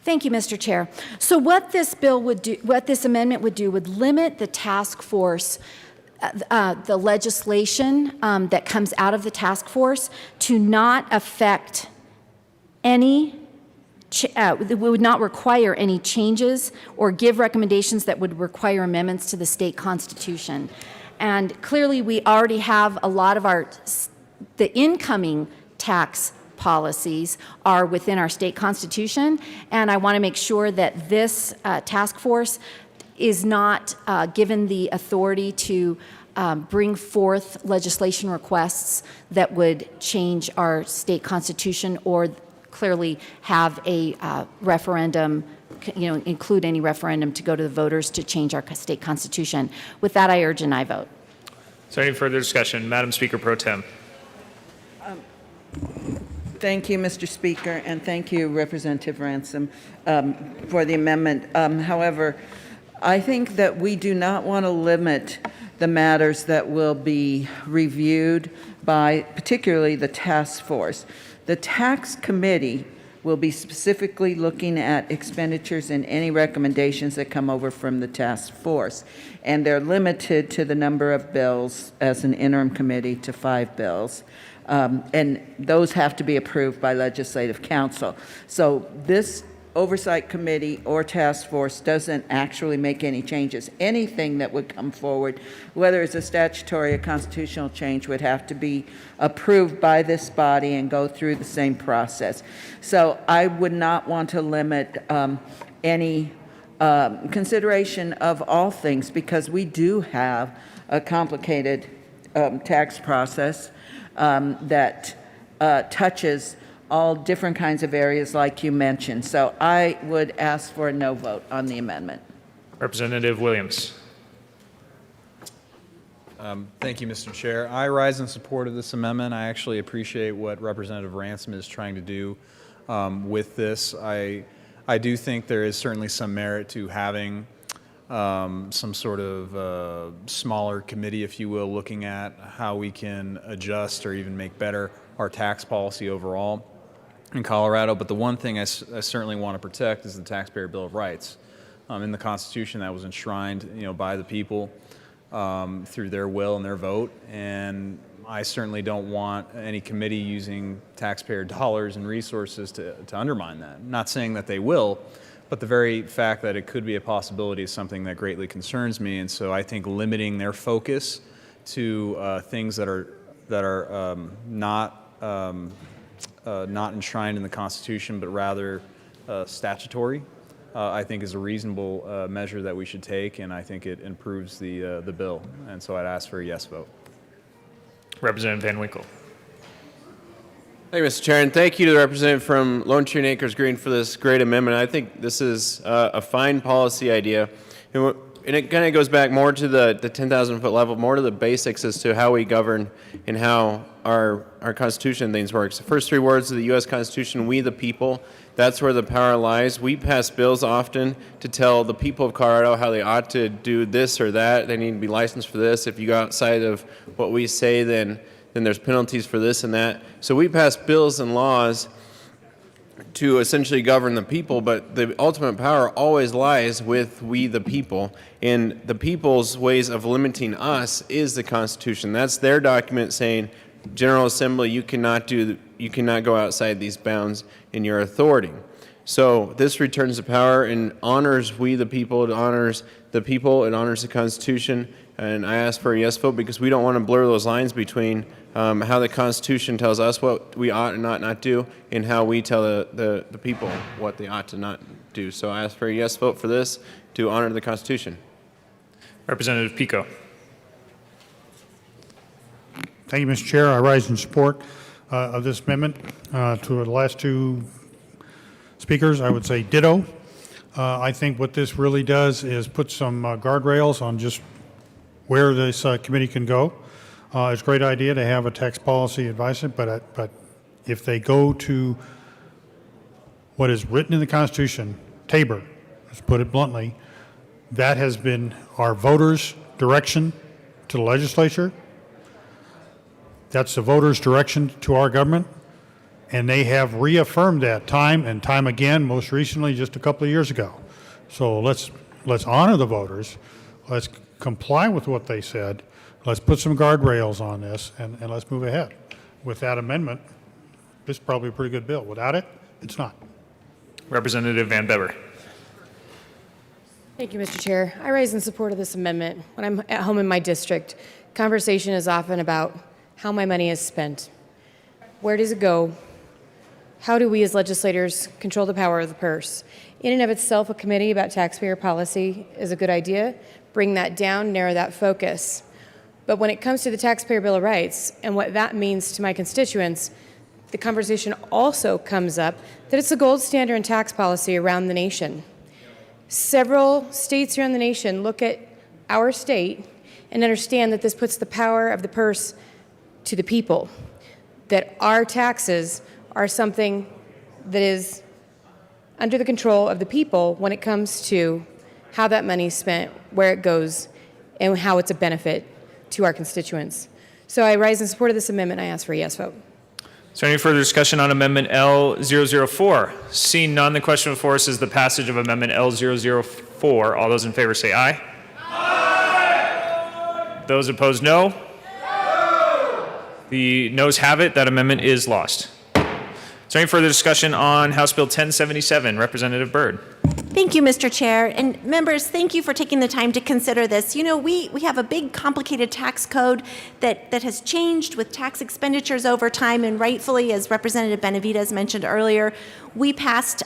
Speaker 7: Thank you, Mr. Chair. So what this bill would do, what this amendment would do, would limit the task force, the legislation that comes out of the task force to not affect any, it would not require any changes or give recommendations that would require amendments to the state constitution. And clearly, we already have a lot of the incoming tax policies are within our state constitution, and I want to make sure that this task force is not given the authority to bring forth legislation requests that would change our state constitution or clearly have a referendum, include any referendum to go to the voters to change our state constitution. With that, I urge an aye vote.
Speaker 5: Is there any further discussion? Madam Speaker Pro Tem.
Speaker 16: Thank you, Mr. Speaker, and thank you, Representative Ransom, for the amendment. However, I think that we do not want to limit the matters that will be reviewed by particularly the task force. The tax committee will be specifically looking at expenditures and any recommendations that come over from the task force. And they're limited to the number of bills as an interim committee to 5 bills. And those have to be approved by legislative council. So this oversight committee or task force doesn't actually make any changes. Anything that would come forward, whether it's a statutory or constitutional change, would have to be approved by this body and go through the same process. So I would not want to limit any consideration of all things, because we do have a complicated tax process that touches all different kinds of areas like you mentioned. So I would ask for a no vote on the amendment.
Speaker 5: Representative Williams.
Speaker 1: Thank you, Mr. Chair. I rise in support of this amendment. I actually appreciate what Representative Ransom is trying to do with this. I do think there is certainly some merit to having some sort of smaller committee, if you will, looking at how we can adjust or even make better our tax policy overall in Colorado. But the one thing I certainly want to protect is the Taxpayer Bill of Rights in the Constitution that was enshrined, by the people through their will and their vote. And I certainly don't want any committee using taxpayer dollars and resources to undermine that. I'm not saying that they will, but the very fact that it could be a possibility is something that greatly concerns me. And so I think limiting their focus to things that are not enshrined in the Constitution, but rather statutory, I think is a reasonable measure that we should take, and I think it improves the bill. And so I'd ask for a yes vote.
Speaker 5: Representative Van Winkle.
Speaker 17: Thank you, Mr. Chair, and thank you to the representative from Lone Tree and Acres Green for this great amendment. I think this is a fine policy idea, and it kind of goes back more to the 10,000-foot level, more to the basics as to how we govern and how our Constitution and things works. The first 3 words of the U.S. Constitution, we the people, that's where the power lies. We pass bills often to tell the people of Colorado how they ought to do this or that. They need to be licensed for this. If you go outside of what we say, then there's penalties for this and that. So we pass bills and laws to essentially govern the people, but the ultimate power always lies with we the people, and the people's ways of limiting us is the Constitution. That's their document saying, General Assembly, you cannot go outside these bounds in your authority. So this returns the power and honors we the people. It honors the people. It honors the Constitution. And I ask for a yes vote because we don't want to blur those lines between how the Constitution tells us what we ought and ought not do and how we tell the people what they ought to not do. So I ask for a yes vote for this to honor the Constitution.
Speaker 5: Representative Pico.
Speaker 19: Thank you, Mr. Chair. I rise in support of this amendment. To the last 2 speakers, I would say ditto. I think what this really does is put some guardrails on just where this committee can go. It's a great idea to have a tax policy advisor, but if they go to what is written in the Constitution, Tabor, let's put it bluntly, that has been our voters' direction to the legislature. That's the voters' direction to our government, and they have reaffirmed that time and time again, most recently just a couple of years ago. So let's honor the voters. Let's comply with what they said. Let's put some guardrails on this, and let's move ahead. With that amendment, this is probably a pretty good bill. Without it, it's not.
Speaker 5: Representative Van Bever.
Speaker 21: Thank you, Mr. Chair. I rise in support of this amendment. When I'm at home in my district, conversation is often about how my money is spent. Where does it go? How do we as legislators control the power of the purse? In and of itself, a committee about taxpayer policy is a good idea. Bring that down, narrow that focus. But when it comes to the Taxpayer Bill of Rights and what that means to my constituents, the conversation also comes up that it's the gold standard in tax policy around the nation. Several states around the nation look at our state and understand that this puts the power of the purse to the people, that our taxes are something that is under the control of the people when it comes to how that money is spent, where it goes, and how it's a benefit to our constituents. So I rise in support of this amendment. I ask for a yes vote.
Speaker 5: Is there any further discussion on Amendment L004? Seeing none, the question before us is the passage of Amendment L004. All those in favor say aye. Aye. Those opposed, no. No. The noes have it. That amendment is lost. Is there any further discussion on House Bill 1077? Representative Byrd.
Speaker 6: Thank you, Mr. Chair. And members, thank you for taking the time to consider this. You know, we have a big, complicated tax code that has changed with tax expenditures over time, and rightfully, as Representative Benavidez mentioned earlier, we passed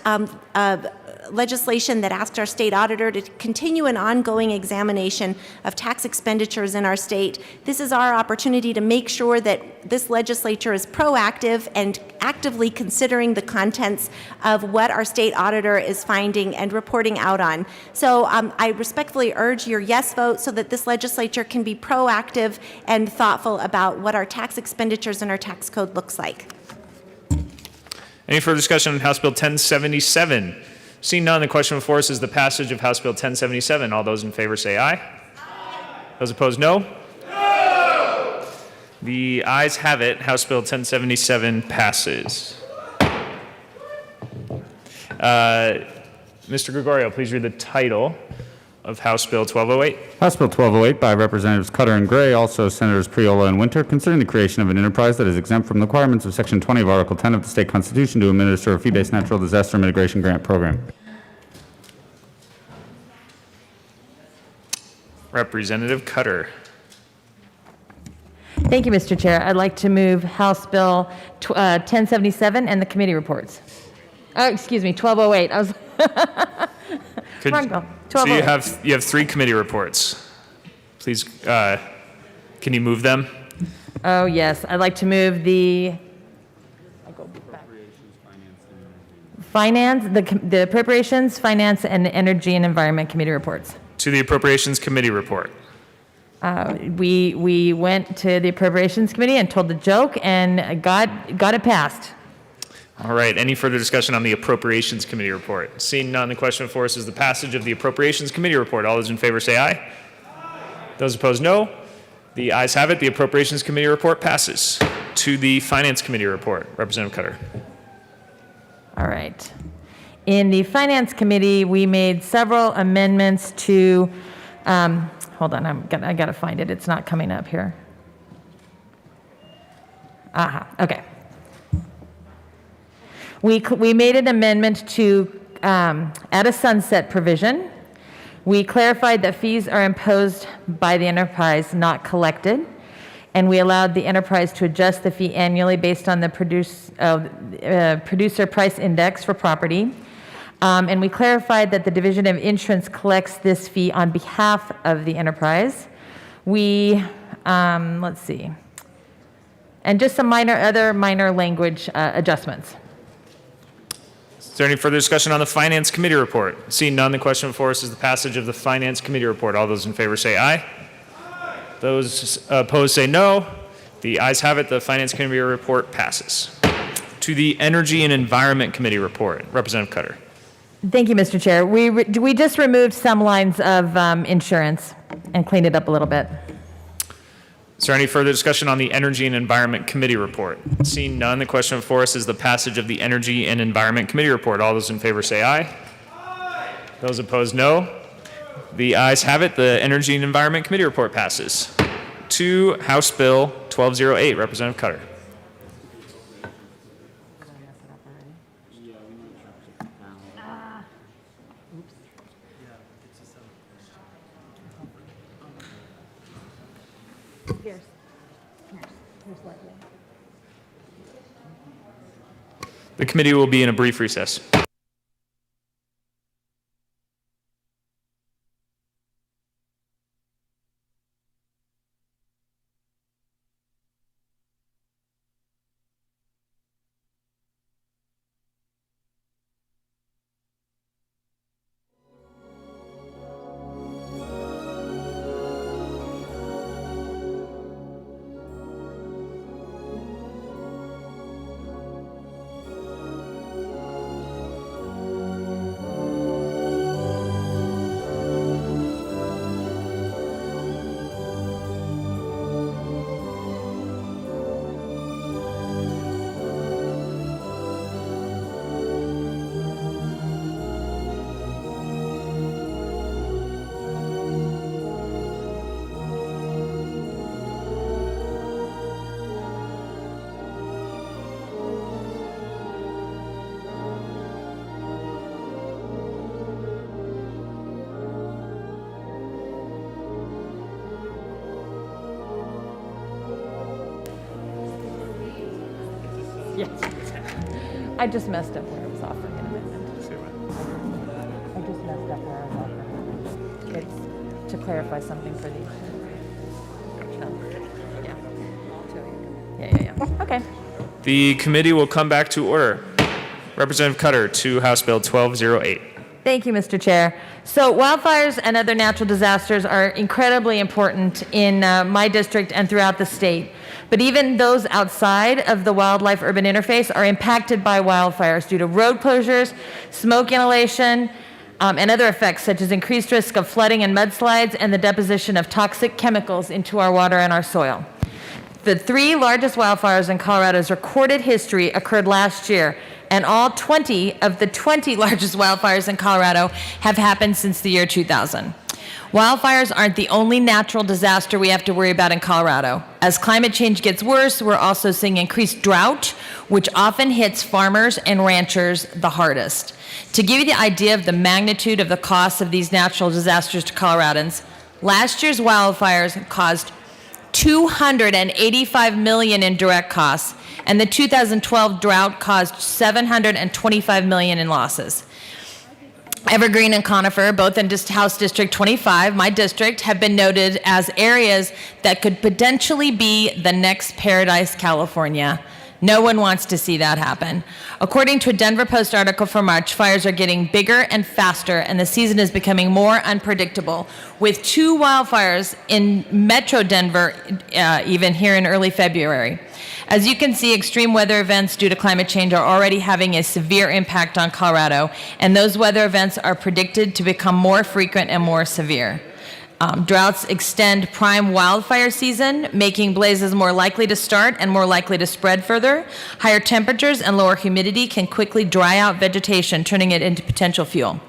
Speaker 6: legislation that asked our state auditor to continue an ongoing examination of tax expenditures in our state. This is our opportunity to make sure that this legislature is proactive and actively considering the contents of what our state auditor is finding and reporting out on. So I respectfully urge your yes vote so that this legislature can be proactive and thoughtful about what our tax expenditures and our tax code looks like.
Speaker 5: Any further discussion on House Bill 1077? Seeing none, the question before us is the passage of House Bill 1077. All those in favor say aye. Aye. Those opposed, no. No. The ayes have it. House Bill 1077 passes. Mr. Gregorio, please read the title of House Bill 1208.
Speaker 3: House Bill 1208 by Representatives Cutter and Gray, also Senators Priola and Winter, concerning the creation of an enterprise that is exempt from the requirements of Section 20 of Article 10 of the State Constitution to administer a fee-based natural disaster mitigation grant program.
Speaker 5: Representative Cutter.
Speaker 15: Thank you, Mr. Chair. I'd like to move House Bill 1077 and the committee reports. Oh, excuse me, 1208. I was wrong bill.
Speaker 5: So you have three committee reports. Please, can you move them?
Speaker 15: Oh, yes. I'd like to move the the Appropriations, Finance, and Energy and Environment Committee reports.
Speaker 5: To the Appropriations Committee report.
Speaker 15: We went to the Appropriations Committee and told the joke and got it passed.
Speaker 5: All right. Any further discussion on the Appropriations Committee report? Seeing none, the question before us is the passage of the Appropriations Committee report. All those in favor say aye. Aye. Those opposed, no. The ayes have it. The Appropriations Committee report passes. To the Finance Committee report. Representative Cutter.
Speaker 15: All right. In the Finance Committee, we made several amendments to, hold on, I got to find it. It's not coming up here. Okay. We made an amendment to add a sunset provision. We clarified that fees are imposed by the enterprise, not collected. And we allowed the enterprise to adjust the fee annually based on the producer price index for property. And we clarified that the Division of Insurance collects this fee on behalf of the enterprise. Let's see. And just some other minor language adjustments.
Speaker 5: Is there any further discussion on the Finance Committee report? Seeing none, the question before us is the passage of the Finance Committee report. All those in favor say aye. Aye. Those opposed say no. The ayes have it. The Finance Committee report passes. To the Energy and Environment Committee report. Representative Cutter.
Speaker 15: Thank you, Mr. Chair. We just removed some lines of insurance and cleaned it up a little bit.
Speaker 5: Is there any further discussion on the Energy and Environment Committee report? Seeing none, the question before us is the passage of the Energy and Environment Committee report. All those in favor say aye. Aye. Those opposed, no. The ayes have it. The Energy and Environment Committee report passes. To House Bill 1208, Representative Cutter. The committee will be in a brief recess.
Speaker 15: Yes. I just messed up where I was offering an amendment. I just messed up where I was offering it. It's to clarify something for the. Yeah. Okay.
Speaker 5: The committee will come back to order. Representative Cutter to House Bill 1208.
Speaker 15: Thank you, Mr. Chair. So wildfires and other natural disasters are incredibly important in my district and throughout the state. But even those outside of the wildlife-urban interface are impacted by wildfires due to road closures, smoke inhalation, and other effects such as increased risk of flooding and mudslides and the deposition of toxic chemicals into our water and our soil. The 3 largest wildfires in Colorado's recorded history occurred last year, and all 20 of the 20 largest wildfires in Colorado have happened since the year 2000. Wildfires aren't the only natural disaster we have to worry about in Colorado. As climate change gets worse, we're also seeing increased drought, which often hits farmers and ranchers the hardest. To give you the idea of the magnitude of the costs of these natural disasters to Coloradans, last year's wildfires caused $285 million in direct costs, and the 2012 drought caused $725 million in losses. Evergreen and Conifer, both in House District 25, my district, have been noted as areas that could potentially be the next Paradise, California. No one wants to see that happen. According to a Denver Post article from March, fires are getting bigger and faster, and the season is becoming more unpredictable, with 2 wildfires in Metro Denver, even here in early February. As you can see, extreme weather events due to climate change are already having a severe impact on Colorado, and those weather events are predicted to become more frequent and more severe. Droughts extend prime wildfire season, making blazes more likely to start and more likely to spread further. Higher temperatures and lower humidity can quickly dry out vegetation, turning it into potential fuel.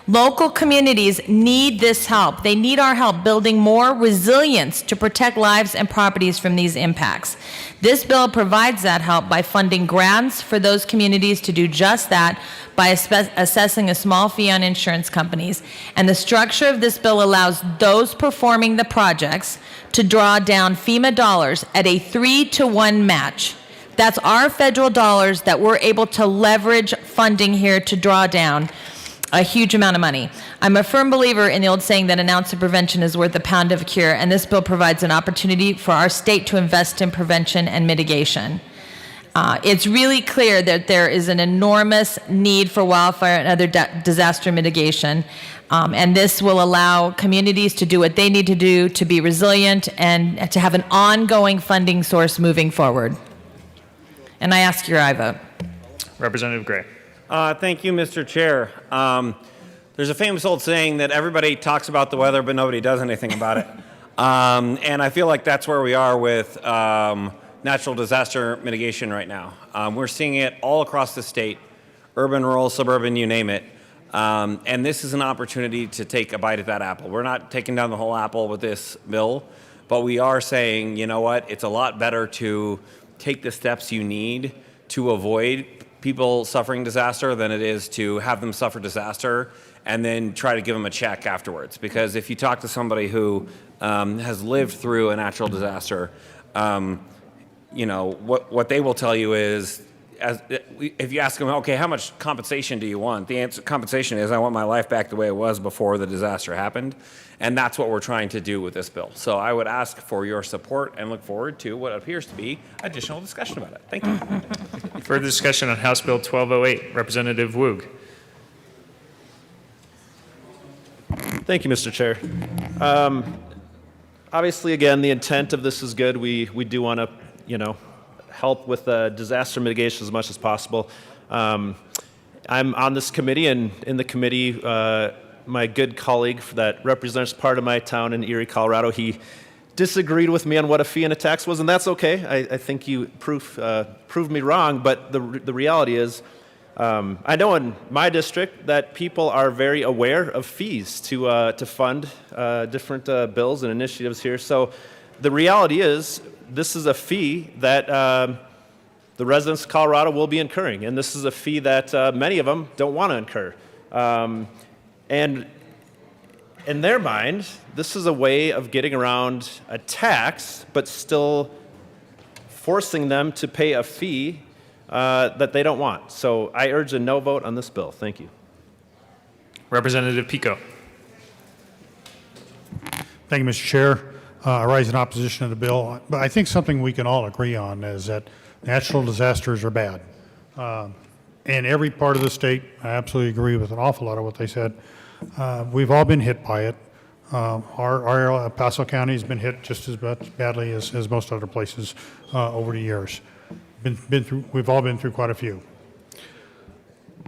Speaker 15: Local communities need this help. They need our help building more resilience to protect lives and properties from these impacts. This bill provides that help by funding grants for those communities to do just that by assessing a small fee on insurance companies. And the structure of this bill allows those performing the projects to draw down FEMA dollars at a 3-to-1 match. That's our federal dollars that we're able to leverage funding here to draw down a huge amount of money. I'm a firm believer in the old saying that an ounce of prevention is worth a pound of cure, and this bill provides an opportunity for our state to invest in prevention and mitigation. It's really clear that there is an enormous need for wildfire and other disaster mitigation, and this will allow communities to do what they need to do to be resilient and to have an ongoing funding source moving forward. And I ask your aye vote.
Speaker 5: Representative Gray.
Speaker 2: Thank you, Mr. Chair. There's a famous old saying that everybody talks about the weather, but nobody does anything about it. And I feel like that's where we are with natural disaster mitigation right now. We're seeing it all across the state, urban, rural, suburban, you name it. And this is an opportunity to take a bite at that apple. We're not taking down the whole apple with this bill, but we are saying, you know what, it's a lot better to take the steps you need to avoid people suffering disaster than it is to have them suffer disaster and then try to give them a check afterwards. Because if you talk to somebody who has lived through a natural disaster, what they will tell you is, if you ask them, okay, how much compensation do you want? The answer, compensation is, I want my life back the way it was before the disaster happened. And that's what we're trying to do with this bill. So I would ask for your support and look forward to what appears to be additional discussion about it. Thank you.
Speaker 5: Further discussion on House Bill 1208. Representative Woog.
Speaker 14: Thank you, Mr. Chair. Obviously, again, the intent of this is good. We do want to, help with disaster mitigation as much as possible. I'm on this committee, and in the committee, my good colleague that represents part of my town in Erie, Colorado, he disagreed with me on what a fee and a tax was, and that's okay. I think you proved me wrong, but the reality is, I know in my district that people are very aware of fees to fund different bills and initiatives here. So the reality is, this is a fee that the residents of Colorado will be incurring, and this is a fee that many of them don't want to incur. And in their mind, this is a way of getting around a tax, but still forcing them to pay a fee that they don't want. So I urge a no vote on this bill. Thank you.
Speaker 5: Representative Pico.
Speaker 19: Thank you, Mr. Chair. I rise in opposition to the bill, but I think something we can all agree on is that natural disasters are bad. In every part of the state, I absolutely agree with an awful lot of what they said. We've all been hit by it. Our El Paso County has been hit just as badly as most other places over the years. We've all been through quite a few.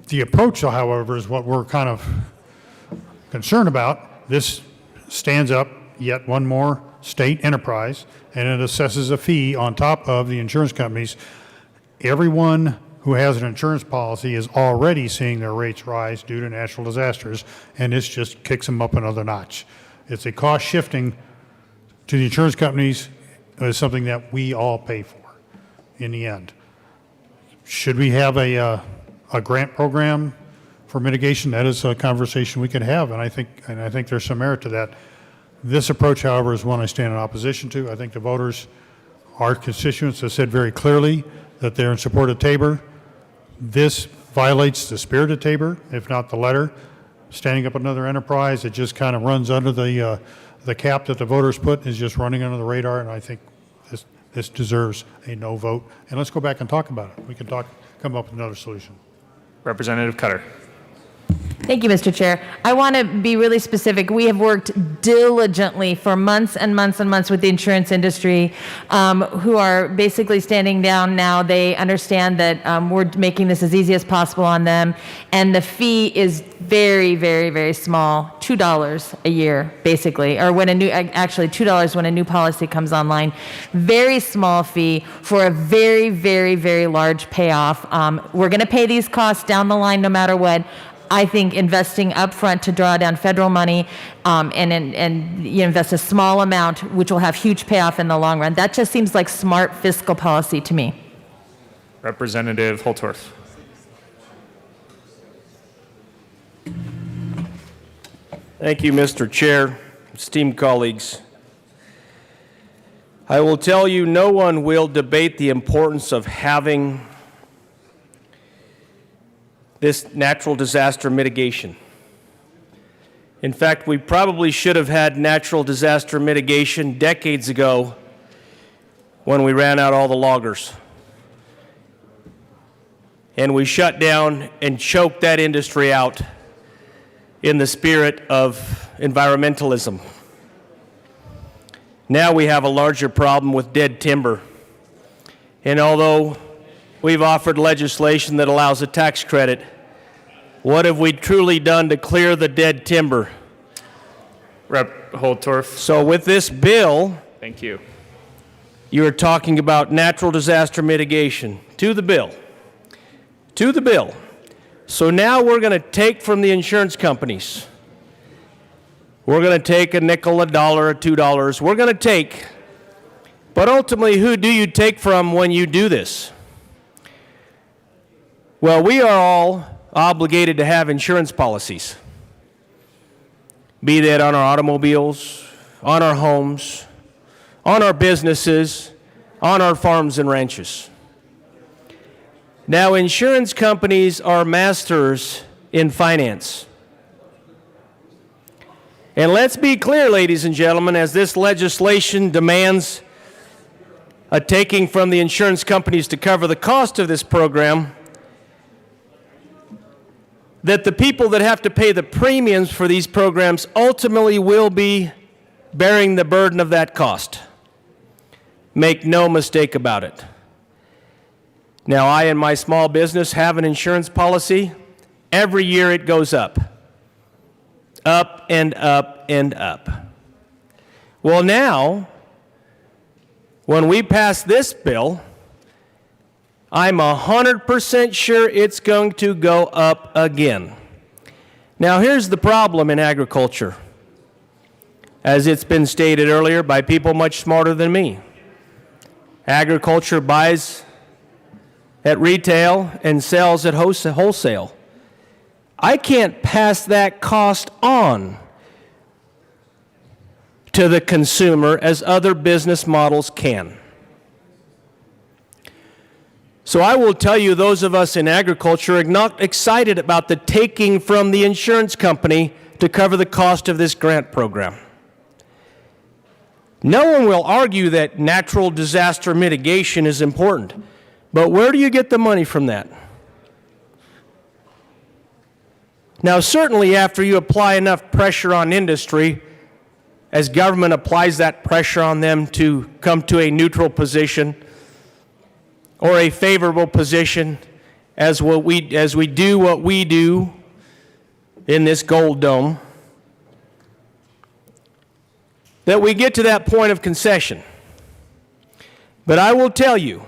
Speaker 19: The approach, however, is what we're kind of concerned about. This stands up yet one more state enterprise, and it assesses a fee on top of the insurance companies. Everyone who has an insurance policy is already seeing their rates rise due to natural disasters, and this just kicks them up another notch. It's a cost shifting to the insurance companies is something that we all pay for in the end. Should we have a grant program for mitigation? That is a conversation we could have, and I think there's some merit to that. This approach, however, is one I stand in opposition to. I think the voters, our constituents, have said very clearly that they're in support of Tabor. This violates the spirit of Tabor, if not the letter. Standing up another enterprise, it just kind of runs under the cap that the voters put, is just running under the radar, and I think this deserves a no vote. And let's go back and talk about it. We can come up with another solution.
Speaker 5: Representative Cutter.
Speaker 15: Thank you, Mr. Chair. I want to be really specific. We have worked diligently for months and months and months with the insurance industry, who are basically standing down now. They understand that we're making this as easy as possible on them, and the fee is very, very, very small, $2 a year, basically, or when actually $2 when a new policy comes online. Very small fee for a very, very, very large payoff. We're going to pay these costs down the line no matter what. I think investing upfront to draw down federal money and you invest a small amount, which will have huge payoff in the long run. That just seems like smart fiscal policy to me.
Speaker 5: Representative Holtorf.
Speaker 18: Thank you, Mr. Chair, esteemed colleagues. I will tell you, no one will debate the importance of having this natural disaster mitigation. In fact, we probably should have had natural disaster mitigation decades ago when we ran out all the loggers. And we shut down and choked that industry out in the spirit of environmentalism. Now we have a larger problem with dead timber. And although we've offered legislation that allows a tax credit, what have we truly done to clear the dead timber?
Speaker 5: Rep. Holtorf.
Speaker 18: So with this bill,
Speaker 5: thank you.
Speaker 18: You're talking about natural disaster mitigation. To the bill. To the bill. So now we're going to take from the insurance companies. We're going to take a nickel, a dollar, or $2. We're going to take. But ultimately, who do you take from when you do this? Well, we are all obligated to have insurance policies. be that on our automobiles, on our homes, on our businesses, on our farms and ranches. Now, insurance companies are masters in finance. And let's be clear, ladies and gentlemen, as this legislation demands a taking from the insurance companies to cover the cost of this program, that the people that have to pay the premiums for these programs ultimately will be bearing the burden of that cost. Make no mistake about it. Now, I and my small business have an insurance policy. Every year it goes up. Up and up and up. Well, now, when we pass this bill, I'm 100% sure it's going to go up again. Now, here's the problem in agriculture, as it's been stated earlier by people much smarter than me. Agriculture buys at retail and sells at wholesale. I can't pass that cost on to the consumer as other business models can. So I will tell you, those of us in agriculture are not excited about the taking from the insurance company to cover the cost of this grant program. No one will argue that natural disaster mitigation is important, but where do you get the money from that? Now, certainly after you apply enough pressure on industry, as government applies that pressure on them to come to a neutral position or a favorable position as we do what we do in this gold dome, that we get to that point of concession. But I will tell you,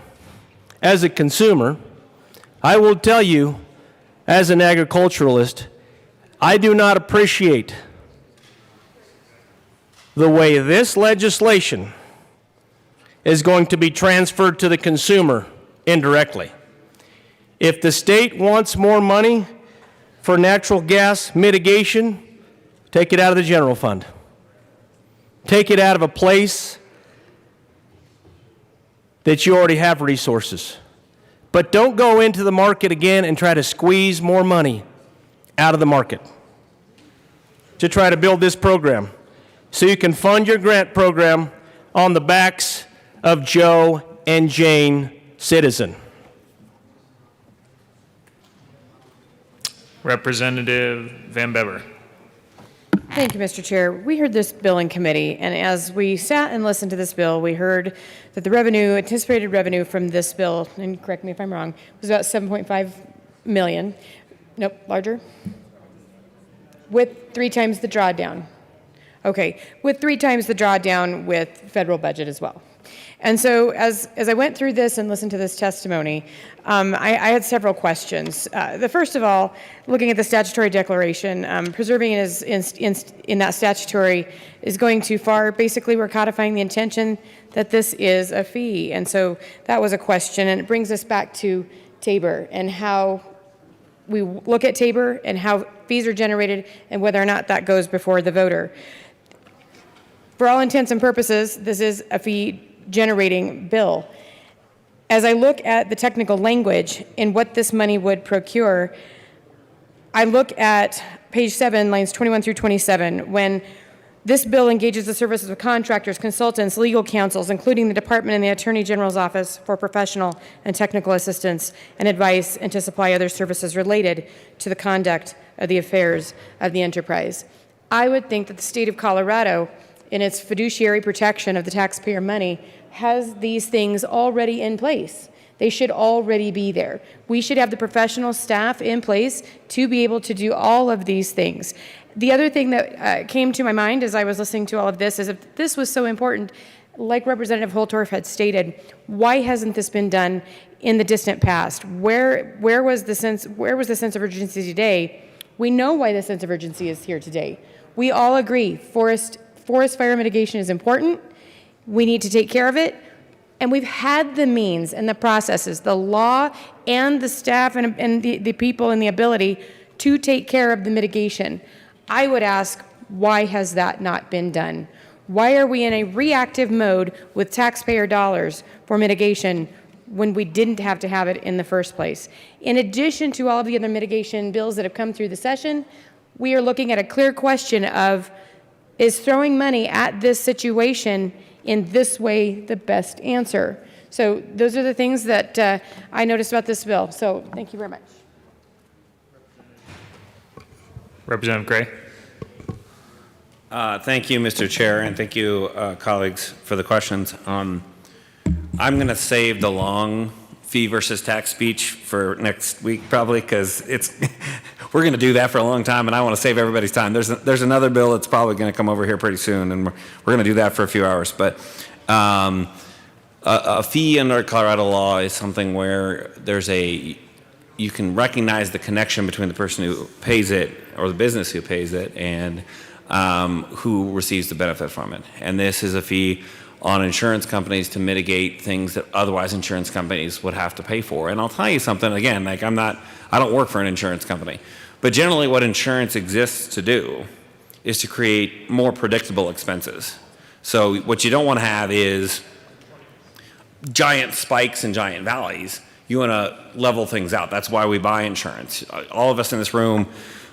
Speaker 18: as a consumer, I will tell you, as an agriculturalist, I do not appreciate the way this legislation is going to be transferred to the consumer indirectly. If the state wants more money for natural gas mitigation, take it out of the general fund. Take it out of a place that you already have resources. But don't go into the market again and try to squeeze more money out of the market to try to build this program so you can fund your grant program on the backs of Joe and Jane Citizen.
Speaker 5: Representative Van Bever.
Speaker 21: Thank you, Mr. Chair. We heard this bill in committee, and as we sat and listened to this bill, we heard that the anticipated revenue from this bill, and correct me if I'm wrong, was about 7.5 million. Nope, larger? With 3 times the drawdown. Okay, with 3 times the drawdown with federal budget as well. And so as I went through this and listened to this testimony, I had several questions. The first of all, looking at the statutory declaration, preserving it in that statutory is going too far. Basically, we're codifying the intention that this is a fee. And so that was a question, and it brings us back to Tabor and how we look at Tabor and how fees are generated and whether or not that goes before the voter. For all intents and purposes, this is a fee-generating bill. As I look at the technical language in what this money would procure, I look at page 7, lines 21 through 27, when this bill engages the services of contractors, consultants, legal counsels, including the Department and the Attorney General's Office for professional and technical assistance and advice, and to supply other services related to the conduct of the affairs of the enterprise. I would think that the state of Colorado, in its fiduciary protection of the taxpayer money, has these things already in place. They should already be there. We should have the professional staff in place to be able to do all of these things. The other thing that came to my mind as I was listening to all of this is, if this was so important, like Representative Holtorf had stated, why hasn't this been done in the distant past? Where was the sense of urgency today? We know why the sense of urgency is here today. We all agree forest fire mitigation is important. We need to take care of it. And we've had the means and the processes, the law and the staff and the people and the ability to take care of the mitigation. I would ask Why has that not been done? Why are we in a reactive mode with taxpayer dollars for mitigation when we didn't have to have it in the first place? In addition to all of the other mitigation bills that have come through the session, we are looking at a clear question of, is throwing money at this situation in this way the best answer? So those are the things that I noticed about this bill. So thank you very much.
Speaker 5: Representative Gray.
Speaker 2: Thank you, Mr. Chair, and thank you, colleagues, for the questions. I'm going to save the long fee versus tax speech for next week, probably, because we're going to do that for a long time, and I want to save everybody's time. There's another bill that's probably going to come over here pretty soon, and we're going to do that for a few hours. But a fee under Colorado law is something where you can recognize the connection between the person who pays it or the business who pays it and who receives the benefit from it. And this is a fee on insurance companies to mitigate things that otherwise insurance companies would have to pay for. And I'll tell you something, again, like I don't work for an insurance company, but generally what insurance exists to do is to create more predictable expenses. So what you don't want to have is giant spikes and giant valleys. You want to level things out. That's why we buy insurance. All of us in this room,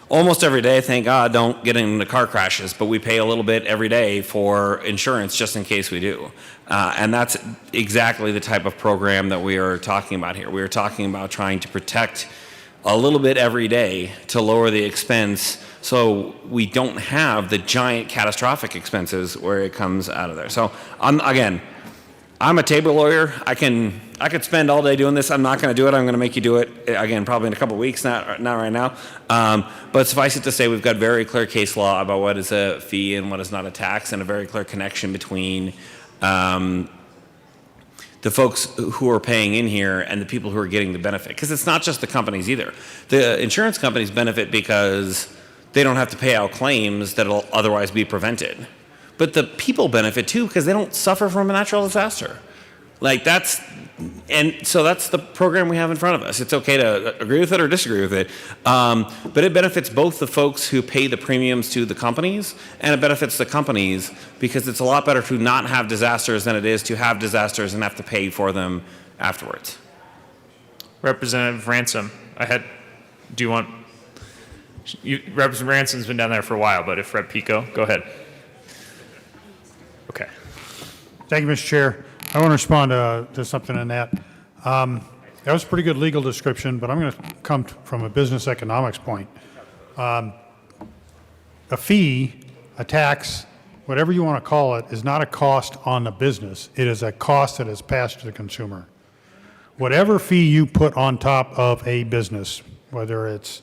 Speaker 2: almost every day, thank God, don't get into car crashes, but we pay a little bit every day for insurance just in case we do. And that's exactly the type of program that we are talking about here. We are talking about trying to protect a little bit every day to lower the expense so we don't have the giant catastrophic expenses where it comes out of there. So I'm a table lawyer. I could spend all day doing this. I'm not going to do it. I'm going to make you do it again, probably in a couple of weeks, not right now. But suffice it to say, we've got very clear case law about what is a fee and what is not a tax, and a very clear connection between the folks who are paying in here and the people who are getting the benefit. Because it's not just the companies either. The insurance companies benefit because they don't have to pay out claims that will otherwise be prevented. But the people benefit too because they don't suffer from a natural disaster. So that's the program we have in front of us. It's okay to agree with it or disagree with it, but it benefits both the folks who pay the premiums to the companies, and it benefits the companies because it's a lot better to not have disasters than it is to have disasters and have to pay for them afterwards.
Speaker 5: Representative Ransom, Representative Ransom's been down there for a while, but if Rep. Pico, go ahead. Okay.
Speaker 19: Thank you, Mr. Chair. I want to respond to something in that. That was a pretty good legal description, but I'm going to come from a business economics point. A fee, a tax, whatever you want to call it, is not a cost on the business. It is a cost that is passed to the consumer. Whatever fee you put on top of a business, whether it's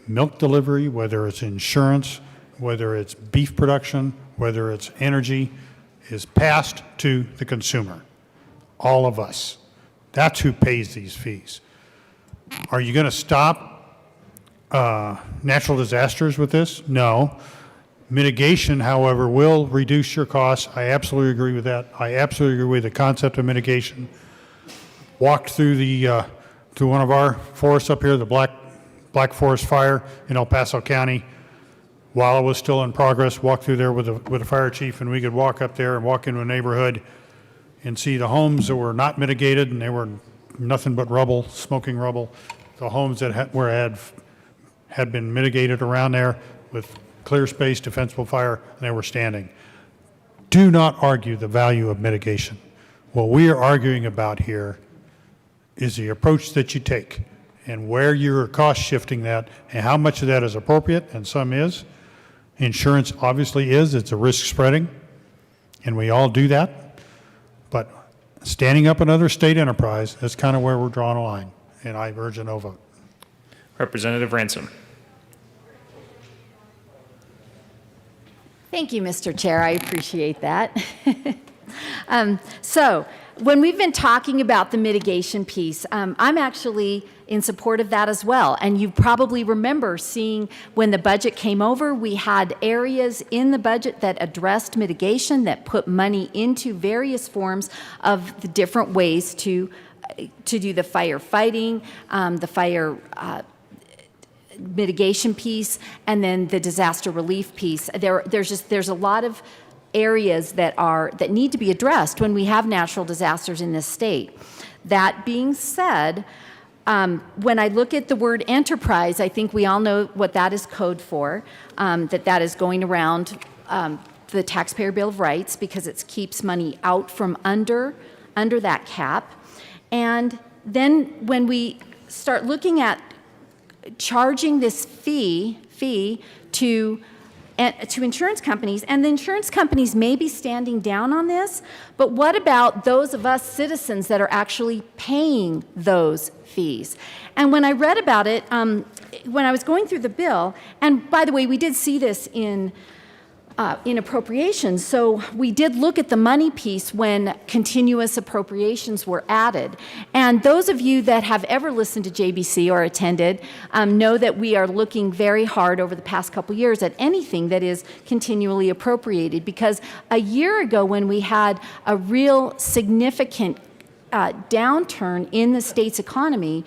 Speaker 19: milk delivery, whether it's insurance, whether it's beef production, whether it's energy, is passed to the consumer, all of us. That's who pays these fees. Are you going to stop natural disasters with this? No. Mitigation, however, will reduce your costs. I absolutely agree with that. I absolutely agree with the concept of mitigation. Walked through through one of our forests up here, the Black Forest Fire in El Paso County. While it was still in progress, walked through there with a fire chief, and we could walk up there and walk into a neighborhood and see the homes that were not mitigated, and they were nothing but rubble, smoking rubble. The homes that had been mitigated around there with clear space, defensible fire, and they were standing. Do not argue the value of mitigation. What we are arguing about here is the approach that you take and where you're cost shifting that and how much of that is appropriate, and some is. Insurance obviously is. It's a risk spreading, and we all do that. But standing up another state enterprise, that's kind of where we're drawing a line, and I urge a no vote.
Speaker 5: Representative Ransom.
Speaker 7: Thank you, Mr. Chair. I appreciate that. So when we've been talking about the mitigation piece, I'm actually in support of that as well. And you probably remember seeing when the budget came over, we had areas in the budget that addressed mitigation, that put money into various forms of the different ways to do the firefighting, the fire mitigation piece and then the disaster relief piece. There's a lot of areas that need to be addressed when we have natural disasters in this state. That being said, when I look at the word enterprise, I think we all know what that is code for, that is going around the Taxpayer Bill of Rights because it keeps money out from under that cap. And then when we start looking at charging this fee to insurance companies, and the insurance companies may be standing down on this, but what about those of us citizens that are actually paying those fees? And when I read about it, when I was going through the bill, and by the way, we did see this in appropriations. So we did look at the money piece when continuous appropriations were added. And those of you that have ever listened to JBC or attended know that we are looking very hard over the past couple years at anything that is continually appropriated, because a year ago when we had a real significant downturn in the state's economy,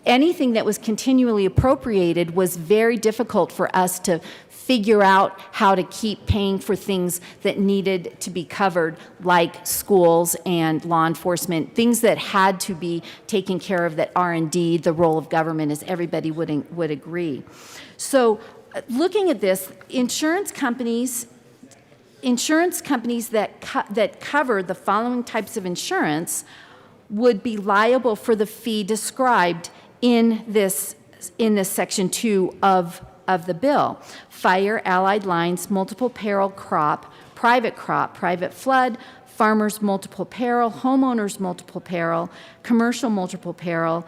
Speaker 7: anything that was continually appropriated was very difficult for us to figure out how to keep paying for things that needed to be covered, like schools and law enforcement, things that had to be taken care of that are indeed the role of government, as everybody would agree. So looking at this, insurance companies that cover the following types of insurance would be liable for the fee described in this section 2 of the bill: fire, allied lines, multiple peril crop, private flood, farmers multiple peril, homeowners multiple peril, commercial multiple peril,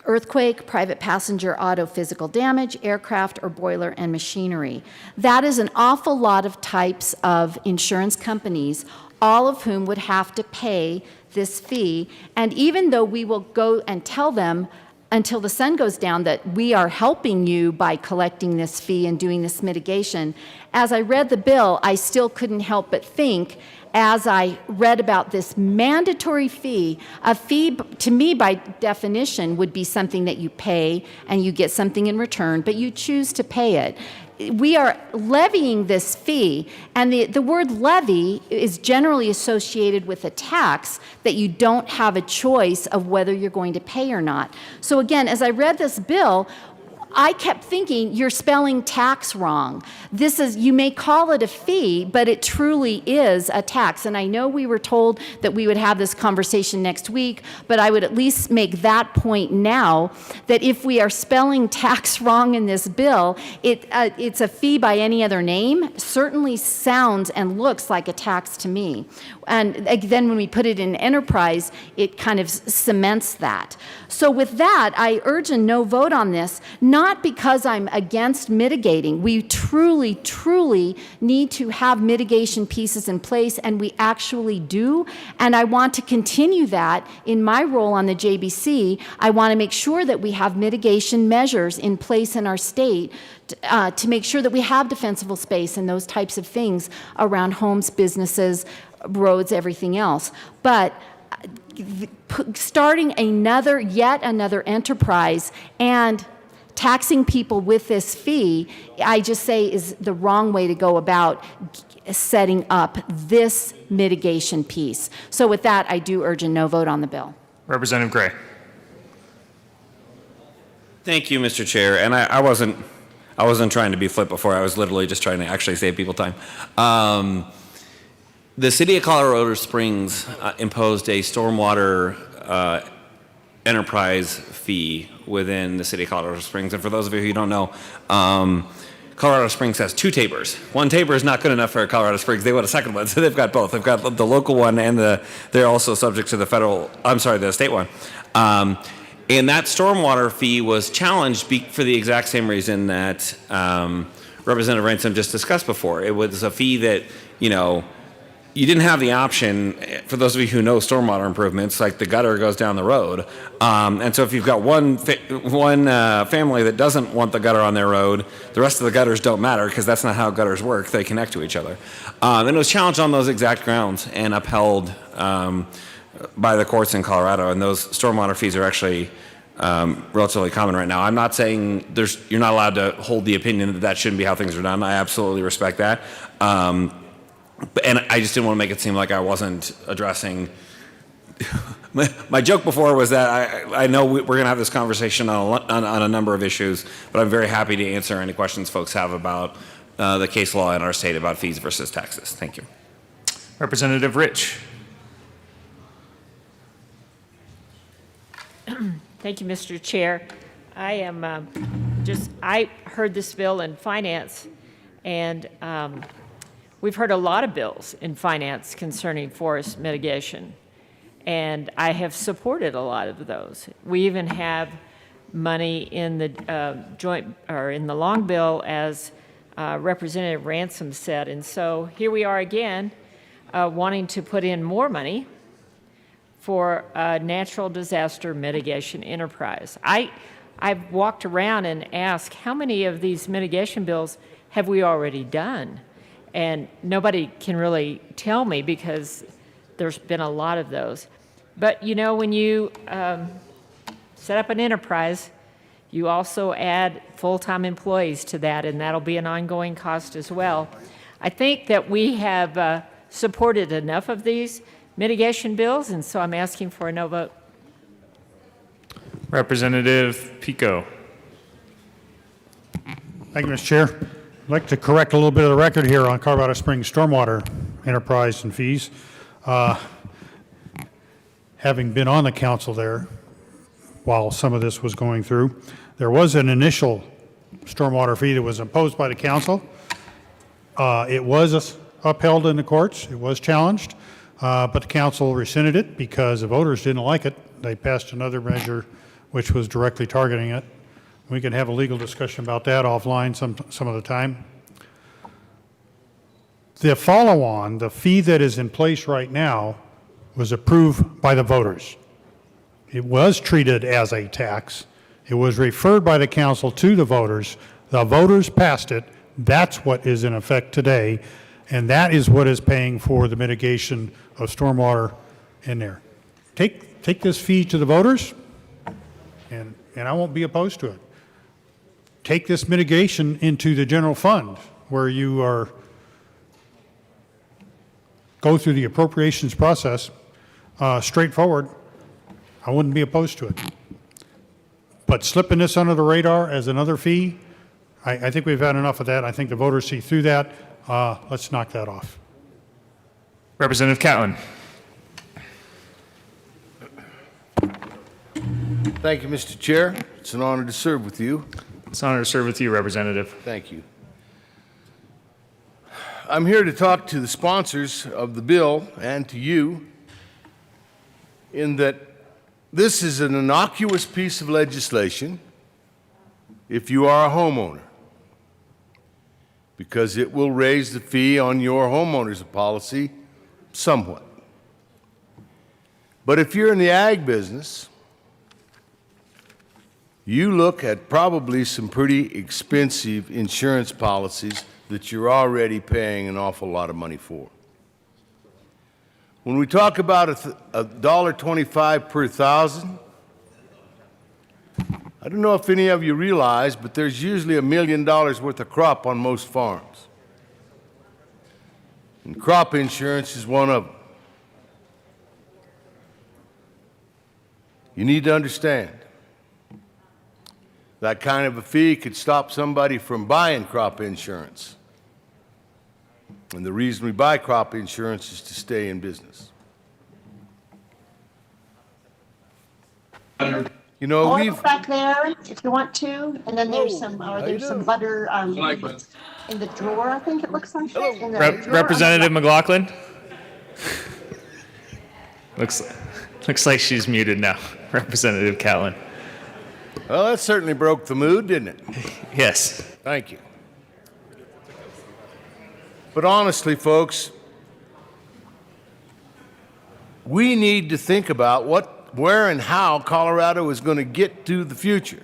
Speaker 7: earthquake, private passenger auto physical damage, aircraft or boiler and machinery. That is an awful lot of types of insurance companies, all of whom would have to pay this fee. And even though we will go and tell them until the sun goes down that we are helping you by collecting this fee and doing this mitigation, as I read the bill, I still couldn't help but think, as I read about this mandatory fee, a fee to me by definition would be something that you pay and you get something in return, but you choose to pay it. We are levying this fee, and the word levy is generally associated with a tax that you don't have a choice of whether you're going to pay or not. So again, as I read this bill, I kept thinking, you're spelling tax wrong. You may call it a fee, but it truly is a tax. And I know we were told that we would have this conversation next week, but I would at least make that point now, that if we are spelling tax wrong in this bill, it's a fee by any other name, certainly sounds and looks like a tax to me. And then when we put it in enterprise, it kind of cements that. So with that, I urge a no vote on this, not because I'm against mitigating. We truly, truly need to have mitigation pieces in place, and we actually do. And I want to continue that in my role on the JBC. I want to make sure that we have mitigation measures in place in our state to make sure that we have defensible space and those types of things around homes, businesses, roads, everything else. But starting yet another enterprise and taxing people with this fee, I just say is the wrong way to go about setting up this mitigation piece. So with that, I do urge a no vote on the bill.
Speaker 5: Representative Gray.
Speaker 2: Thank you, Mr. Chair. And I wasn't trying to be flip before. I was literally just trying to actually save people time. The city of Colorado Springs imposed a stormwater enterprise fee within the city of Colorado Springs. And for those of you who don't know, Colorado Springs has two Tabors. One Tabor is not good enough for Colorado Springs. They want a second one, so they've got both. They've got the local one, and they're also subject to the state one. And that stormwater fee was challenged for the exact same reason that Representative Ransom just discussed before. It was a fee that, you didn't have the option, for those of you who know stormwater improvements, like the gutter goes down the road. And so if you've got one family that doesn't want the gutter on their road, the rest of the gutters don't matter because that's not how gutters work. They connect to each other. And it was challenged on those exact grounds and upheld by the courts in Colorado. And those stormwater fees are actually relatively common right now. I'm not saying you're not allowed to hold the opinion that that shouldn't be how things are done. I absolutely respect that. And I just didn't want to make it seem like I wasn't addressing. My joke before was that I know we're going to have this conversation on a number of issues, but I'm very happy to answer any questions folks have about the case law in our state about fees versus taxes. Thank you.
Speaker 5: Representative Rich.
Speaker 4: Thank you, Mr. Chair. I am I heard this bill in finance, and we've heard a lot of bills in finance concerning forest mitigation, and I have supported a lot of those. We even have money in the in the long bill, as Representative Ransom said, and so here we are again wanting to put in more money for a natural disaster mitigation enterprise. I've walked around and asked, how many of these mitigation bills have we already done? And nobody can really tell me because there's been a lot of those. But you know, when you set up an enterprise, you also add full-time employees to that, and that'll be an ongoing cost as well. I think that we have supported enough of these mitigation bills, and so I'm asking for a no vote.
Speaker 5: Representative Pico.
Speaker 19: Thank you, Mr. Chair. I'd like to correct a little bit of the record here on Colorado Springs Stormwater Enterprise and fees. Having been on the council there while some of this was going through, there was an initial stormwater fee that was imposed by the council. It was upheld in the courts. It was challenged, but the council rescinded it because the voters didn't like it. They passed another measure which was directly targeting it. We can have a legal discussion about that offline some of the time. The follow-on, the fee that is in place right now, was approved by the voters. It was treated as a tax. It was referred by the council to the voters. The voters passed it. That's what is in effect today, and that is what is paying for the mitigation of stormwater in there. Take this fee to the voters, and I won't be opposed to it. Take this mitigation into the general fund, where you go through the appropriations process straightforward. I wouldn't be opposed to it. But slipping this under the radar as another fee, I think we've had enough of that. I think the voters see through that. Let's knock that off.
Speaker 5: Representative Catlin.
Speaker 9: Thank you, Mr. Chair. It's an honor to serve with you.
Speaker 5: It's an honor to serve with you, Representative.
Speaker 9: Thank you. I'm here to talk to the sponsors of the bill and to you in that this is an innocuous piece of legislation if you are a homeowner, because it will raise the fee on your homeowner's policy somewhat. But if you're in the ag business, you look at probably some pretty expensive insurance policies that you're already paying an awful lot of money for. When we talk about $1.25 per thousand, I don't know if any of you realize, but there's usually $1 million worth of crop on most farms. And crop insurance is one of them. You need to understand that kind of a fee could stop somebody from buying crop insurance. And the reason we buy crop insurance is to stay in business. You know,
Speaker 20: oil
Speaker 9: we've
Speaker 20: back there if you want to, and then there's some butter in the drawer. I think it looks like. In the drawer.
Speaker 5: Representative McLaughlin. Looks like she's muted now. Representative Catlin.
Speaker 9: Well, that certainly broke the mood, didn't it?
Speaker 5: Yes.
Speaker 9: Thank you. But honestly, folks, we need to think about where and how Colorado is going to get to the future.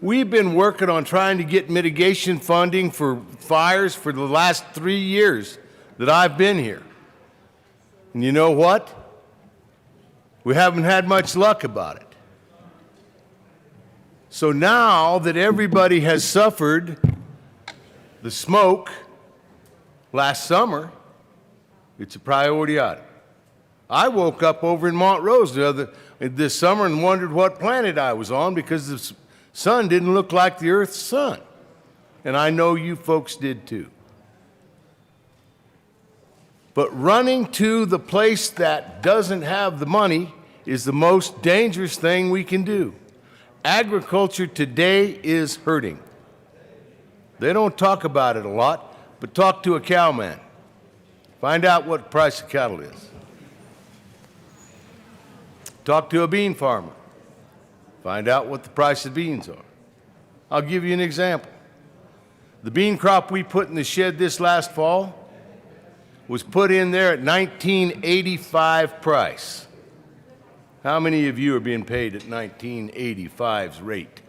Speaker 9: We've been working on trying to get mitigation funding for fires for the last 3 years that I've been here. And you know what? We haven't had much luck about it. So now that everybody has suffered the smoke last summer, it's a priority item. I woke up over in Montrose this summer and wondered what planet I was on because the sun didn't look like the Earth's sun. And I know you folks did too. But running to the place that doesn't have the money is the most dangerous thing we can do. Agriculture today is hurting. They don't talk about it a lot, but talk to a cowman. Find out what the price of cattle is. Talk to a bean farmer. Find out what the price of beans are. I'll give you an example. The bean crop we put in the shed this last fall was put in there at 1985 price. How many of you are being paid at 1985's rate?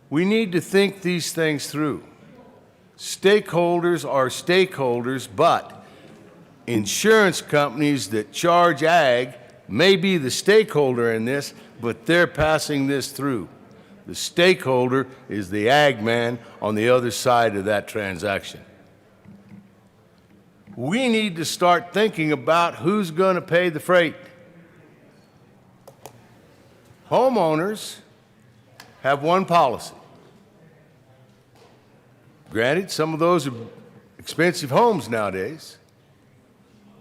Speaker 9: We need to think these things through. Stakeholders are stakeholders, but insurance companies that charge ag may be the stakeholder in this, but they're passing this through. The stakeholder is the ag man on the other side of that transaction. We need to start thinking about who's going to pay the freight. Homeowners have one policy. Granted, some of those are expensive homes nowadays,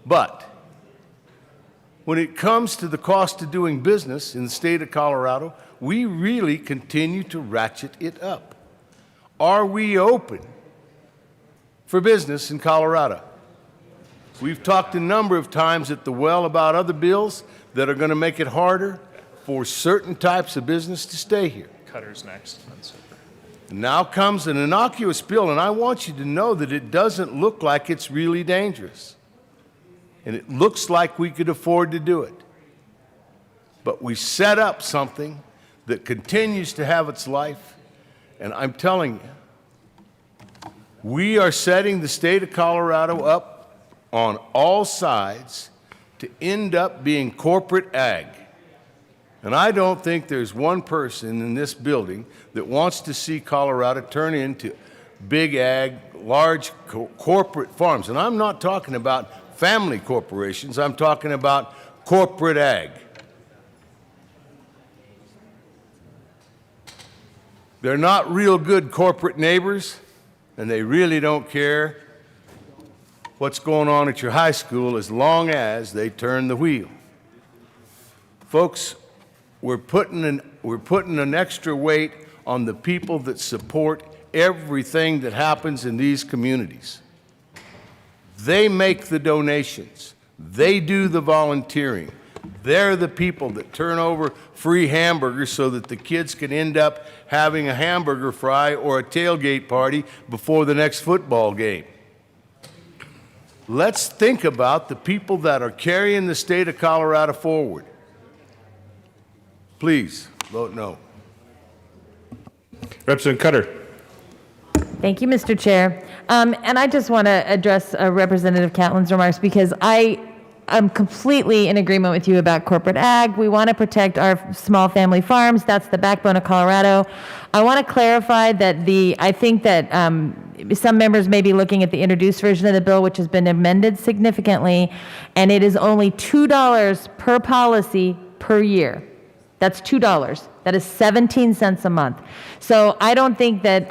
Speaker 9: but when it comes to the cost of doing business in the state of Colorado, we really continue to ratchet it up. Are we open for business in Colorado? We've talked a number of times at the well about other bills that are going to make it harder for certain types of business to stay here.
Speaker 5: Cutter's next.
Speaker 9: Now comes an innocuous bill, and I want you to know that it doesn't look like it's really dangerous. And it looks like we could afford to do it. But we set up something that continues to have its life, and I'm telling you, we are setting the state of Colorado up on all sides to end up being corporate ag. And I don't think there's one person in this building that wants to see Colorado turn into big ag, large corporate farms. And I'm not talking about family corporations, I'm talking about corporate ag. They're not real good corporate neighbors, and they really don't care what's going on at your high school as long as they turn the wheel. Folks, we're putting an extra weight on the people that support everything that happens in these communities. They make the donations. They do the volunteering. They're the people that turn over free hamburgers so that the kids can end up having a hamburger fry or a tailgate party before the next football game. Let's think about the people that are carrying the state of Colorado forward. Please vote no.
Speaker 5: Representative Cutter.
Speaker 15: Thank you, Mr. Chair. And I just want to address Representative Catlin's remarks because I'm completely in agreement with you about corporate ag. We want to protect our small family farms. That's the backbone of Colorado. I want to clarify that I think that some members may be looking at the introduced version of the bill, which has been amended significantly, and it is only $2 per policy per year. That's $2. That is 17 cents a month. So I don't think that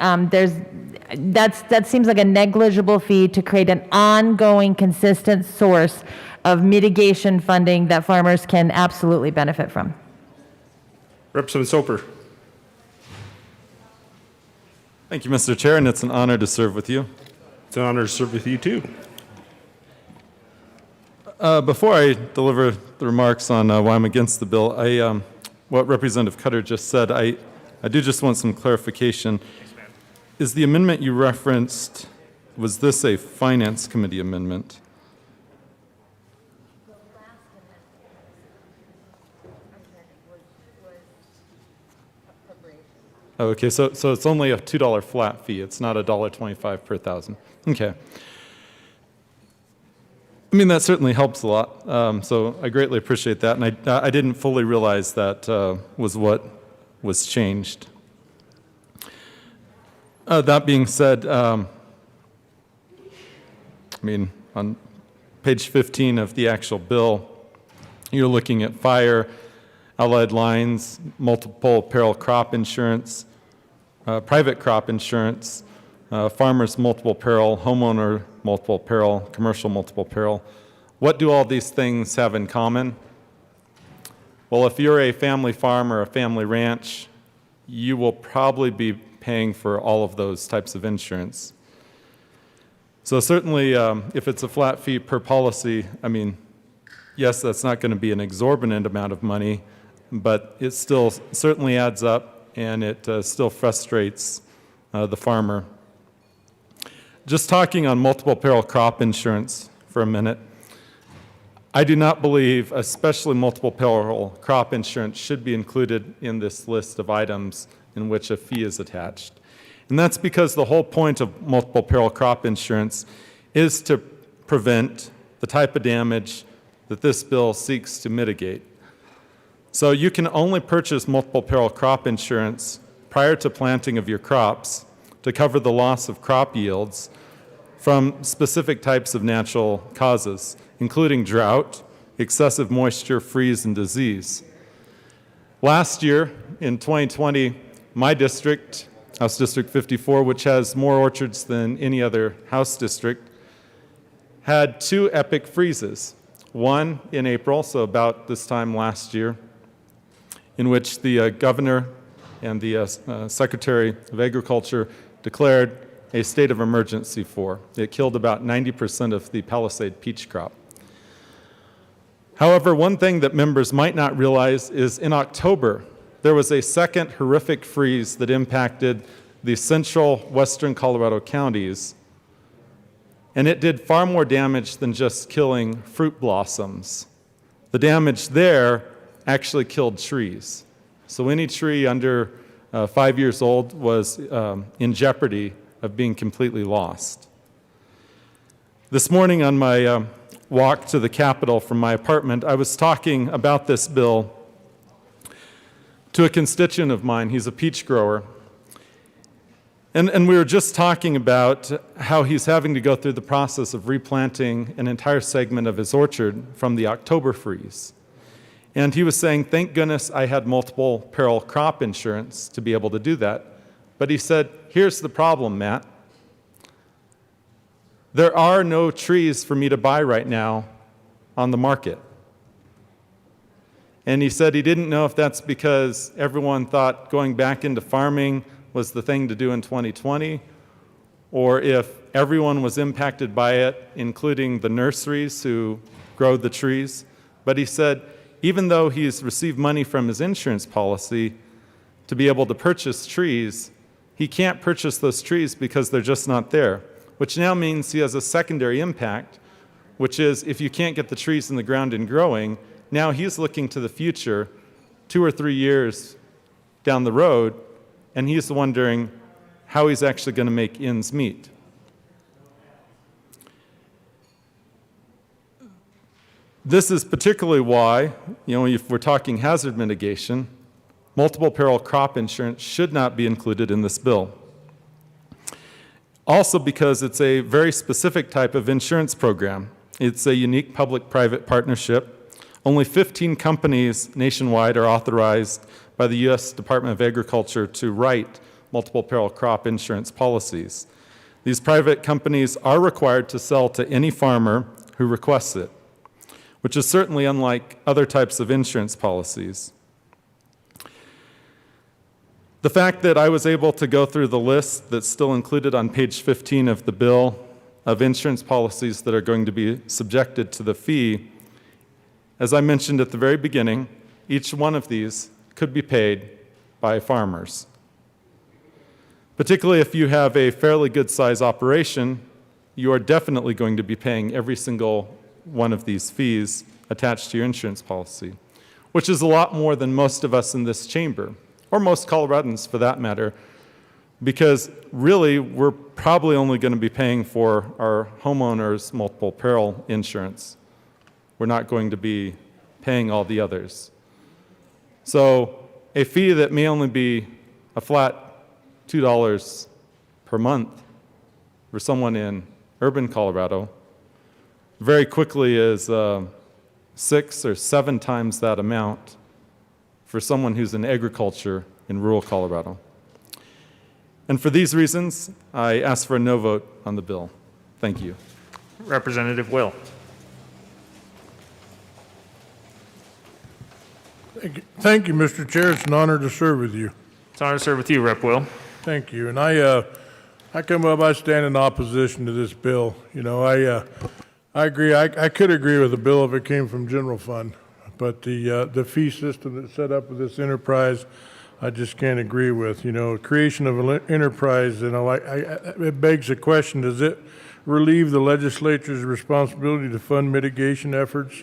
Speaker 15: that seems like a negligible fee to create an ongoing, consistent source of mitigation funding that farmers can absolutely benefit from.
Speaker 5: Representative Soper.
Speaker 10: Thank you, Mr. Chair, and it's an honor to serve with you.
Speaker 5: It's an honor to serve with you, too.
Speaker 10: Before I deliver the remarks on why I'm against the bill, what Representative Cutter just said, I do just want some clarification. Is the amendment you referenced, was this a Finance Committee amendment? Okay, so it's only a $2 flat fee. It's not $1.25 per thousand. Okay. I mean, that certainly helps a lot, so I greatly appreciate that, and I didn't fully realize that was what was changed. That being said, on page 15 of the actual bill, you're looking at fire, allied lines, multiple peril crop insurance, private crop insurance, farmers multiple peril, homeowner multiple peril, commercial multiple peril. What do all these things have in common? Well, if you're a family farm or a family ranch, you will probably be paying for all of those types of insurance. So certainly, if it's a flat fee per policy, yes, that's not going to be an exorbitant amount of money, but it still certainly adds up, and it still frustrates the farmer. Just talking on multiple peril crop insurance for a minute, I do not believe especially multiple peril crop insurance should be included in this list of items in which a fee is attached. And that's because the whole point of multiple peril crop insurance is to prevent the type of damage that this bill seeks to mitigate. So you can only purchase multiple peril crop insurance prior to planting of your crops to cover the loss of crop yields from specific types of natural causes, including drought, excessive moisture, freeze, and disease. Last year, in 2020, my district, House District 54, which has more orchards than any other House district, had 2 epic freezes. One in April, so about this time last year, in which the governor and the Secretary of Agriculture declared a state of emergency for. It killed about 90% of the Palisade peach crop. However, one thing that members might not realize is in October, there was a second horrific freeze that impacted the central western Colorado counties, and it did far more damage than just killing fruit blossoms. The damage there actually killed trees. So any tree under 5 years old was in jeopardy of being completely lost. This morning on my walk to the Capitol from my apartment, I was talking about this bill to a constituent of mine. He's a peach grower. And we were just talking about how he's having to go through the process of replanting an entire segment of his orchard from the October freeze. And he was saying, thank goodness I had multiple peril crop insurance to be able to do that. But he said, here's the problem, Matt. There are no trees for me to buy right now on the market. And he said he didn't know if that's because everyone thought going back into farming was the thing to do in 2020, or if everyone was impacted by it, including the nurseries who grow the trees. But he said, even though he's received money from his insurance policy to be able to purchase trees, he can't purchase those trees because they're just not there, which now means he has a secondary impact, which is if you can't get the trees in the ground and growing, now he's looking to the future 2 or 3 years down the road, and he's wondering how he's actually going to make ends meet. This is particularly why, if we're talking hazard mitigation, multiple peril crop insurance should not be included in this bill. Also because it's a very specific type of insurance program. It's a unique public-private partnership. Only 15 companies nationwide are authorized by the U.S. Department of Agriculture to write multiple peril crop insurance policies. These private companies are required to sell to any farmer who requests it, which is certainly unlike other types of insurance policies. The fact that I was able to go through the list that's still included on page 15 of the bill of insurance policies that are going to be subjected to the fee, as I mentioned at the very beginning, each one of these could be paid by farmers. Particularly if you have a fairly good size operation, you are definitely going to be paying every single one of these fees attached to your insurance policy, which is a lot more than most of us in this chamber, or most Coloradans for that matter, because really we're probably only going to be paying for our homeowners' multiple peril insurance. We're not going to be paying all the others. So a fee that may only be a flat $2 per month for someone in urban Colorado very quickly is 6 or 7 times that amount for someone who's in agriculture in rural Colorado. And for these reasons, I ask for a no vote on the bill. Thank you.
Speaker 5: Representative Will.
Speaker 12: Thank you, Mr. Chair. It's an honor to serve with you.
Speaker 5: It's an honor to serve with you, Rep. Will.
Speaker 12: Thank you. And I come up, I stand in opposition to this bill. You know, I agree. I could agree with the bill if it came from general fund, but the fee system that's set up with this enterprise, I just can't agree with. You know, creation of an enterprise, you know, it begs the question: does it relieve the legislature's responsibility to fund mitigation efforts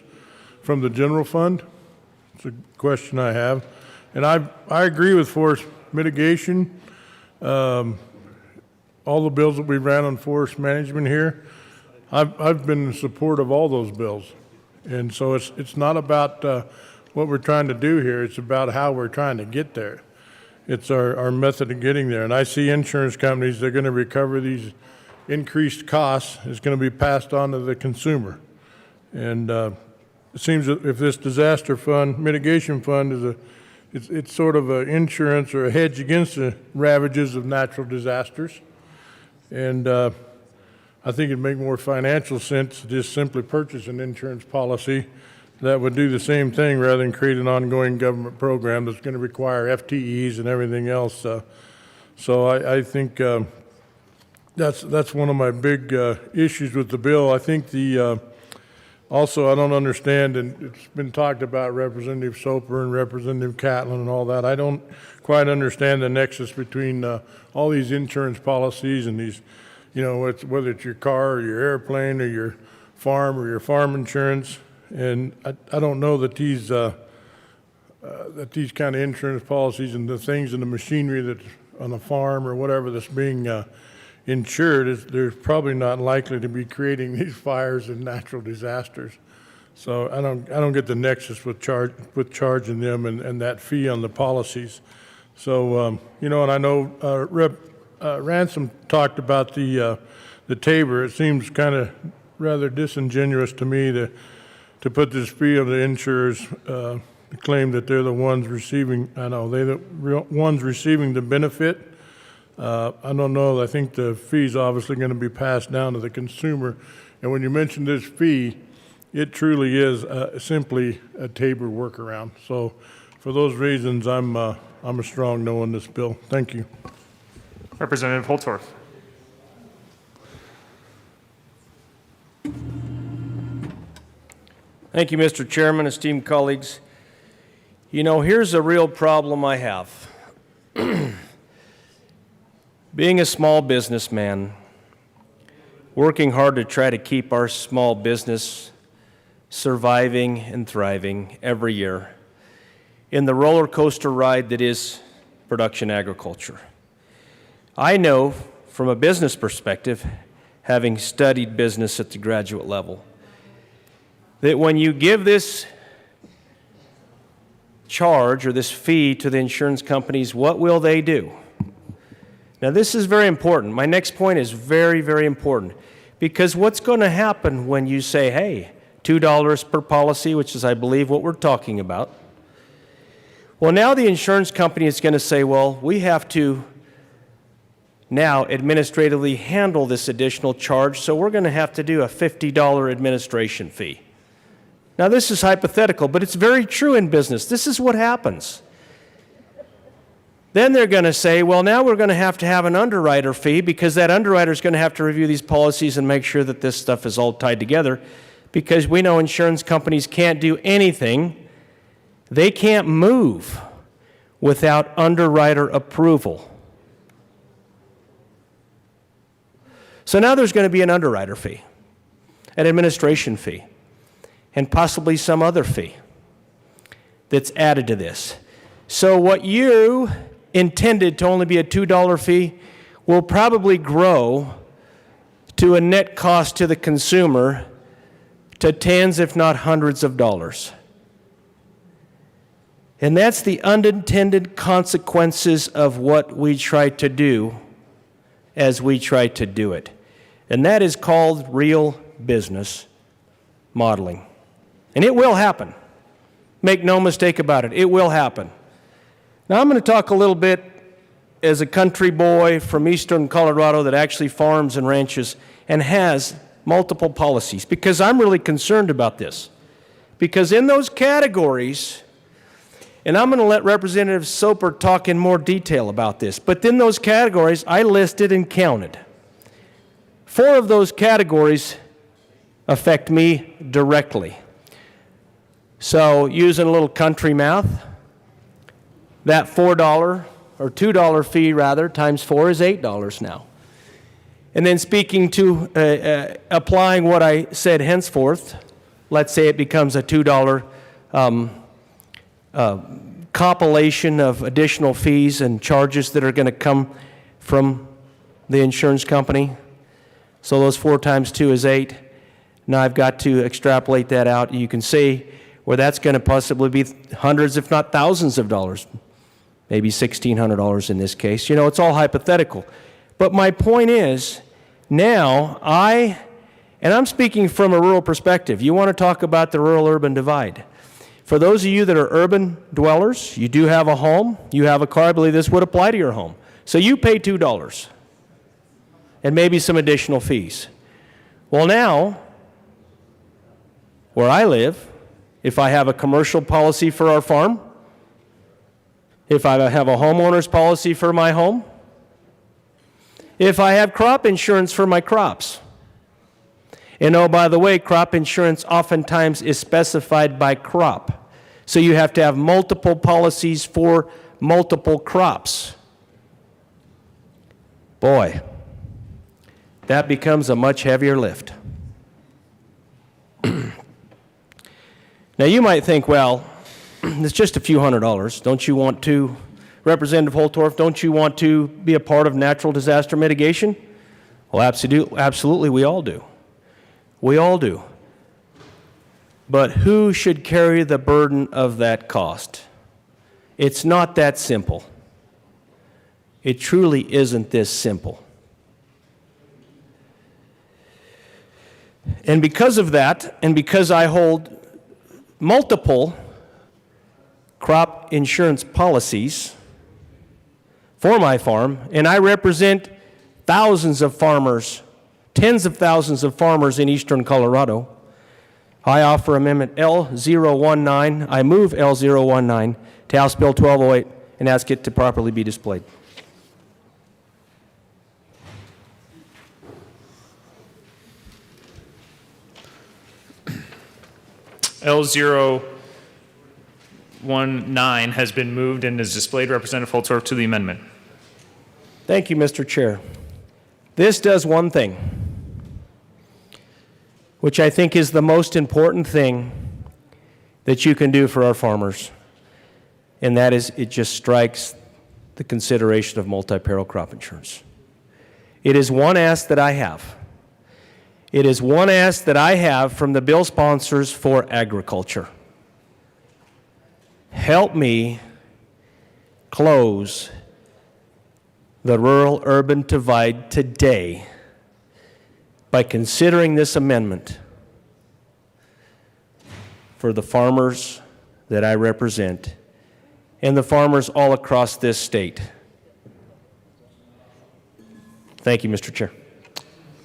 Speaker 12: from the general fund? It's a question I have, and I agree with forest mitigation. All the bills that we ran on forest management here, I've been in support of all those bills, and so it's not about what we're trying to do here. It's about how we're trying to get there. It's our method of getting there. And I see insurance companies, they're going to recover these increased costs. It's going to be passed on to the consumer. And it seems that if this disaster fund, mitigation fund, it's sort of an insurance or a hedge against the ravages of natural disasters. And I think it'd make more financial sense to just simply purchase an insurance policy that would do the same thing rather than create an ongoing government program that's going to require FTEs and everything else. So I think that's one of my big issues with the bill. I think also I don't understand, and it's been talked about, Representative Soper and Representative Catlin and all that. I don't quite understand the nexus between all these insurance policies and these, you know, whether it's your car or your airplane or your farm insurance. And I don't know that these kind of insurance policies and the things in the machinery that's on a farm or whatever that's being insured, they're probably not likely to be creating these fires and natural disasters. So I don't get the nexus with charging them and that fee on the policies. So you know, and I know Rep. Ransom talked about the Tabor. It seems kind of rather disingenuous to me to put this fee on the insurers, to claim that they're the ones receiving. I know they're the ones receiving the benefit. I don't know. I think the fee's obviously going to be passed down to the consumer. And when you mention this fee, it truly is simply a Tabor workaround. So, for those reasons, I'm a strong no on this bill. Thank you.
Speaker 5: Representative Holtorf.
Speaker 18: Thank you, Mr. Chairman, esteemed colleagues. You know, here's a real problem I have. Being a small businessman, working hard to try to keep our small business surviving and thriving every year in the roller coaster ride that is production agriculture. I know from a business perspective, having studied business at the graduate level, that when you give this charge or this fee to the insurance companies, what will they do? Now, this is very important. My next point is very, very important, because what's going to happen when you say, hey, $2 per policy, which is, I believe, what we're talking about. Well, now the insurance company is going to say, well, we have to now administratively handle this additional charge, so we're going to have to do a $50 administration fee. Now, this is hypothetical, but it's very true in business. This is what happens. Then they're going to say, well, now we're going to have an underwriter fee, because that underwriter is going to have to review these policies and make sure that this stuff is all tied together, because we know insurance companies can't do anything. They can't move without underwriter approval. So now there's going to be an underwriter fee, an administration fee, and possibly some other fee that's added to this. So what you intended to only be a $2 fee will probably grow to a net cost to the consumer to tens, if not hundreds of dollars. And that's the unintended consequences of what we try to do as we try to do it. And that is called real business modeling. And it will happen. Make no mistake about it, it will happen. Now I'm going to talk a little bit as a country boy from eastern Colorado that actually farms and ranches and has multiple policies, because I'm really concerned about this. Because in those categories, and I'm going to let Representative Soper talk in more detail about this, but in those categories I listed and counted. 4 of those categories affect me directly. So using a little country math, that $4 or $2 fee rather times 4 is $8 now. And then speaking to applying what I said henceforth, let's say it becomes a $2 compilation of additional fees and charges that are going to come from the insurance company. So those 4 times 2 is 8. Now I've got to extrapolate that out. You can see where that's going to possibly be hundreds, if not thousands of dollars, maybe $1,600 in this case. You know, it's all hypothetical. But my point is, now and I'm speaking from a rural perspective. You want to talk about the rural-urban divide. For those of you that are urban dwellers, you do have a home, you have a car, I believe this would apply to your home. So you pay $2 and maybe some additional fees. Well now, where I live, if I have a commercial policy for our farm, if I have a homeowner's policy for my home, if I have crop insurance for my crops. And oh, by the way, crop insurance oftentimes is specified by crop. So you have to have multiple policies for multiple crops. Boy, that becomes a much heavier lift. Now you might think, well, it's just a few $100s. Don't you want to, Representative Holtorf, don't you want to be a part of natural disaster mitigation? Well, absolutely, we all do. We all do. But who should carry the burden of that cost? It's not that simple. It truly isn't this simple. And because of that, and because I hold multiple crop insurance policies for my farm, and I represent thousands of farmers, tens of thousands of farmers in eastern Colorado, I offer Amendment L019. I move L019 to House Bill 1208 and ask it to properly be displayed.
Speaker 5: L019 has been moved and is displayed. Representative Holtorf to the amendment.
Speaker 18: Thank you, Mr. Chair. This does one thing, which I think is the most important thing that you can do for our farmers, and that is it just strikes the consideration of multi-peril crop insurance. It is one ask that I have. It is one ask that I have from the bill sponsors for agriculture. Help me close the rural-urban divide today by considering this amendment for the farmers that I represent and the farmers all across this state. Thank you, Mr. Chair.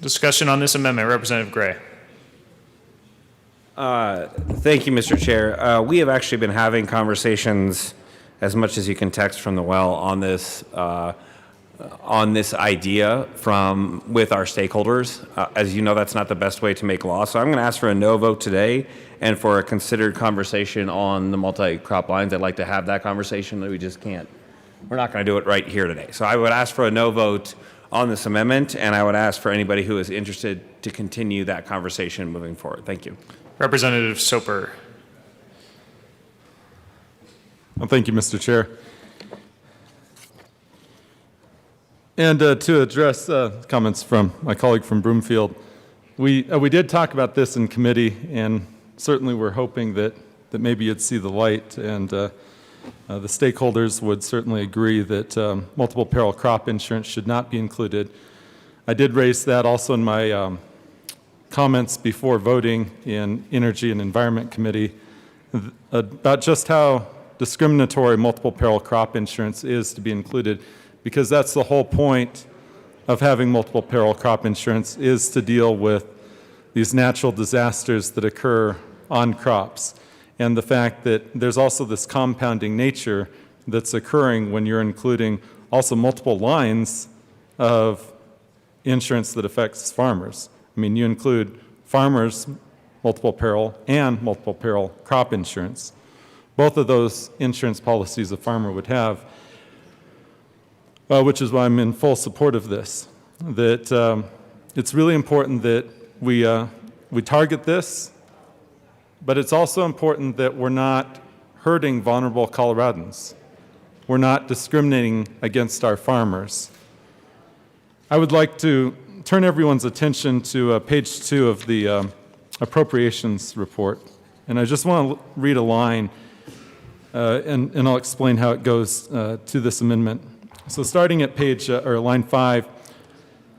Speaker 5: Discussion on this amendment. Representative Gray.
Speaker 2: Thank you, Mr. Chair. We have actually been having conversations, as much as you can text from the well, on this idea with our stakeholders. As you know, that's not the best way to make law. So I'm going to ask for a no vote today and for a considered conversation on the multi-crop lines. I'd like to have that conversation. We just can't. We're not going to do it right here today. So I would ask for a no vote on this amendment, and I would ask for anybody who is interested to continue that conversation moving forward. Thank you.
Speaker 5: Representative Soper.
Speaker 10: Well, thank you, Mr. Chair. And to address comments from my colleague from Broomfield, we did talk about this in committee, and certainly we're hoping that maybe you'd see the light and The stakeholders would certainly agree that multiple peril crop insurance should not be included. I did raise that also in my comments before voting in Energy and Environment Committee about just how discriminatory multiple peril crop insurance is to be included, because that's the whole point of having multiple peril crop insurance, is to deal with these natural disasters that occur on crops. And the fact that there's also this compounding nature that's occurring when you're including also multiple lines of insurance that affects farmers. I mean, you include farmers' multiple peril and multiple peril crop insurance. Both of those insurance policies a farmer would have, which is why I'm in full support of this. That it's really important that we target this, but it's also important that we're not hurting vulnerable Coloradans. We're not discriminating against our farmers. I would like to turn everyone's attention to page 2 of the appropriations report. And I just want to read a line, and I'll explain how it goes to this amendment. So starting at line 5,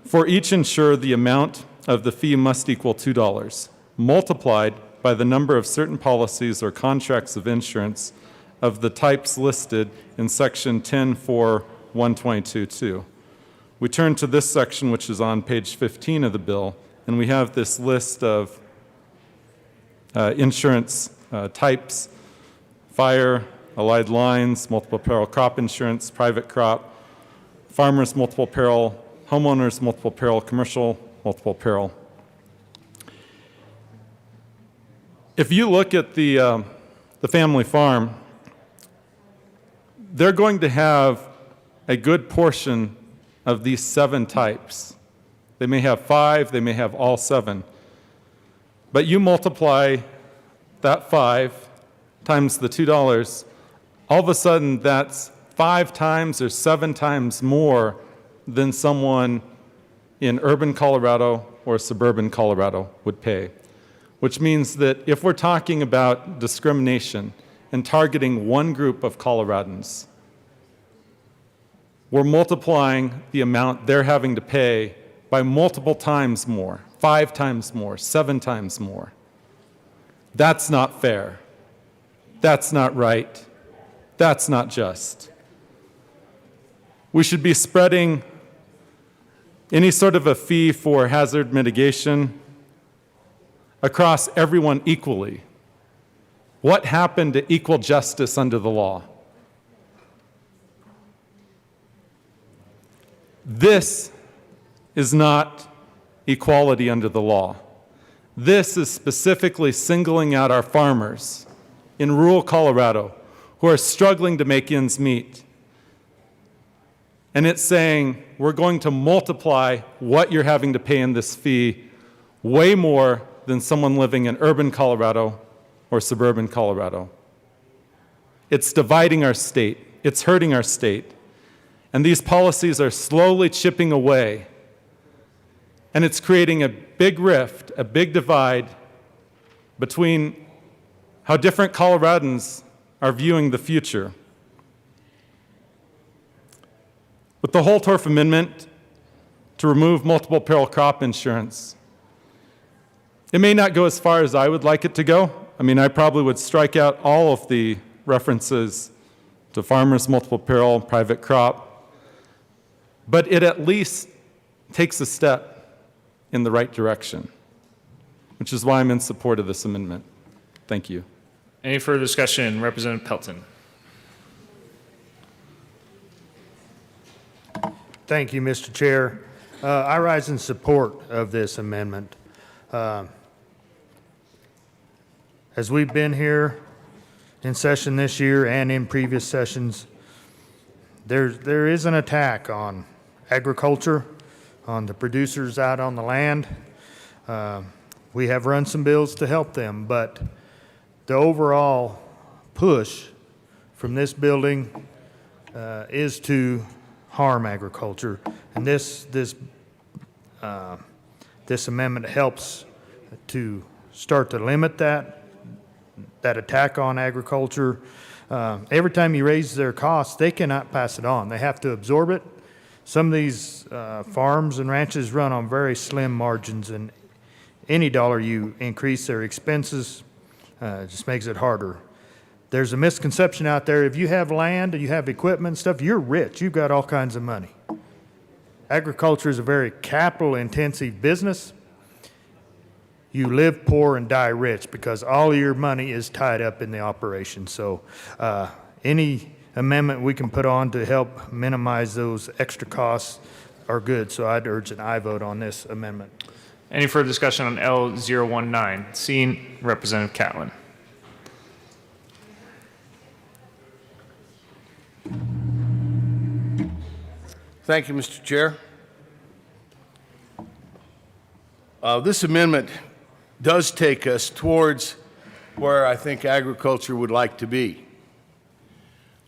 Speaker 10: for each insured, the amount of the fee must equal $2, multiplied by the number of certain policies or contracts of insurance of the types listed in section 10.4.122.2. We turn to this section, which is on page 15 of the bill, and we have this list of insurance types: fire, allied lines, multiple peril crop insurance, private crop, farmers multiple peril, homeowners multiple peril, commercial multiple peril. If you look at the family farm, they're going to have a good portion of these 7 types. They may have 5, they may have all 7. But you multiply that 5 times the $2, all of a sudden that's 5 times or 7 times more than someone in urban Colorado or suburban Colorado would pay. Which means that if we're talking about discrimination and targeting one group of Coloradans, we're multiplying the amount they're having to pay by multiple times more, 5 times more, 7 times more. That's not fair. That's not right. That's not just. We should be spreading any sort of a fee for hazard mitigation across everyone equally. What happened to equal justice under the law? This is not equality under the law. This is specifically singling out our farmers in rural Colorado who are struggling to make ends meet. And it's saying, we're going to multiply what you're having to pay in this fee way more than someone living in urban Colorado or suburban Colorado. It's dividing our state. It's hurting our state. And these policies are slowly chipping away. And it's creating a big rift, a big divide between how different Coloradans are viewing the future. With the Holtorf Amendment to remove multiple peril crop insurance, it may not go as far as I would like it to go. I mean, I probably would strike out all of the references to farmers, multiple peril, private crop, but it at least takes a step in the right direction, which is why I'm in support of this amendment. Thank you.
Speaker 5: Any further discussion? Representative Pelton.
Speaker 19: Thank you, Mr. Chair. I rise in support of this amendment. As we've been here in session this year and in previous sessions, there is an attack on agriculture, on the producers out on the land. We have run some bills to help them, but the overall push from this building is to harm agriculture, and this amendment helps to start to limit that attack on agriculture. Every time you raise their costs, they cannot pass it on. They have to absorb it. Some of these farms and ranches run on very slim margins, and any dollar you increase their expenses just makes it harder. There's a misconception out there, if you have land and you have equipment and stuff, you're rich. You've got all kinds of money. Agriculture is a very capital-intensive business. You live poor and die rich because all your money is tied up in the operation. So any amendment we can put on to help minimize those extra costs are good. So I'd urge an aye vote on this amendment.
Speaker 5: Any further discussion on L019? Seeing Representative Catlin.
Speaker 9: Thank you, Mr. Chair. This amendment does take us towards where I think agriculture would like to be.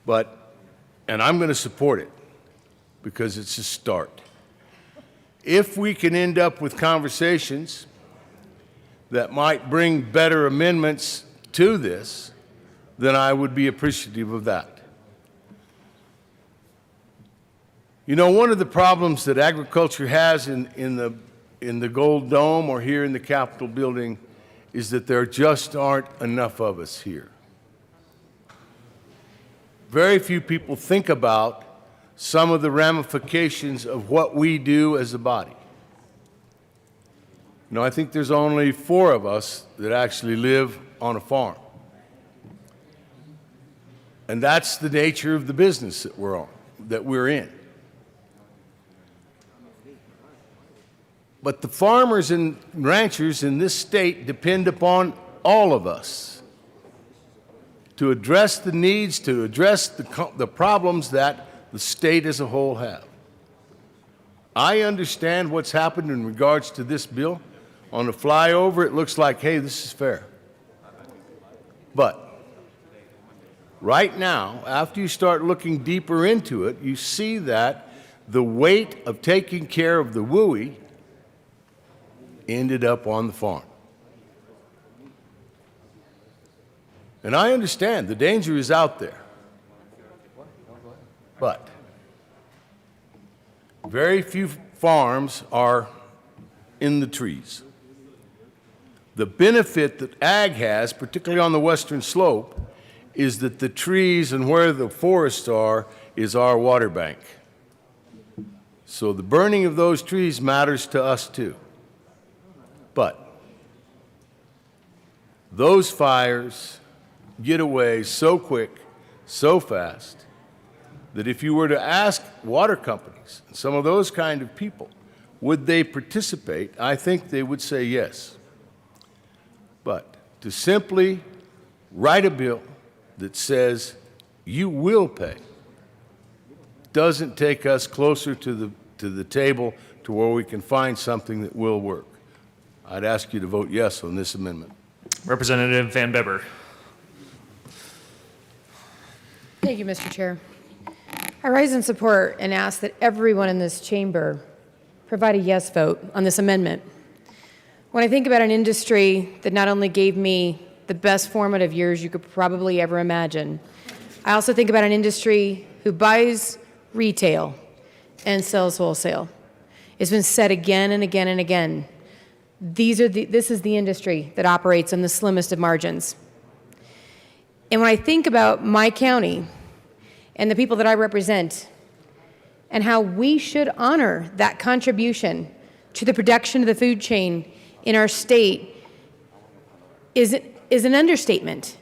Speaker 9: And I'm going to support it because it's a start. If we can end up with conversations that might bring better amendments to this, then I would be appreciative of that. You know, one of the problems that agriculture has in the Gold Dome or here in the Capitol building is that there just aren't enough of us here. Very few people think about some of the ramifications of what we do as a body. You know, I think there's only 4 of us that actually live on a farm. And that's the nature of the business that we're in. But the farmers and ranchers in this state depend upon all of us to address the needs, to address the problems that the state as a whole have. I understand what's happened in regards to this bill. On the flyover, it looks like, hey, this is fair. But right now, after you start looking deeper into it, you see that the weight of taking care of the WUI ended up on the farm. And I understand the danger is out there. But very few farms are in the trees. The benefit that ag has, particularly on the western slope, is that the trees and where the forests are is our water bank. So the burning of those trees matters to us too. But those fires get away so quick, so fast, that if you were to ask water companies, some of those kind of people, would they participate, I think they would say yes. But to simply write a bill that says you will pay doesn't take us closer to the table to where we can find something that will work. I'd ask you to vote yes on this amendment.
Speaker 5: Representative Van Beber.
Speaker 21: Thank you, Mr. Chair. I rise in support and ask that everyone in this chamber provide a yes vote on this amendment. When I think about an industry that not only gave me the best formative years you could probably ever imagine, I also think about an industry who buys retail and sells wholesale. It's been said again and again and again. This is the industry that operates on the slimmest of margins. And when I think about my county and the people that I represent and how we should honor that contribution to the production of the food chain in our state is an understatement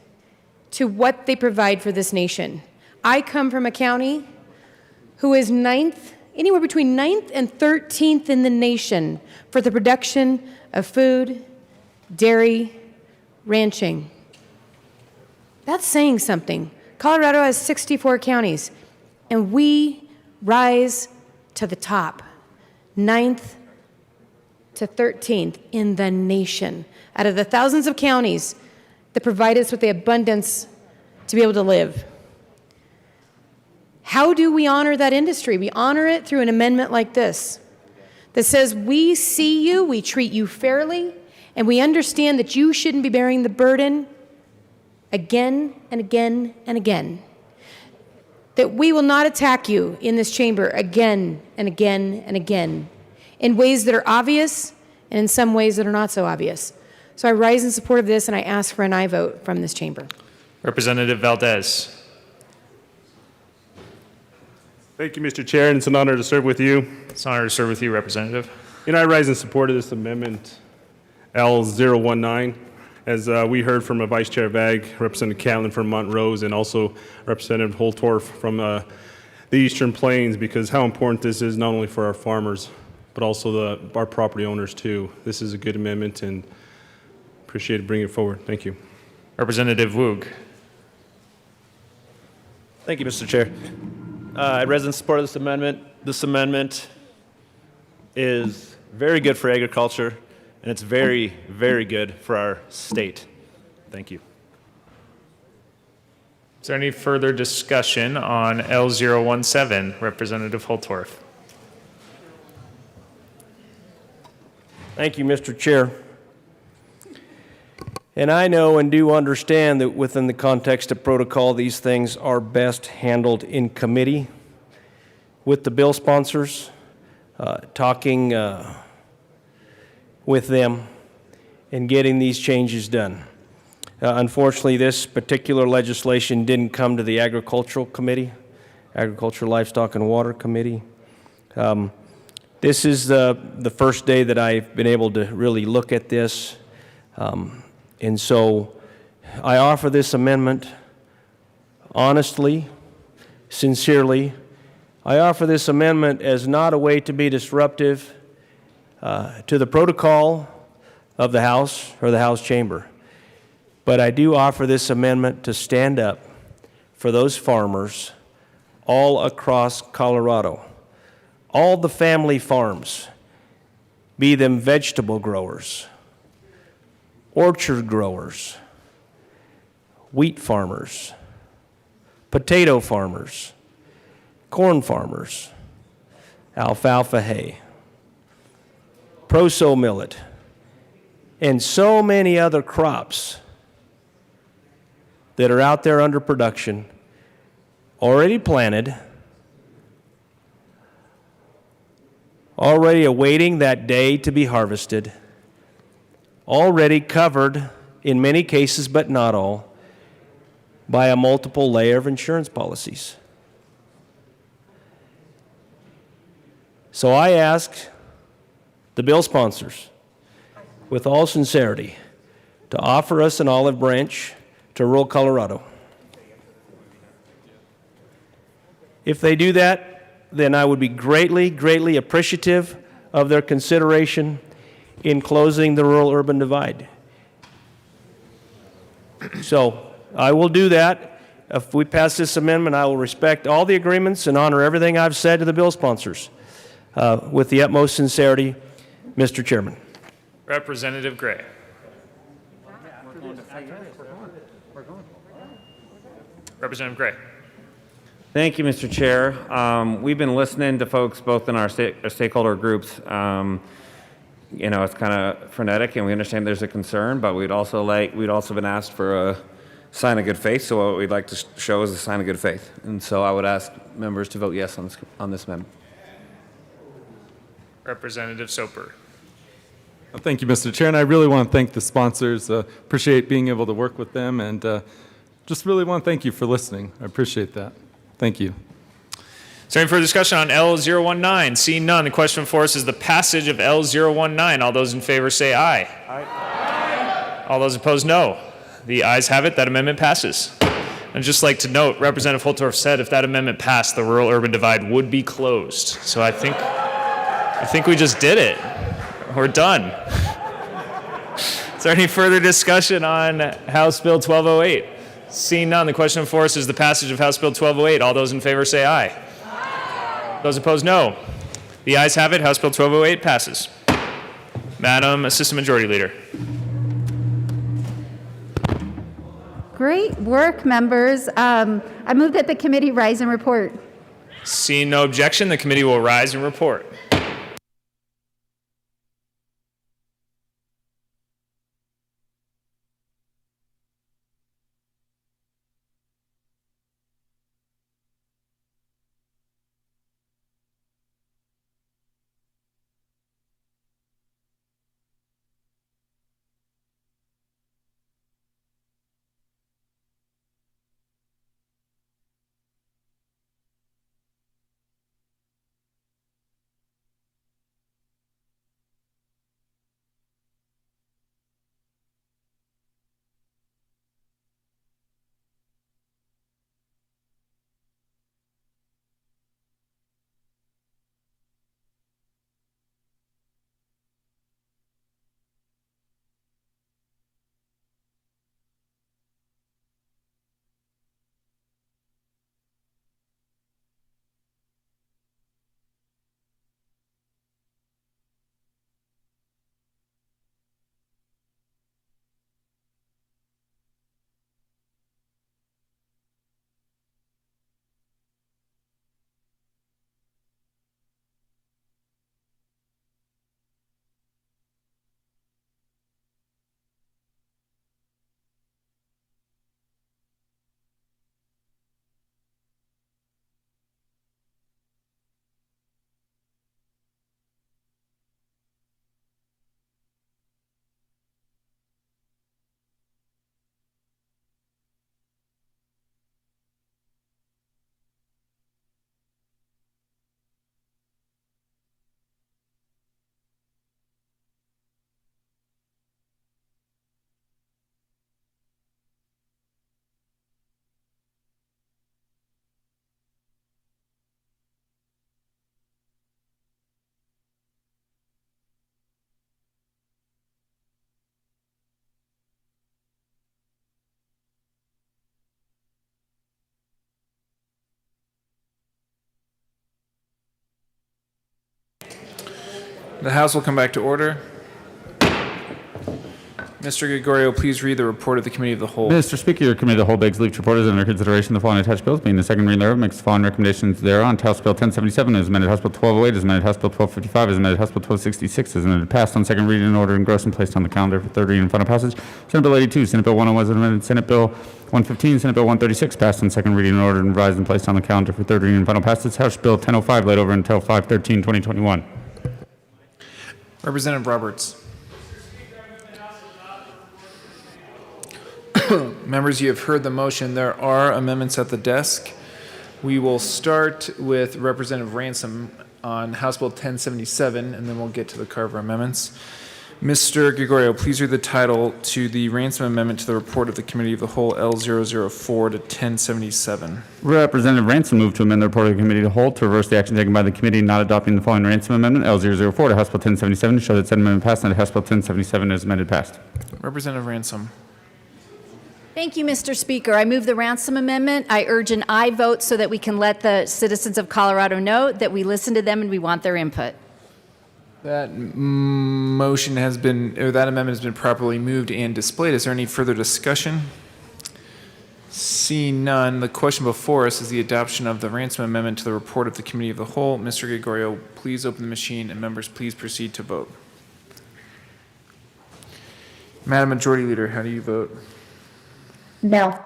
Speaker 21: to what they provide for this nation. I come from a county who is anywhere between 9th and 13th in the nation for the production of food, dairy, ranching. That's saying something. Colorado has 64 counties, and we rise to the top, 9th to 13th in the nation, out of the thousands of counties that provide us with the abundance to be able to live. How do we honor that industry? We honor it through an amendment like this that says we see you, we treat you fairly, and we understand that you shouldn't be bearing the burden again and again and again. That we will not attack you in this chamber again and again and again in ways that are obvious and in some ways that are not so obvious. So I rise in support of this and I ask for an aye vote from this chamber.
Speaker 5: Representative Valdez.
Speaker 13: Thank you, Mr. Chair, and it's an honor to serve with you.
Speaker 5: It's an honor to serve with you, Representative.
Speaker 13: You know, I rise in support of this amendment, L019, as we heard from Vice Chair Vag, Representative Catlin from Montrose, and also Representative Holtorf from the Eastern Plains, because how important this is not only for our farmers, but also our property owners too. This is a good amendment, and appreciate bringing it forward. Thank you.
Speaker 5: Representative Woog.
Speaker 14: Thank you, Mr. Chair. I rise in support of this amendment. This amendment is very good for agriculture, and it's very, very good for our state. Thank you.
Speaker 5: Is there any further discussion on L017? Representative Holtorf.
Speaker 18: Thank you, Mr. Chair. And I know and do understand that within the context of protocol, these things are best handled in committee with the bill sponsors, talking with them and getting these changes done. Unfortunately, this particular legislation didn't come to the Agricultural Committee, Agriculture, Livestock, and Water Committee. This is the first day that I've been able to really look at this. And so I offer this amendment honestly, sincerely. I offer this amendment as not a way to be disruptive to the protocol of the House or the House chamber. But I do offer this amendment to stand up for those farmers all across Colorado, all the family farms, be them vegetable growers, orchard growers, wheat farmers, potato farmers, corn farmers, alfalfa hay, proso millet, and so many other crops that are out there under production, already planted, already awaiting that day to be harvested, already covered in many cases, but not all, by a multiple layer of insurance policies. So I ask the bill sponsors, with all sincerity, to offer us an olive branch to rural Colorado. If they do that, then I would be greatly, greatly appreciative of their consideration in closing the rural-urban divide. So I will do that. If we pass this amendment, I will respect all the agreements and honor everything I've said to the bill sponsors with the utmost sincerity, Mr. Chairman.
Speaker 5: Representative Gray. Representative Gray.
Speaker 2: Thank you, Mr. Chair. We've been listening to folks both in our stakeholder groups. You know, it's kind of frenetic, and we understand there's a concern, but we'd also been asked for a sign of good faith. So what we'd like to show is a sign of good faith, and so I would ask members to vote yes on this amendment.
Speaker 5: Representative Soper.
Speaker 10: Well, thank you, Mr. Chair, and I really want to thank the sponsors. Appreciate being able to work with them, and just really want to thank you for listening. I appreciate that. Thank you.
Speaker 5: Is there any further discussion on L019? Seeing none, the question before us is the passage of L019. All those in favor say aye. Aye. All those opposed, no. The ayes have it. That amendment passes. I'd just like to note, Representative Holtorf said if that amendment passed, the rural-urban divide would be closed. So I think we just did it. We're done. Is there any further discussion on House Bill 1208? Seeing none, the question before us is the passage of House Bill 1208. All those in favor say aye. Aye. Those opposed, no. The ayes have it. House Bill 1208 passes. Madam Assistant Majority Leader.
Speaker 11: Great work, members. I move that the committee rise and report.
Speaker 5: Seeing no objection, the committee will rise and report.
Speaker 1: The House will come back to order. Mr. Gregorio, please read the report of the Committee of the Whole.
Speaker 3: Mr. Speaker, your Committee of the Whole begs leave to report as under consideration the following attached bills, being the second reading thereof, makes the following recommendations thereon. House Bill 1077 is amended, House Bill 1208 is amended, House Bill 1255 is amended, House Bill 1266 is amended, passed on second reading in order engrossed and placed on the calendar for third reading and final passage. Senate Bill 82, Senate Bill 101 is amended, Senate Bill 115, Senate Bill 136 passed on second reading in order and revised and placed on the calendar for third reading and final passage. House Bill 1005 laid over until 5/13/2021.
Speaker 1: Representative Roberts. Members, you have heard the motion. There are amendments at the desk. We will start with Representative Ransom on House Bill 1077, and then we'll get to the Carver amendments. Mr. Gregorio, please read the title to the Ransom amendment to the report of the Committee of the Whole L004 to 1077.
Speaker 3: Representative Ransom moved to amend the report of the Committee of the Whole to reverse the action taken by the committee not adopting the following Ransom amendment L004 to House Bill 1077 to show that said amendment passed and that House Bill 1077 is amended passed.
Speaker 1: Representative Ransom.
Speaker 7: Thank you, Mr. Speaker. I move the Ransom Amendment. I urge an aye vote so that we can let the citizens of Colorado know that we listen to them and we want their input.
Speaker 1: That motion has been, or that amendment has been properly moved and displayed. Is there any further discussion? Seeing none, the question before us is the adoption of the Ransom Amendment to the report of the Committee of the Whole. Mr. Gregorio, please open the machine, and members, please proceed to vote. Madam Majority Leader, how do you vote?
Speaker 20: No.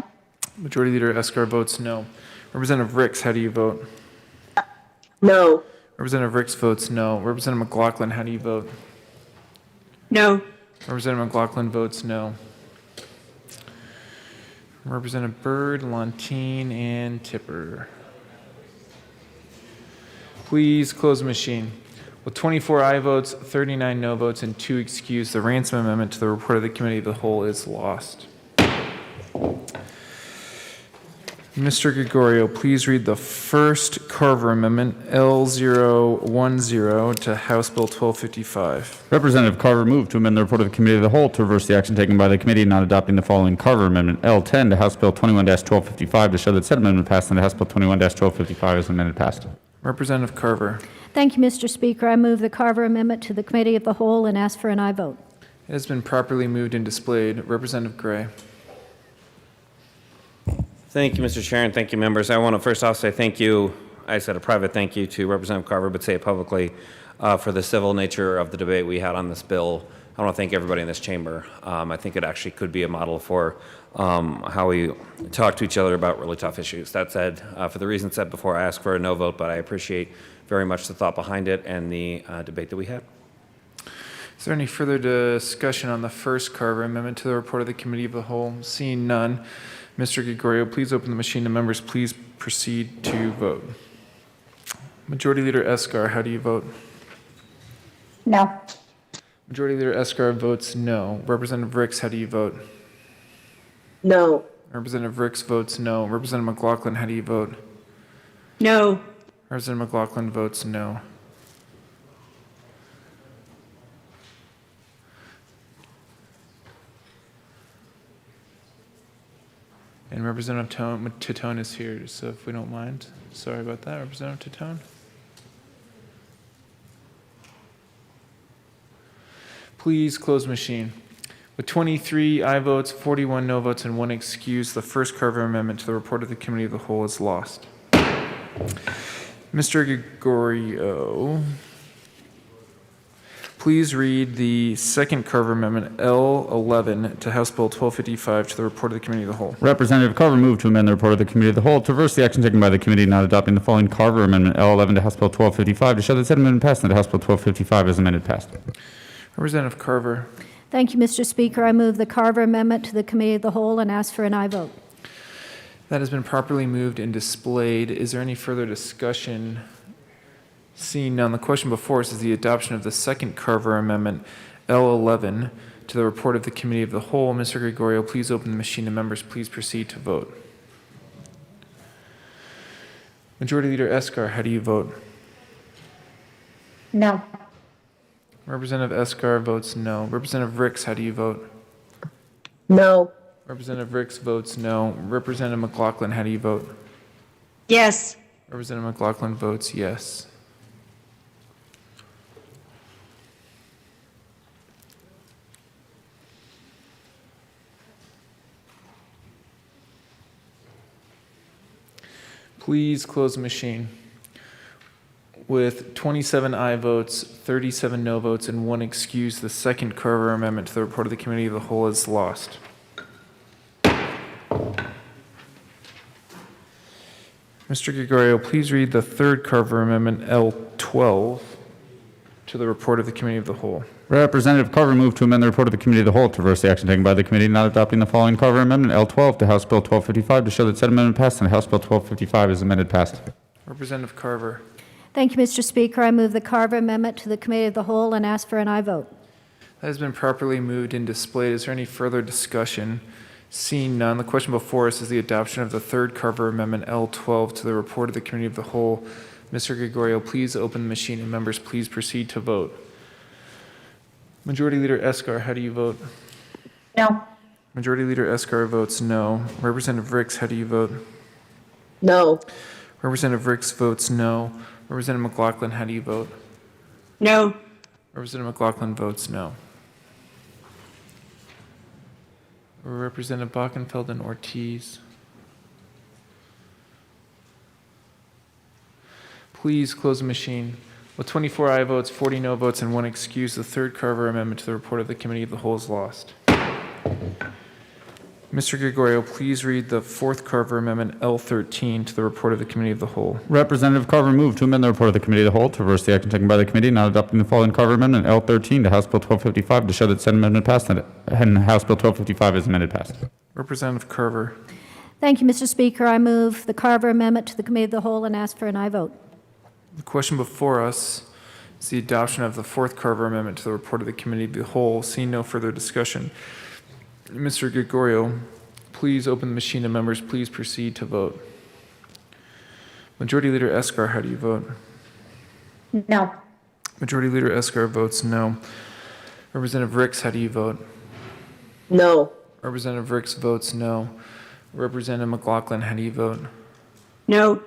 Speaker 1: Majority Leader Escar votes no. Representative Ricks, how do you vote?
Speaker 20: No.
Speaker 1: Representative Ricks votes no. Representative McLaughlin, how do you vote?
Speaker 20: No.
Speaker 1: Representative McLaughlin votes no. Representative Byrd, Lontine, and Tipper. Please close the machine. With 24 aye votes, 39 no votes, and 2 excused, the Ransom Amendment to the report of the Committee of the Whole is lost. Mr. Gregorio, please read the first Carver Amendment, L010, to House Bill 1255.
Speaker 3: Representative Carver moved to amend the report of the Committee of the Whole to reverse the action taken by the committee not adopting the following Carver Amendment L10 to House Bill 21-1255 to show that said amendment passed and House Bill 21-1255 is amended passed.
Speaker 1: Representative Carver.
Speaker 11: Thank you, Mr. Speaker. I move the Carver Amendment to the Committee of the Whole and ask for an aye vote.
Speaker 1: It has been properly moved and displayed. Representative Gray.
Speaker 2: Thank you, Mr. Chair, and thank you, members. I want to first off say thank you. I said a private thank you to Representative Carver, but say it publicly for the civil nature of the debate we had on this bill. I want to thank everybody in this chamber. I think it actually could be a model for how we talk to each other about really tough issues. That said, for the reasons said before, I ask for a no vote, but I appreciate very much the thought behind it and the debate that we had.
Speaker 1: Is there any further discussion on the first Carver Amendment to the report of the Committee of the Whole? Seeing none, Mr. Gregorio, please open the machine and members, please proceed to vote. Majority Leader Escar, how do you vote?
Speaker 20: No.
Speaker 1: Majority Leader Escar votes no. Representative Ricks, how do you vote?
Speaker 20: No.
Speaker 1: Representative Ricks votes no. Representative McLaughlin, how do you vote?
Speaker 20: No.
Speaker 1: Representative McLaughlin votes no. And Representative Titone is here, so if we don't mind. Sorry about that, Representative Titone. Please close machine. With 23 aye votes, 41 no votes, and 1 excuse, the first Carver Amendment to the report of the Committee of the Whole is lost. Mr. Gregorio, please read the second Carver Amendment, L11, to House Bill 1255 to the report of the Committee of the Whole.
Speaker 3: Representative Carver moved to amend the report of the Committee of the Whole to reverse the action taken by the committee not adopting the following Carver Amendment L11 to House Bill 1255 to show that said amendment passed and that House Bill 1255 is amended passed.
Speaker 1: Representative Carver.
Speaker 11: Thank you, Mr. Speaker. I move the Carver Amendment to the Committee of the Whole and ask for an aye vote.
Speaker 1: That has been properly moved and displayed. Is there any further discussion? Seeing none, the question before us is the adoption of the second Carver Amendment, L11, to the report of the Committee of the Whole. Mr. Gregorio, please open the machine and members, please proceed to vote. Majority Leader Escar, how do you vote?
Speaker 20: No.
Speaker 1: Representative Escar votes no. Representative Ricks, how do you vote?
Speaker 20: No.
Speaker 1: Representative Ricks votes no. Representative McLaughlin, how do you vote?
Speaker 20: Yes.
Speaker 1: Representative McLaughlin votes yes. Please close the machine. With 27 aye votes, 37 no votes, and 1 excuse, the second Carver amendment to the report of the Committee of the Whole is lost. Mr. Gregorio, please read the third Carver amendment, L12, to the report of the Committee of the Whole.
Speaker 3: Representative Carver moved to amend the report of the Committee of the Whole to reverse the action taken by the committee not adopting the following Carver Amendment L12 to House Bill 1255 to show that said amendment passed and House Bill 1255 is amended passed.
Speaker 1: Representative Carver.
Speaker 11: Thank you, Mr. Speaker. I move the Carver Amendment to the Committee of the Whole and ask for an aye vote.
Speaker 1: That has been properly moved and displayed. Is there any further discussion? Seeing none, the question before us is the adoption of the third Carver Amendment L12 to the report of the Committee of the Whole. Mr. Gregorio, please open the machine and members please proceed to vote. Majority Leader Escar, how do you vote?
Speaker 20: No.
Speaker 1: Majority Leader Escar votes no. Representative Ricks, how do you vote?
Speaker 20: No.
Speaker 1: Representative Ricks votes no. Representative McLaughlin, how do you vote?
Speaker 20: No.
Speaker 1: Representative McLaughlin votes no. Representative Bockenfeld and Ortiz. Please close the machine. With 24 aye votes, 40 no votes, and 1 excuse, the third Carver amendment to the report of the Committee of the Whole is lost. Mr. Gregorio, please read the fourth Carver amendment L13 to the report of the Committee of the Whole.
Speaker 3: Representative Carver moved to amend the report of the Committee of the Whole to reverse the action taken by the committee not adopting the following Carver Amendment L13 to House Bill 1255 to show that said amendment passed and House Bill 1255 is amended passed.
Speaker 1: Representative Carver.
Speaker 11: Thank you, Mr. Speaker. I move the Carver Amendment to the Committee of the Whole and ask for an aye vote.
Speaker 1: The question before us is the adoption of the fourth Carver amendment to the report of the Committee of the Whole. Seeing no further discussion, Mr. Gregorio, please open the machine and members please proceed to vote. Majority Leader Escar, how do you vote?
Speaker 20: No.
Speaker 1: Majority Leader Escar votes no. Representative Ricks, how do you vote?
Speaker 20: No.
Speaker 1: Representative Ricks votes no. Representative McLaughlin, how do you vote?
Speaker 20: No.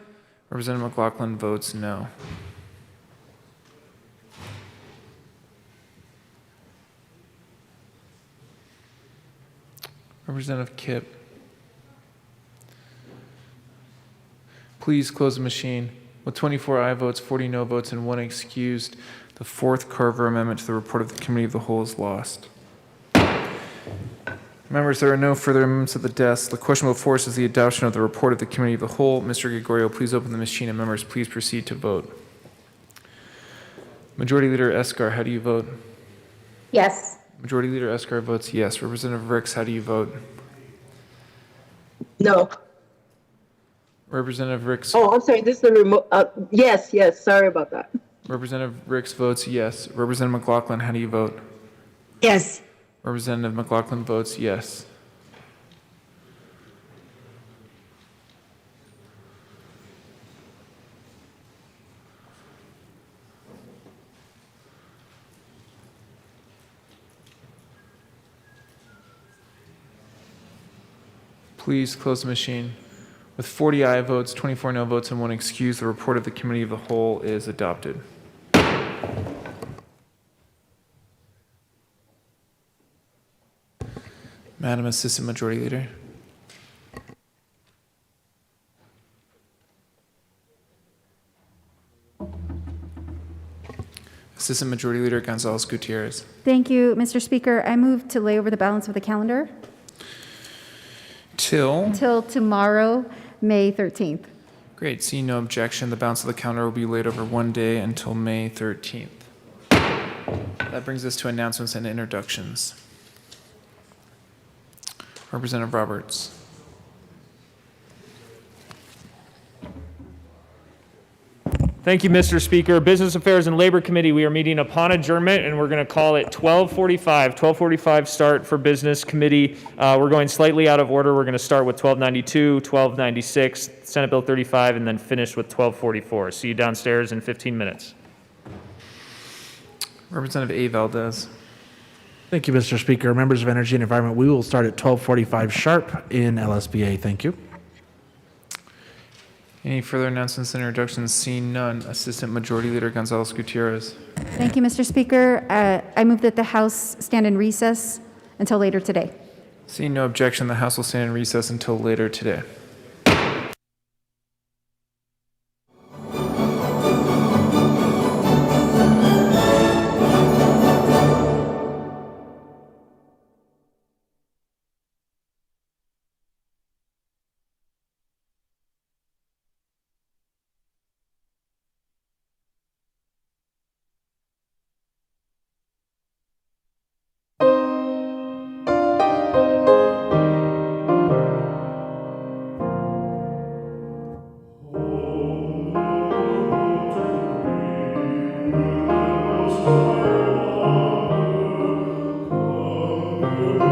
Speaker 1: Representative McLaughlin votes no. Representative Kipp. Please close the machine. With 24 aye votes, 40 no votes, and 1 excused, the fourth Carver amendment to the report of the Committee of the Whole is lost. Members, there are no further amendments at the desk. The question before us is the adoption of the report of the Committee of the Whole. Mr. Gregorio, please open the machine and members please proceed to vote. Majority Leader Escar, how do you vote?
Speaker 20: Yes.
Speaker 1: Majority Leader Escar votes yes. Representative Ricks, how do you vote?
Speaker 20: No.
Speaker 1: Representative Ricks.
Speaker 20: Oh, I'm sorry. This is the remote. Yes, yes. Sorry about that.
Speaker 1: Representative Ricks votes yes. Representative McLaughlin, how do you vote?
Speaker 20: Yes.
Speaker 1: Representative McLaughlin votes yes. Please close the machine. With 40 aye votes, 24 no votes, and 1 excuse, the report of the Committee of the Whole is adopted. Madam Assistant Majority Leader. Assistant Majority Leader Gonzalez Gutierrez.
Speaker 11: Thank you, Mr. Speaker. I move to lay over the balance of the calendar
Speaker 1: Till
Speaker 11: tomorrow, May 13th.
Speaker 1: Great. Seeing no objection, the balance of the calendar will be laid over one day until May 13th. That brings us to announcements and introductions. Representative Roberts.
Speaker 5: Thank you, Mr. Speaker. Business Affairs and Labor Committee, we are meeting upon adjournment, and we're going to call it 12:45. 12:45 start for Business Committee. We're going slightly out of order. We're going to start with 1292, 1296, Senate Bill 35, and then finish with 1244. See you downstairs in 15 minutes.
Speaker 1: Representative A. Valdez.
Speaker 8: Thank you, Mr. Speaker. Members of Energy and Environment, we will start at 12:45 sharp in LSBA. Thank you.
Speaker 1: Any further announcements and introductions? Seeing none. Assistant Majority Leader Gonzalez Gutierrez.
Speaker 11: Thank you, Mr. Speaker. I move that the House stand in recess until later today.
Speaker 1: Seeing no objection, the House will stand in recess until later today.
Speaker 12: Lord.